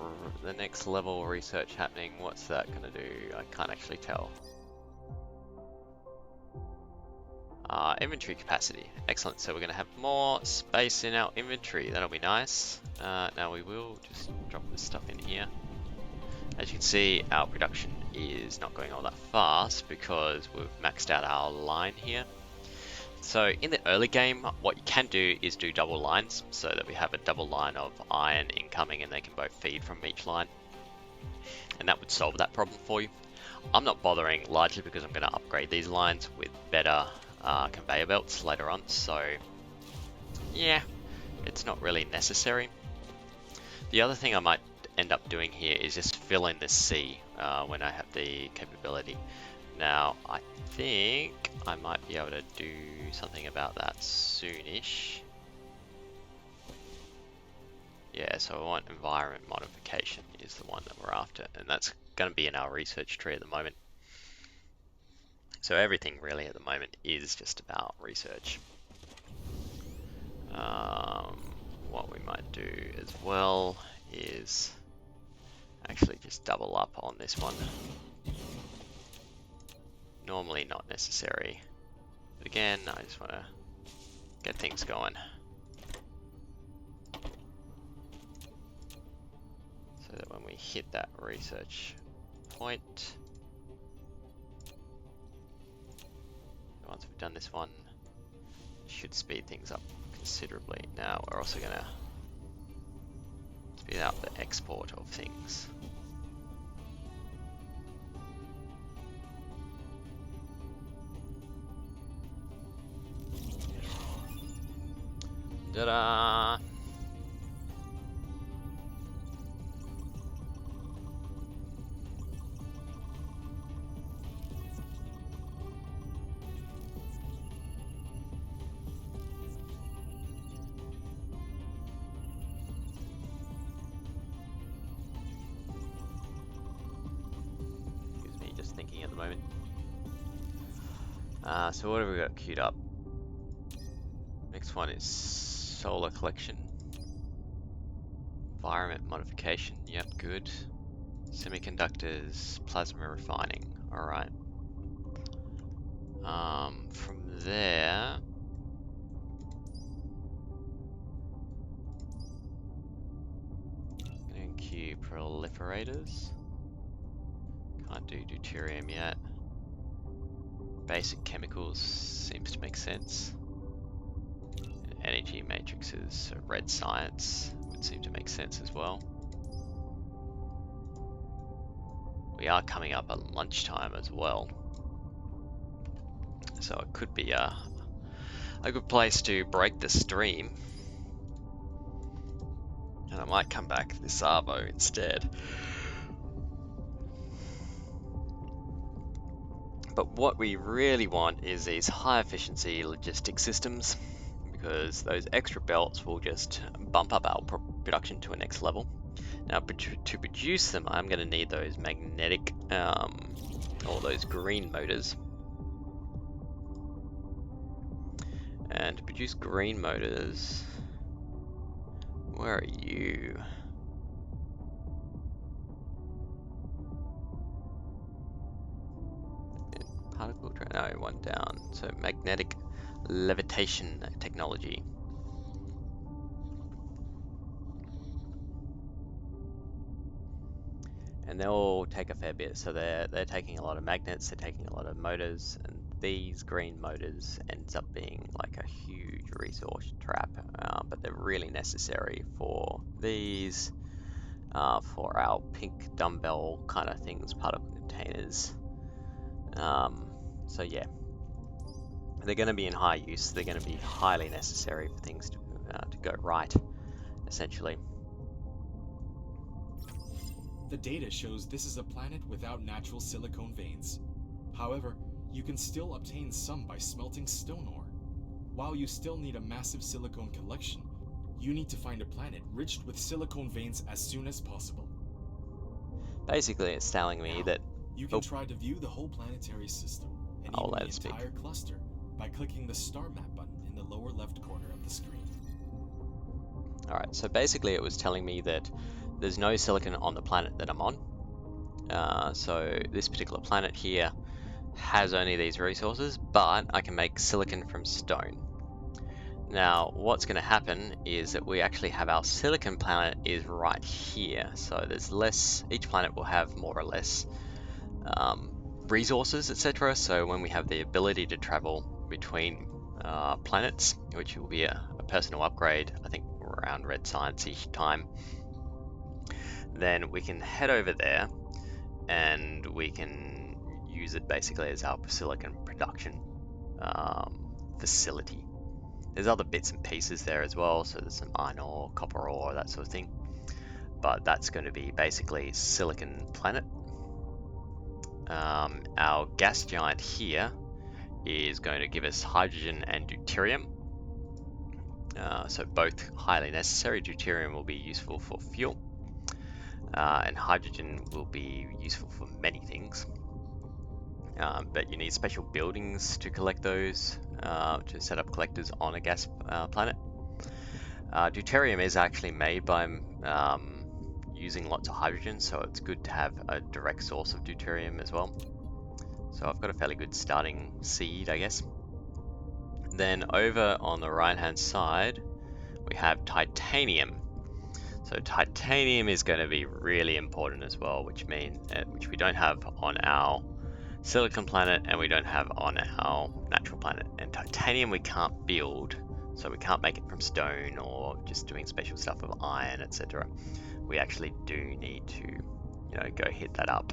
the next level research happening. What's that gonna do? I can't actually tell. Inventory capacity, excellent. So we're gonna have more space in our inventory. That'll be nice. Now we will just drop this stuff in here. As you can see, our production is not going all that fast because we've maxed out our line here. So in the early game, what you can do is do double lines so that we have a double line of iron incoming and they can both feed from each line. And that would solve that problem for you. I'm not bothering largely because I'm going to upgrade these lines with better conveyor belts later on. So yeah, it's not really necessary. The other thing I might end up doing here is just fill in the C when I have the capability. Now, I think I might be able to do something about that soonish. Yeah, so I want environment modification is the one that we're after, and that's going to be in our research tree at the moment. So everything really at the moment is just about research. What we might do as well is actually just double up on this one. Normally not necessary, but again, I just want to get things going. we hit that research point. Once we've done this one, it should speed things up considerably. Now we're also going to speed up the export of things. Ta-da! Excuse me, just thinking at the moment. So what have we got queued up? Next one is solar collection. Environment modification, yep, good. Semiconductors, plasma refining, alright. From there... I'm going to queue proliferators. Can't do deuterium yet. Basic chemicals seems to make sense. And energy matrices, so red science would seem to make sense as well. We are coming up at lunchtime as well, so it could be a good place to break the stream. And I might come back this Arvo instead. But what we really want is these high efficiency logistics systems, because those extra belts will just bump up our production to a next level. Now to produce them, I'm going to need those magnetic, or those green motors. And to produce green motors, where are you? Particle train, no, one down. So magnetic levitation technology. And they'll take a fair bit. So they're taking a lot of magnets, they're taking a lot of motors, and these green motors ends up being like a huge resource trap. But they're really necessary for these, for our pink dumbbell kind of things, particle containers. So yeah, they're going to be in high use. They're going to be highly necessary for things to go right, essentially. The data shows this is a planet without natural silicone veins. However, you can still obtain some by smelting stone ore. While you still need a massive silicone collection, you need to find a planet rich with silicone veins as soon as possible. Basically, it's telling me that you can try to view the whole planetary system and even the entire cluster by clicking the star map button in the lower left corner of the screen. Alright, so basically it was telling me that there's no silicon on the planet that I'm on. So this particular planet here has only these resources, but I can make silicon from stone. Now, what's going to happen is that we actually have our silicon planet is right here. So there's less, each planet will have more or less resources, etc. So when we have the ability to travel between planets, which will be a personal upgrade, I think around red science-ish time, then we can head over there and we can use it basically as our silicon production facility. There's other bits and pieces there as well, so there's some iron ore, copper ore, that sort of thing. But that's going to be basically silicon planet. Our gas giant here is going to give us hydrogen and deuterium. So both highly necessary. Deuterium will be useful for fuel, and hydrogen will be useful for many things. But you need special buildings to collect those, to set up collectors on a gas planet. Deuterium is actually made by using lots of hydrogen, so it's good to have a direct source of deuterium as well. So I've got a fairly good starting seed, I guess. Then over on the right hand side we have titanium. So titanium is going to be really important as well, which we don't have on our silicon planet and we don't have on our natural planet. And titanium we can't build, so we can't make it from stone or just doing special stuff with iron, etc. We actually do need to, go hit that up.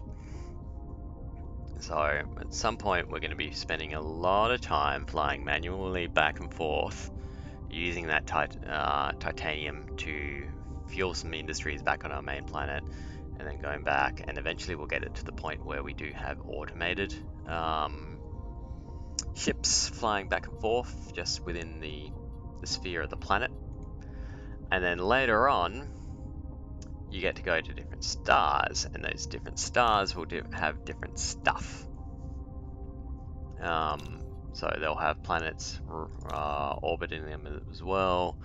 So at some point we're going to be spending a lot of time flying manually back and forth, using that titanium to fuel some industries back on our main planet, and then going back, and eventually we'll get it to the point where we do have automated ships flying back and forth just within the sphere of the planet. And then later on you get to go to different stars, and those different stars will have different stuff. So they'll have planets orbiting them as well,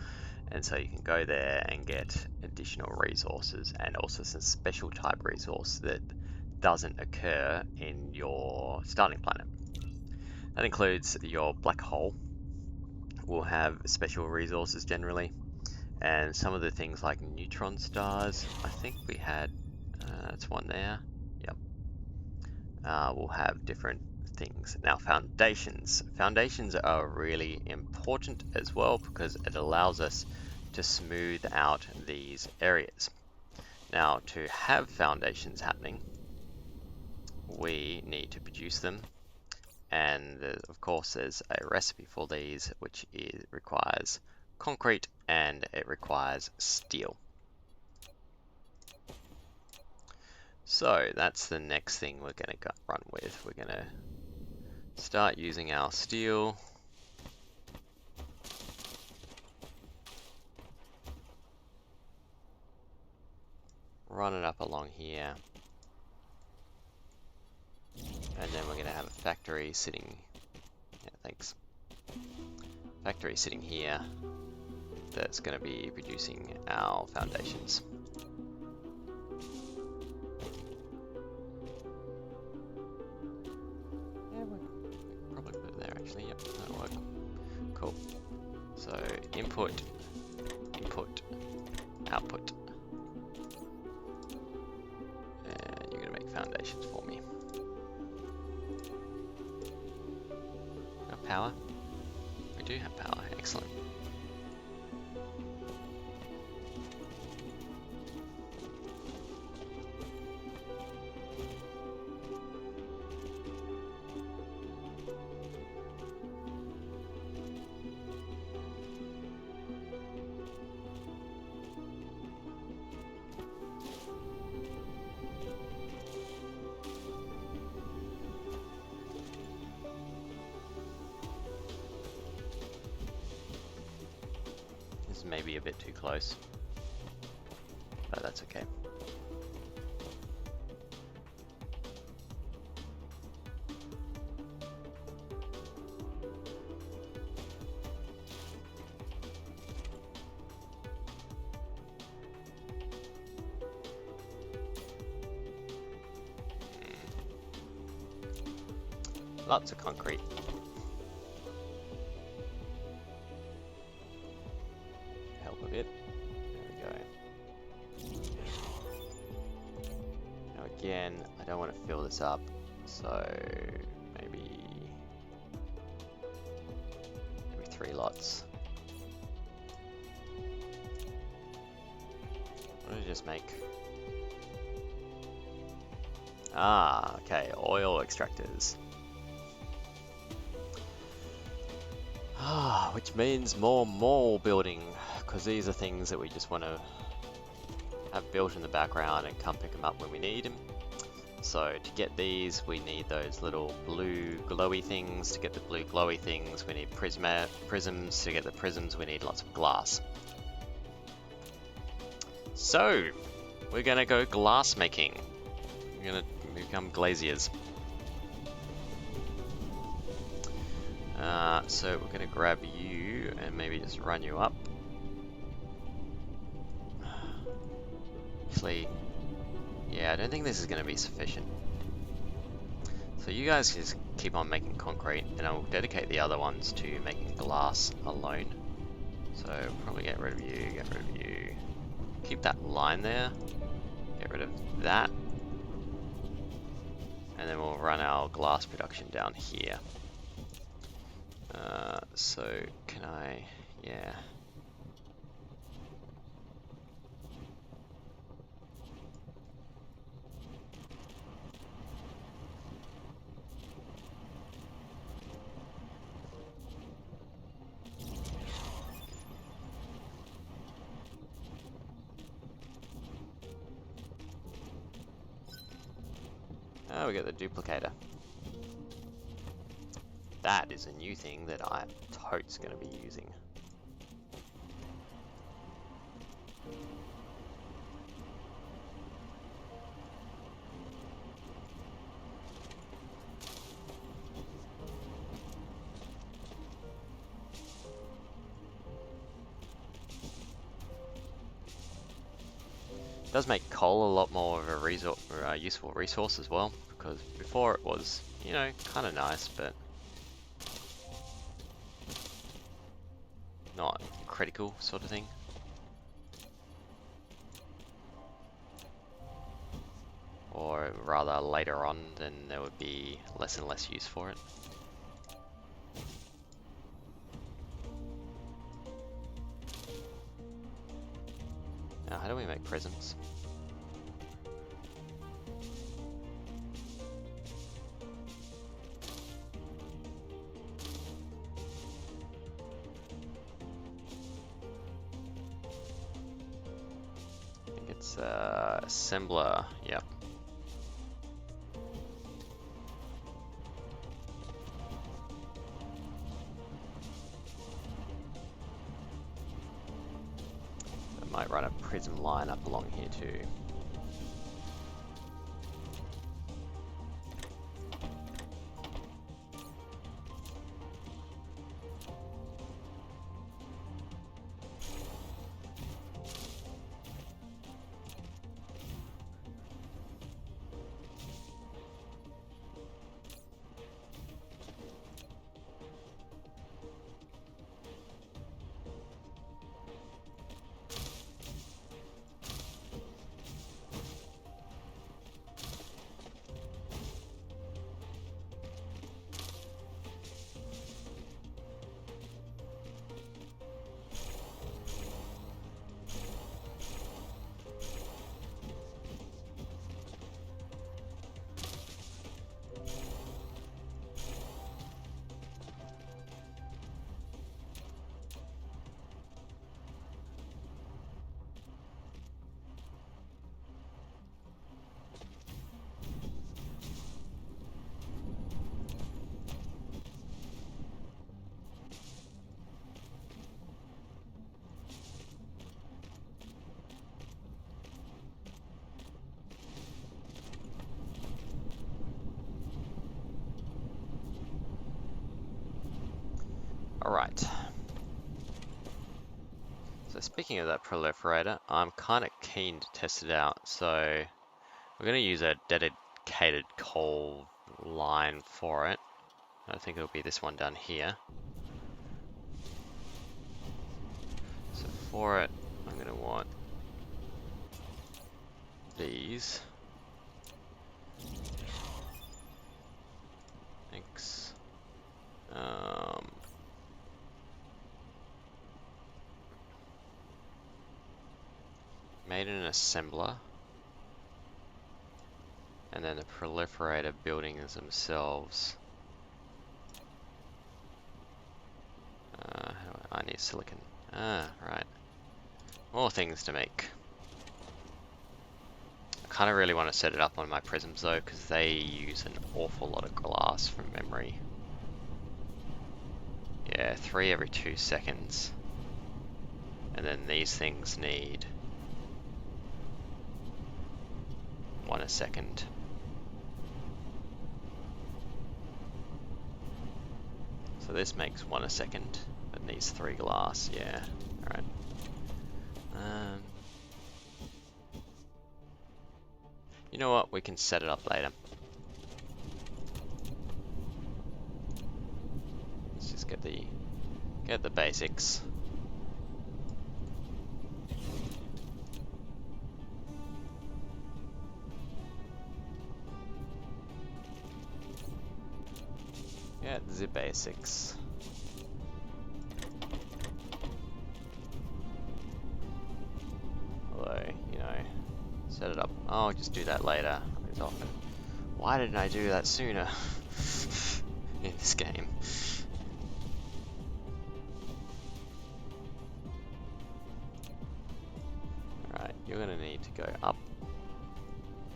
and so you can go there and get additional resources, and also some special type resource that doesn't occur in your starting planet. That includes your black hole will have special resources generally, and some of the things like neutron stars, I think we had, that's one there, yep, will have different things. Now foundations are really important as well, because it allows us to smooth out these areas. Now to have foundations happening, we need to produce them, and of course there's a recipe for these, which requires concrete and it requires steel. So that's the next thing we're going to run with. We're going to start using our steel. Run it up along here. And then we're going to have a factory sitting, factory sitting here that's going to be producing our foundations. Yeah, we'll probably put it there actually, yep, that'll work. Cool. So input, output. And you're going to make foundations for me. Power? We do have power, excellent. Maybe a bit too close, but that's okay. Lots of concrete. A bit. There we go. Now again, I don't want to fill this up, so maybe 3 lots. What did I just make? Ah, okay, oil extractors. Ah, which means more mall building, because these are things that we just want to have built in the background and come pick them up when we need them. So to get these, we need those little blue glowy things. To get the blue glowy things, we need prisms. To get the prisms, we need lots of glass. So we're going to go glass making. We're going to become glaziers. So we're going to grab you and maybe just run you up. Actually, yeah, I don't think this is going to be sufficient. So you guys just keep on making concrete, and I'll dedicate the other ones to making glass alone. So probably get rid of you, keep that line there. Get rid of that. And then we'll run our glass production down here. So can I, yeah. Oh, we got the duplicator. That is a new thing that I'm totes going to be using. It does make coal a lot more of a useful resource as well, because before it was, you know, kind of nice, but not critical sort of thing. Or rather later on, then there would be less and less use for it. Now, how do we make prisms? I think it's assembler, yep. Might run a prism line up along here too. Alright. So speaking of that proliferator, I'm kind of keen to test it out. So we're going to use a dedicated coal line for it. I think it'll be this one down here. So for it, I'm going to want these. Thanks. Made an assembler. And then the proliferator buildings themselves. I need silicon. Ah, right. More things to make. I kind of really want to set it up on my prisms though, because they use an awful lot of glass from memory. Yeah, 3 every 2 seconds. And then these things need 1 a second. So this makes 1 a second, but needs 3 glass, yeah. Alright. You know what, we can set it up later. Let's just get the basics. Yeah, the basics. Although, you know, set it up. Oh, I'll just do that later. As often. Why didn't I do that sooner in this game? Alright, you're gonna need to go up.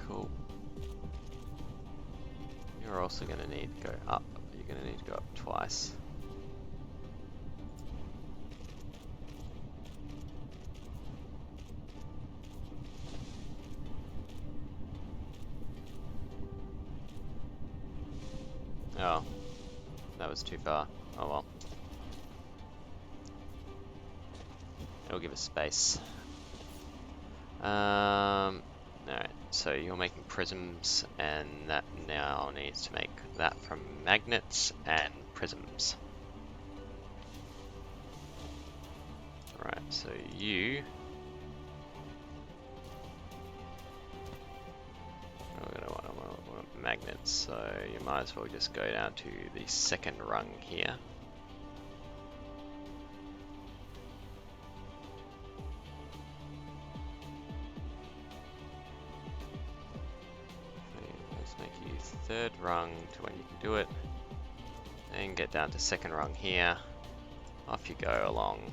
Cool. You're also gonna need to go up. You're gonna need to go up twice. Oh, that was too far. Oh well. It'll give us space. Alright, so you're making prisms, and that now needs to make that from magnets and prisms. Alright, so you... We're gonna want magnets, so you might as well just go down to the second rung here. Let's make you third rung to when you can do it. And get down to second rung here. Off you go along.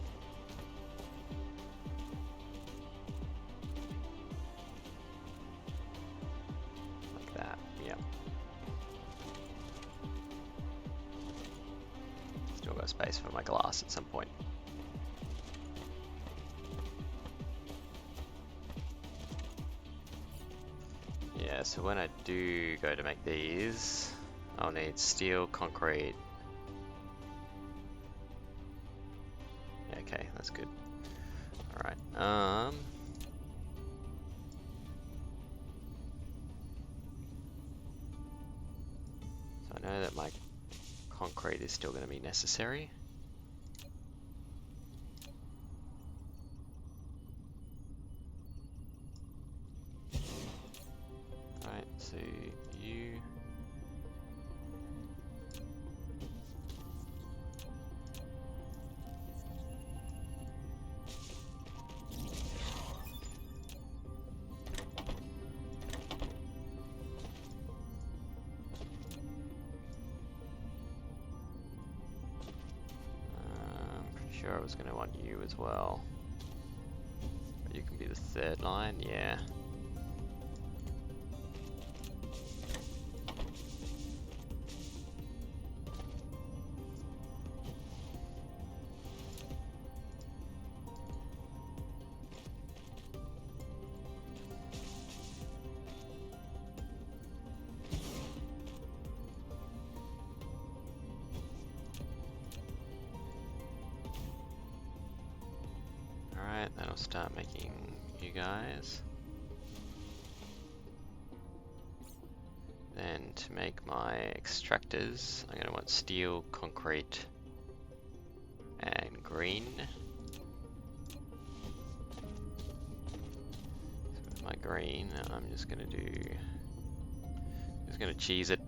Like that, yep. Still got space for my glass at some point. Yeah, so when I do go to make these, I'll need steel, concrete. Yeah, okay, that's good. Alright, so I know that my concrete is still going to be necessary. Right, so you... pretty sure I was going to want you as well. But you can be the third line, yeah. Alright, then I'll start making you guys. Then to make my extractors, I'm going to want steel, concrete, and green. So with my green, I'm just going to cheese it.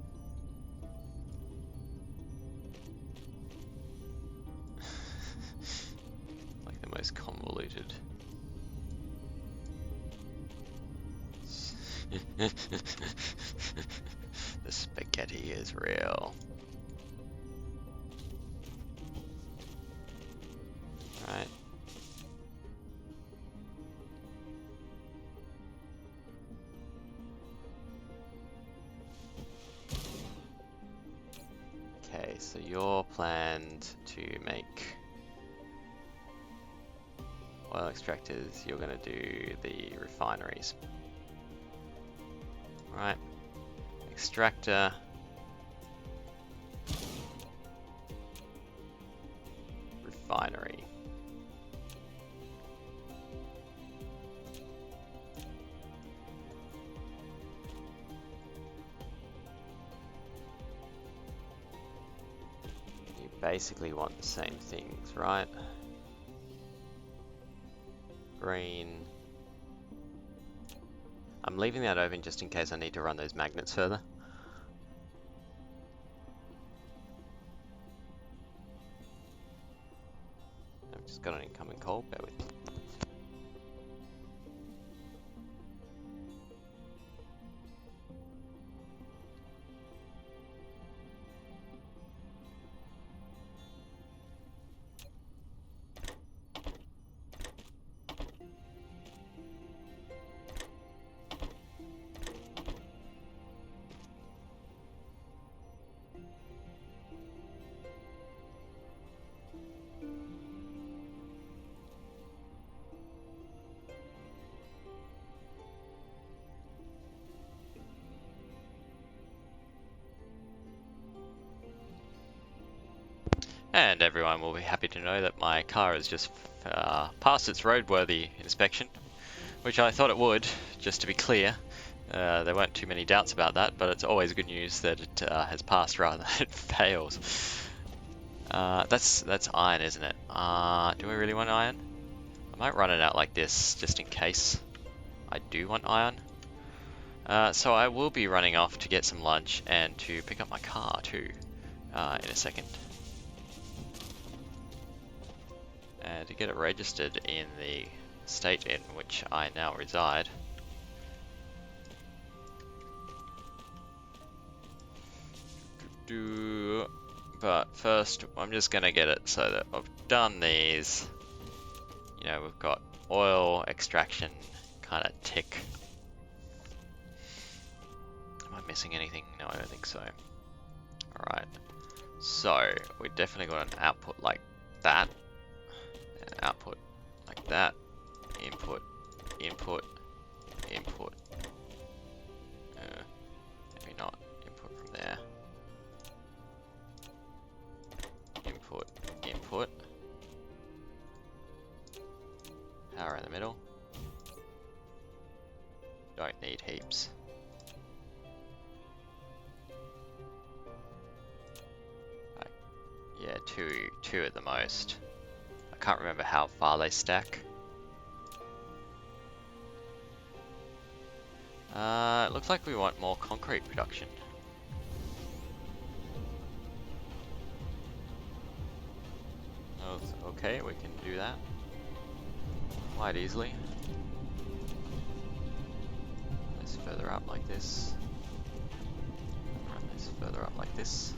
Like the most convoluted. The spaghetti is real. Right. Okay, so you're planned to make oil extractors, you're going to do the refineries. Right, extractor, refinery. You basically want the same things, right? Green. I'm leaving that open just in case I need to run those magnets further. call. Bear with me. And everyone will be happy to know that my car has just passed its roadworthy inspection, which I thought it would, just to be clear. There weren't too many doubts about that, but it's always good news that it has passed rather than it fails. That's iron, isn't it? Do I really want iron? I might run it out like this, just in case I do want iron. So I will be running off to get some lunch and to pick up my car too in a second. And to get it registered in the state in which I now reside. But first, I'm just going to get it so that I've done these. You know, we've got oil extraction kind of tick. Am I missing anything? No, I don't think so. Alright, so we definitely got an output like that. And output like that. Input, input, input. Maybe not. Input from there. Input, input. Power in the middle. Don't need heaps. Yeah, two at the most. I can't remember how far they stack. It looks like we want more concrete production. Oh, okay, we can do that quite easily. This further up like this. Run this further up like this.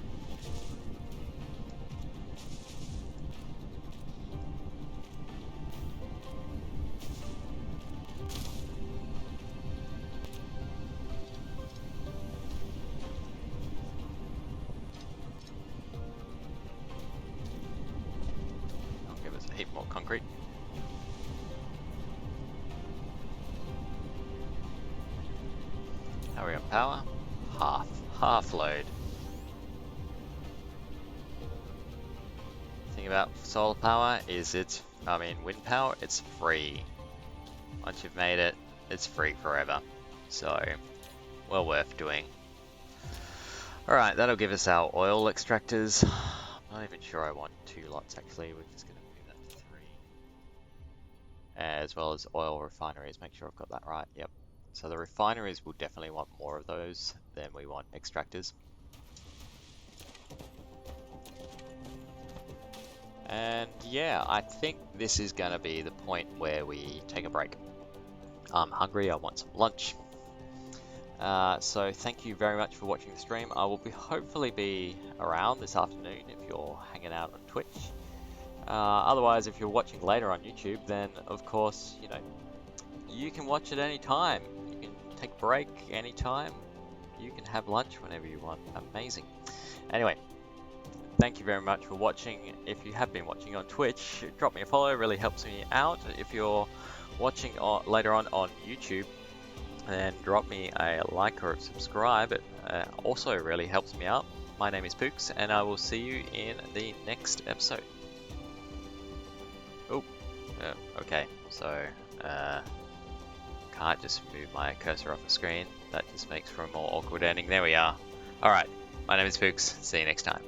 More concrete. How are we on power? Half load. The thing about solar power is wind power, it's free. Once you've made it, it's free forever. So, well worth doing. Alright, that'll give us our oil extractors. I'm not even sure I want 2 lots actually, we're just gonna move that to 3. As well as oil refineries, make sure I've got that right, yep. So the refineries will definitely want more of those than we want extractors. And yeah, I think this is gonna be the point where we take a break. I'm hungry, I want some lunch. So thank you very much for watching the stream. I will hopefully be around this afternoon if you're hanging out on Twitch. Otherwise, if you're watching later on YouTube, then of course, you know, you can watch at any time. You can take a break anytime. You can have lunch whenever you want. Amazing. Anyway, thank you very much for watching. If you have been watching on Twitch, drop me a follow, it really helps me out. If you're watching later on YouTube, then drop me a like or a subscribe. It also really helps me out. My name is Pooks, and I will see you in the next episode. Oh, okay, so can't just move my cursor off the screen. That just makes for a more awkward ending. There we are. Alright, my name is Pooks. See you next time.